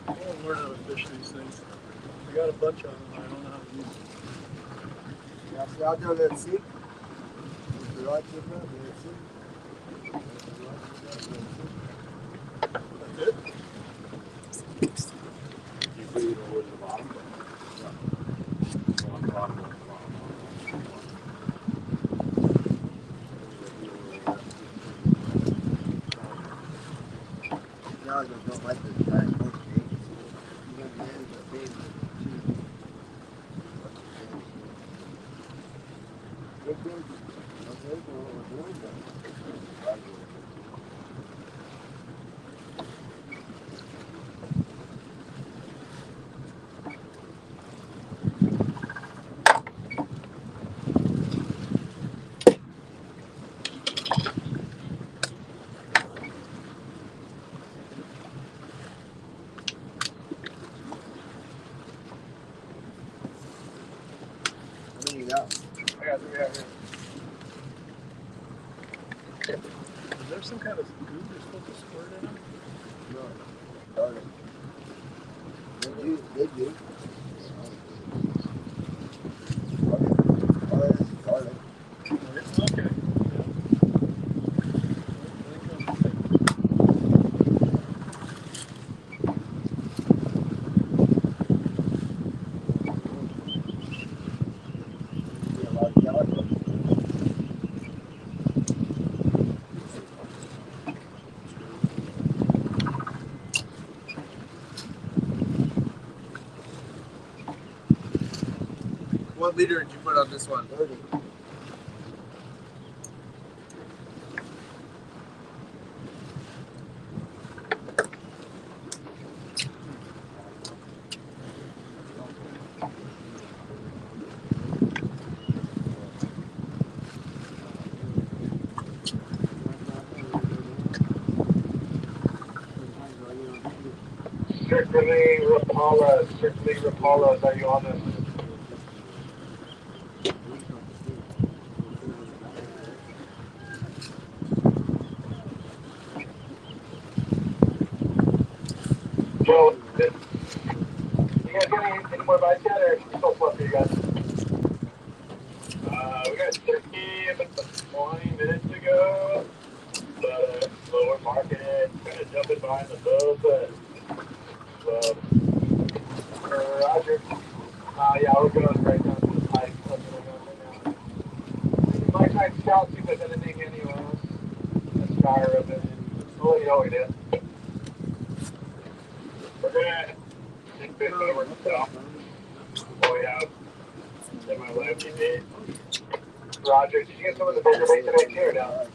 I learn how to fish these things. I got a bunch of them. I don't know how to use them. Yeah, see out there, let's see. Is the rod tip up? Let's see. That's it? You put it over the bottom? Yeah. So on the bottom, on the bottom, on the Now I don't like this guy. Even the end of the big. Good, good. Okay, so what we're doing then. Yeah. I got 3 out here. Is there some kind of goo they're supposed to squirt in them? No. Garlic. They do. Oh, that's garlic. Okay. See a lot of garlic. What leader did you put on this one? 30. Strictly Rapalas, are you on this? Joe, you guys got any more bites yet, or still fluffy, you guys? We got 30 about 20 minutes ago, but slower market, kind of jumping behind the boat, but Roger. Yeah, we're going right down to the pipe. That's what we're going right now. You might try to scout, see if there's anything anywhere else. Let's fire of it. We'll let you know what it is. We're gonna take this over to south. Oh, yeah. Then my lefty bait. Roger, did you get some of the bigger bait today, too, or no?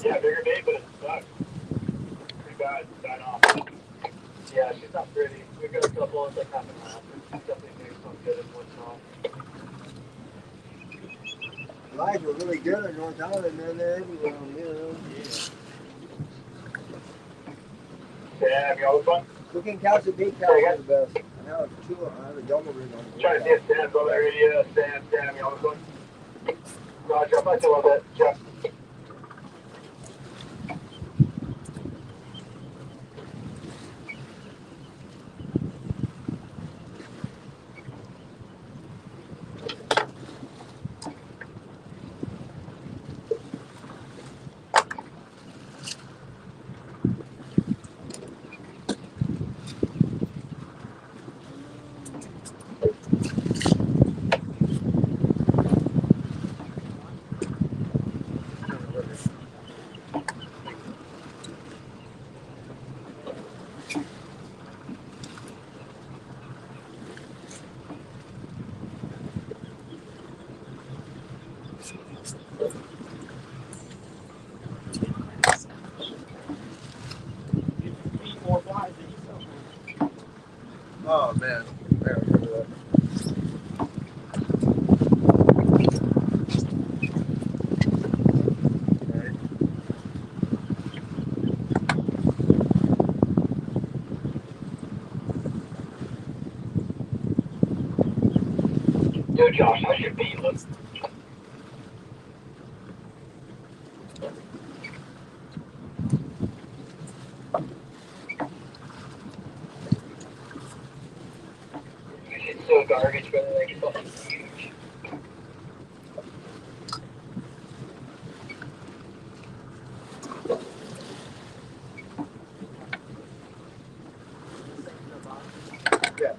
Yeah, bigger bait, but it sucks. Pretty bad. Sign off. Yeah, she's not pretty. We've got a couple of like half and half. She's definitely doing some good and what's not. Lives were really good in North Island, man. They're everywhere, you know. Sam, you all fun? Cooking cows and bait cows are the best. I have I have a double rig on. Trying to see if Sam's over there. Yeah, Sam, you all fun? Roger, I'll talk to you a little bit. Jeff. Oh man. There, Yo, Josh, how's your feet look? It's so garbage, but like it's fucking huge. yeah.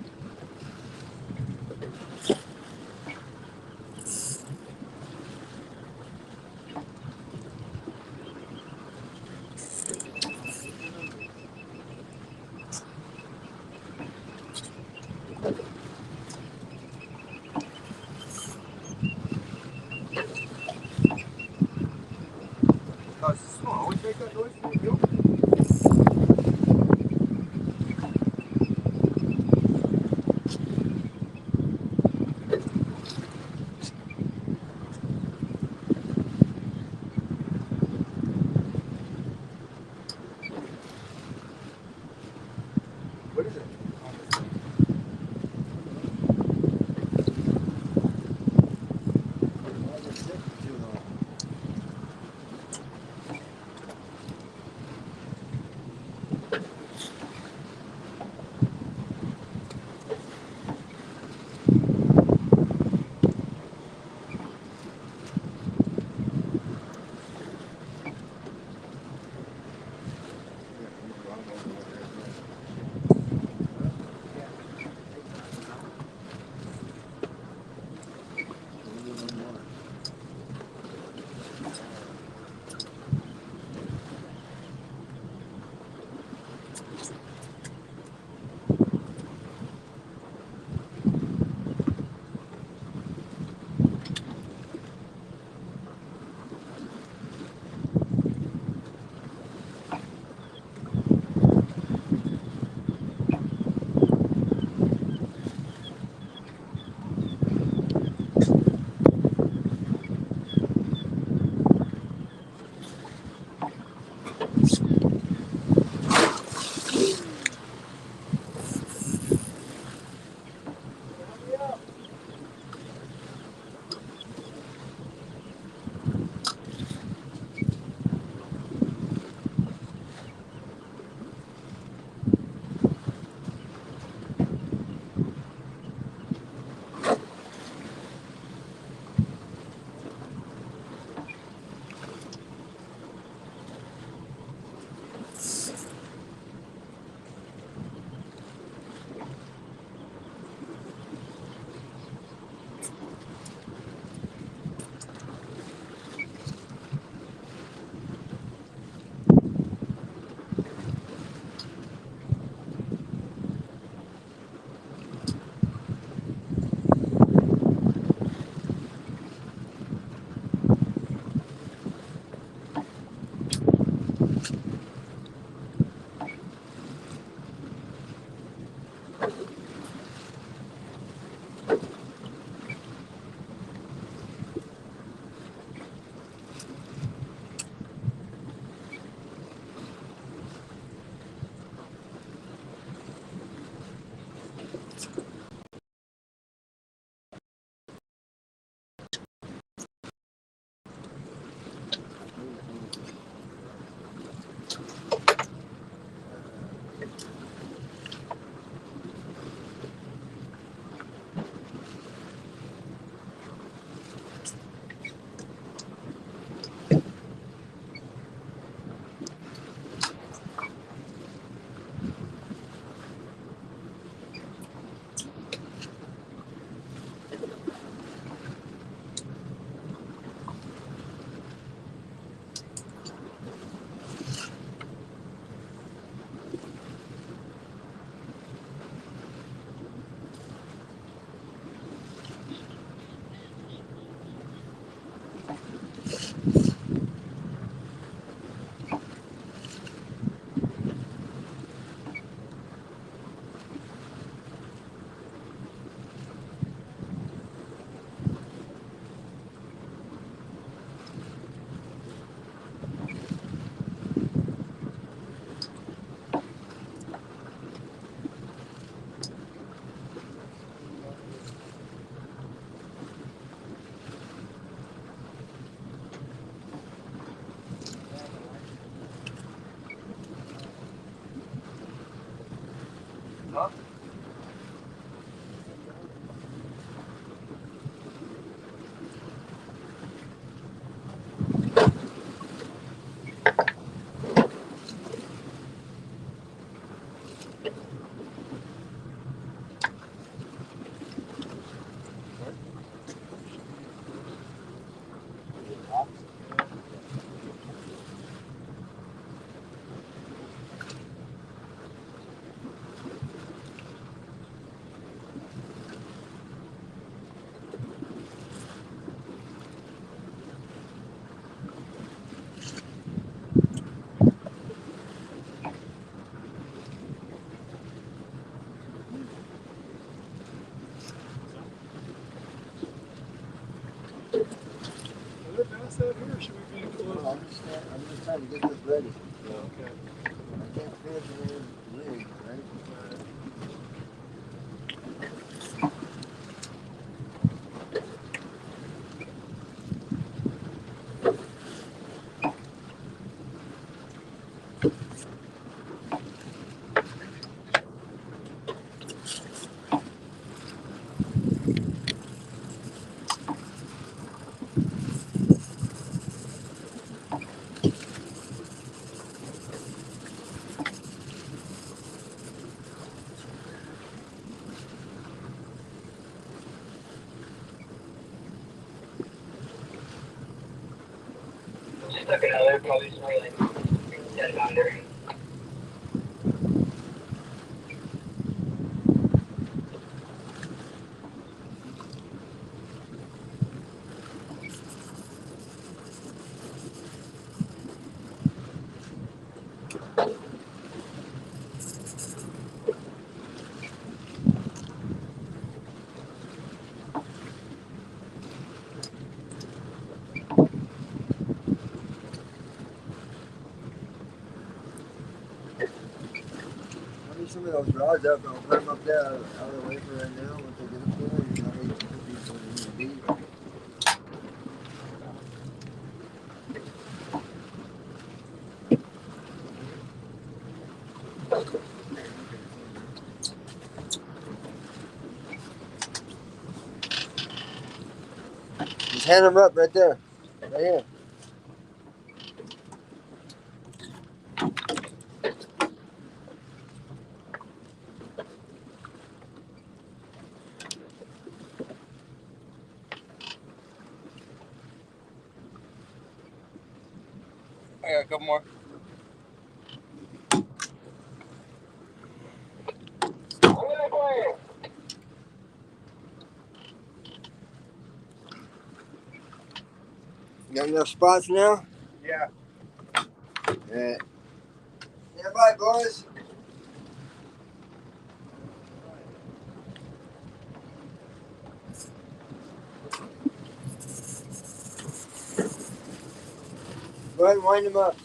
Oh, it's small. Always make that noise for you. What is it? or should we be close? No, I'm just trying to get this ready. So Okay. I can't finish it in the rig, right? Stuck in LA, probably somewhere like 10 under. Let me some of those rods up and I'll put them up there out of the way for right now. Once I get up there, you know, they can put these where they need to be. Just hand them up right there. Right here. I got a couple more. You got enough spots now? Yeah. Yeah. Stand by, boys. Go ahead and wind them up.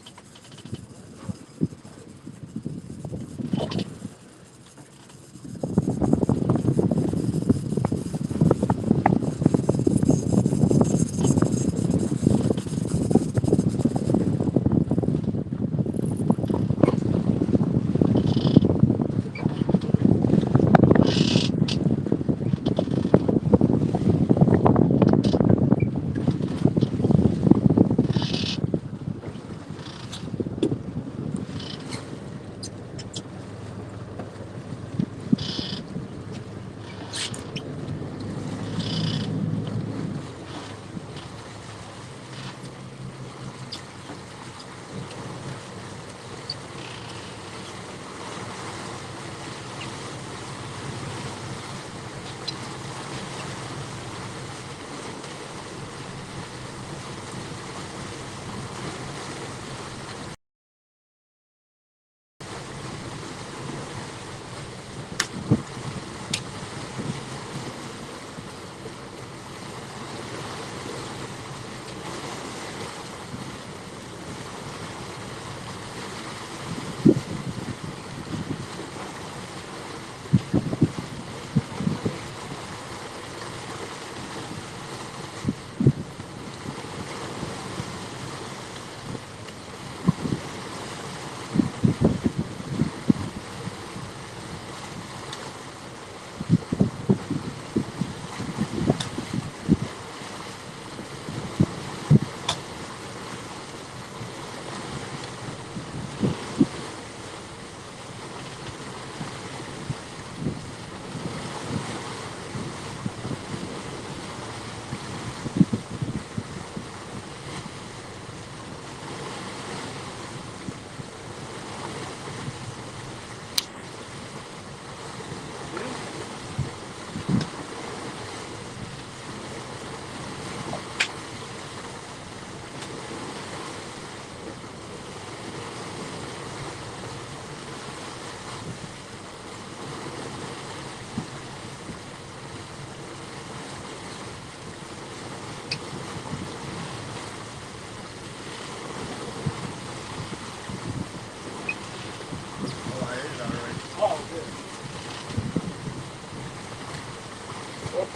Trying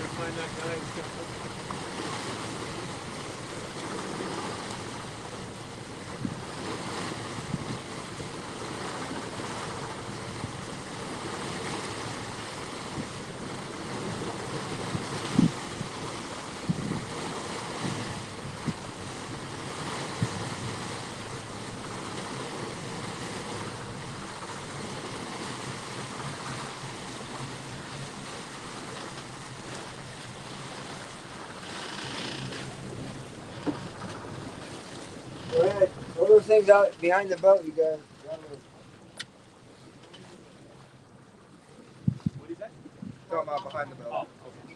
to find that guy. Go ahead. Throw those things out behind the boat, you guys. What is that? Talking about behind the boat. Oh, okay.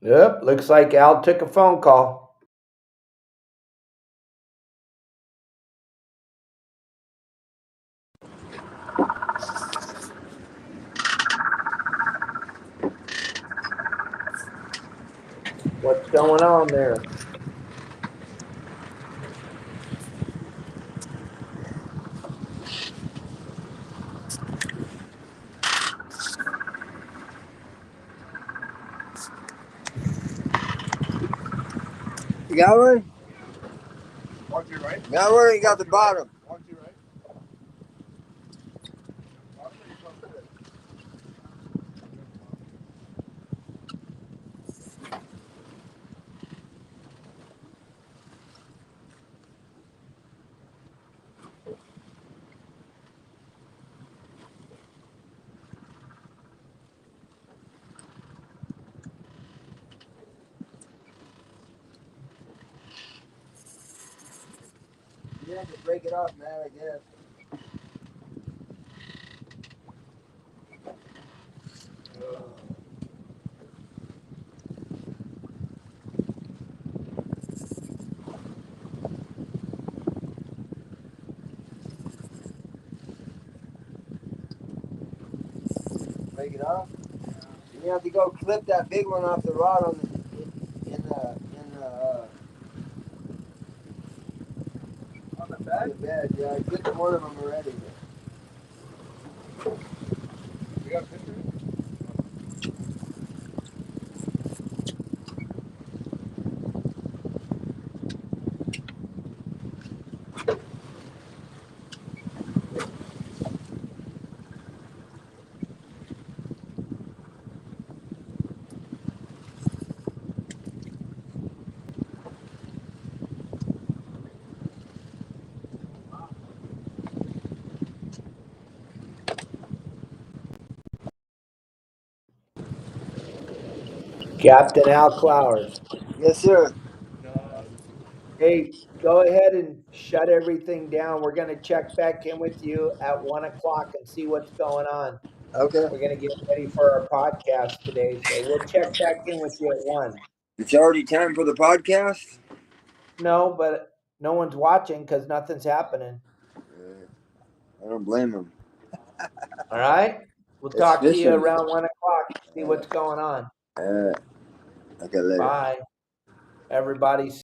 Yep, looks like Al took a phone call. What's going on there? You got one? Walk to your right. You got one or you got the bottom? Walk to your right. Bottom or you come to it? You have to break it off, man, I guess. Break it off? You have to go clip that big one off the rod on On the bed? the bed. Yeah, I clipped one of them already. You got a picture? Captain Al Clowers. Yes, sir. Hey, go ahead and shut everything down. We're going to check back in with you at 1 o'clock and see what's going on. Okay. We're gonna get ready for our podcast today, so we'll check back in with you at 1. It's already time for the podcast? No, but no one's watching because nothing's happening. I don't blame them. All right? We'll It's talk to you fishing. around 1 o'clock, see what's going on. Okay, later. Bye. Everybody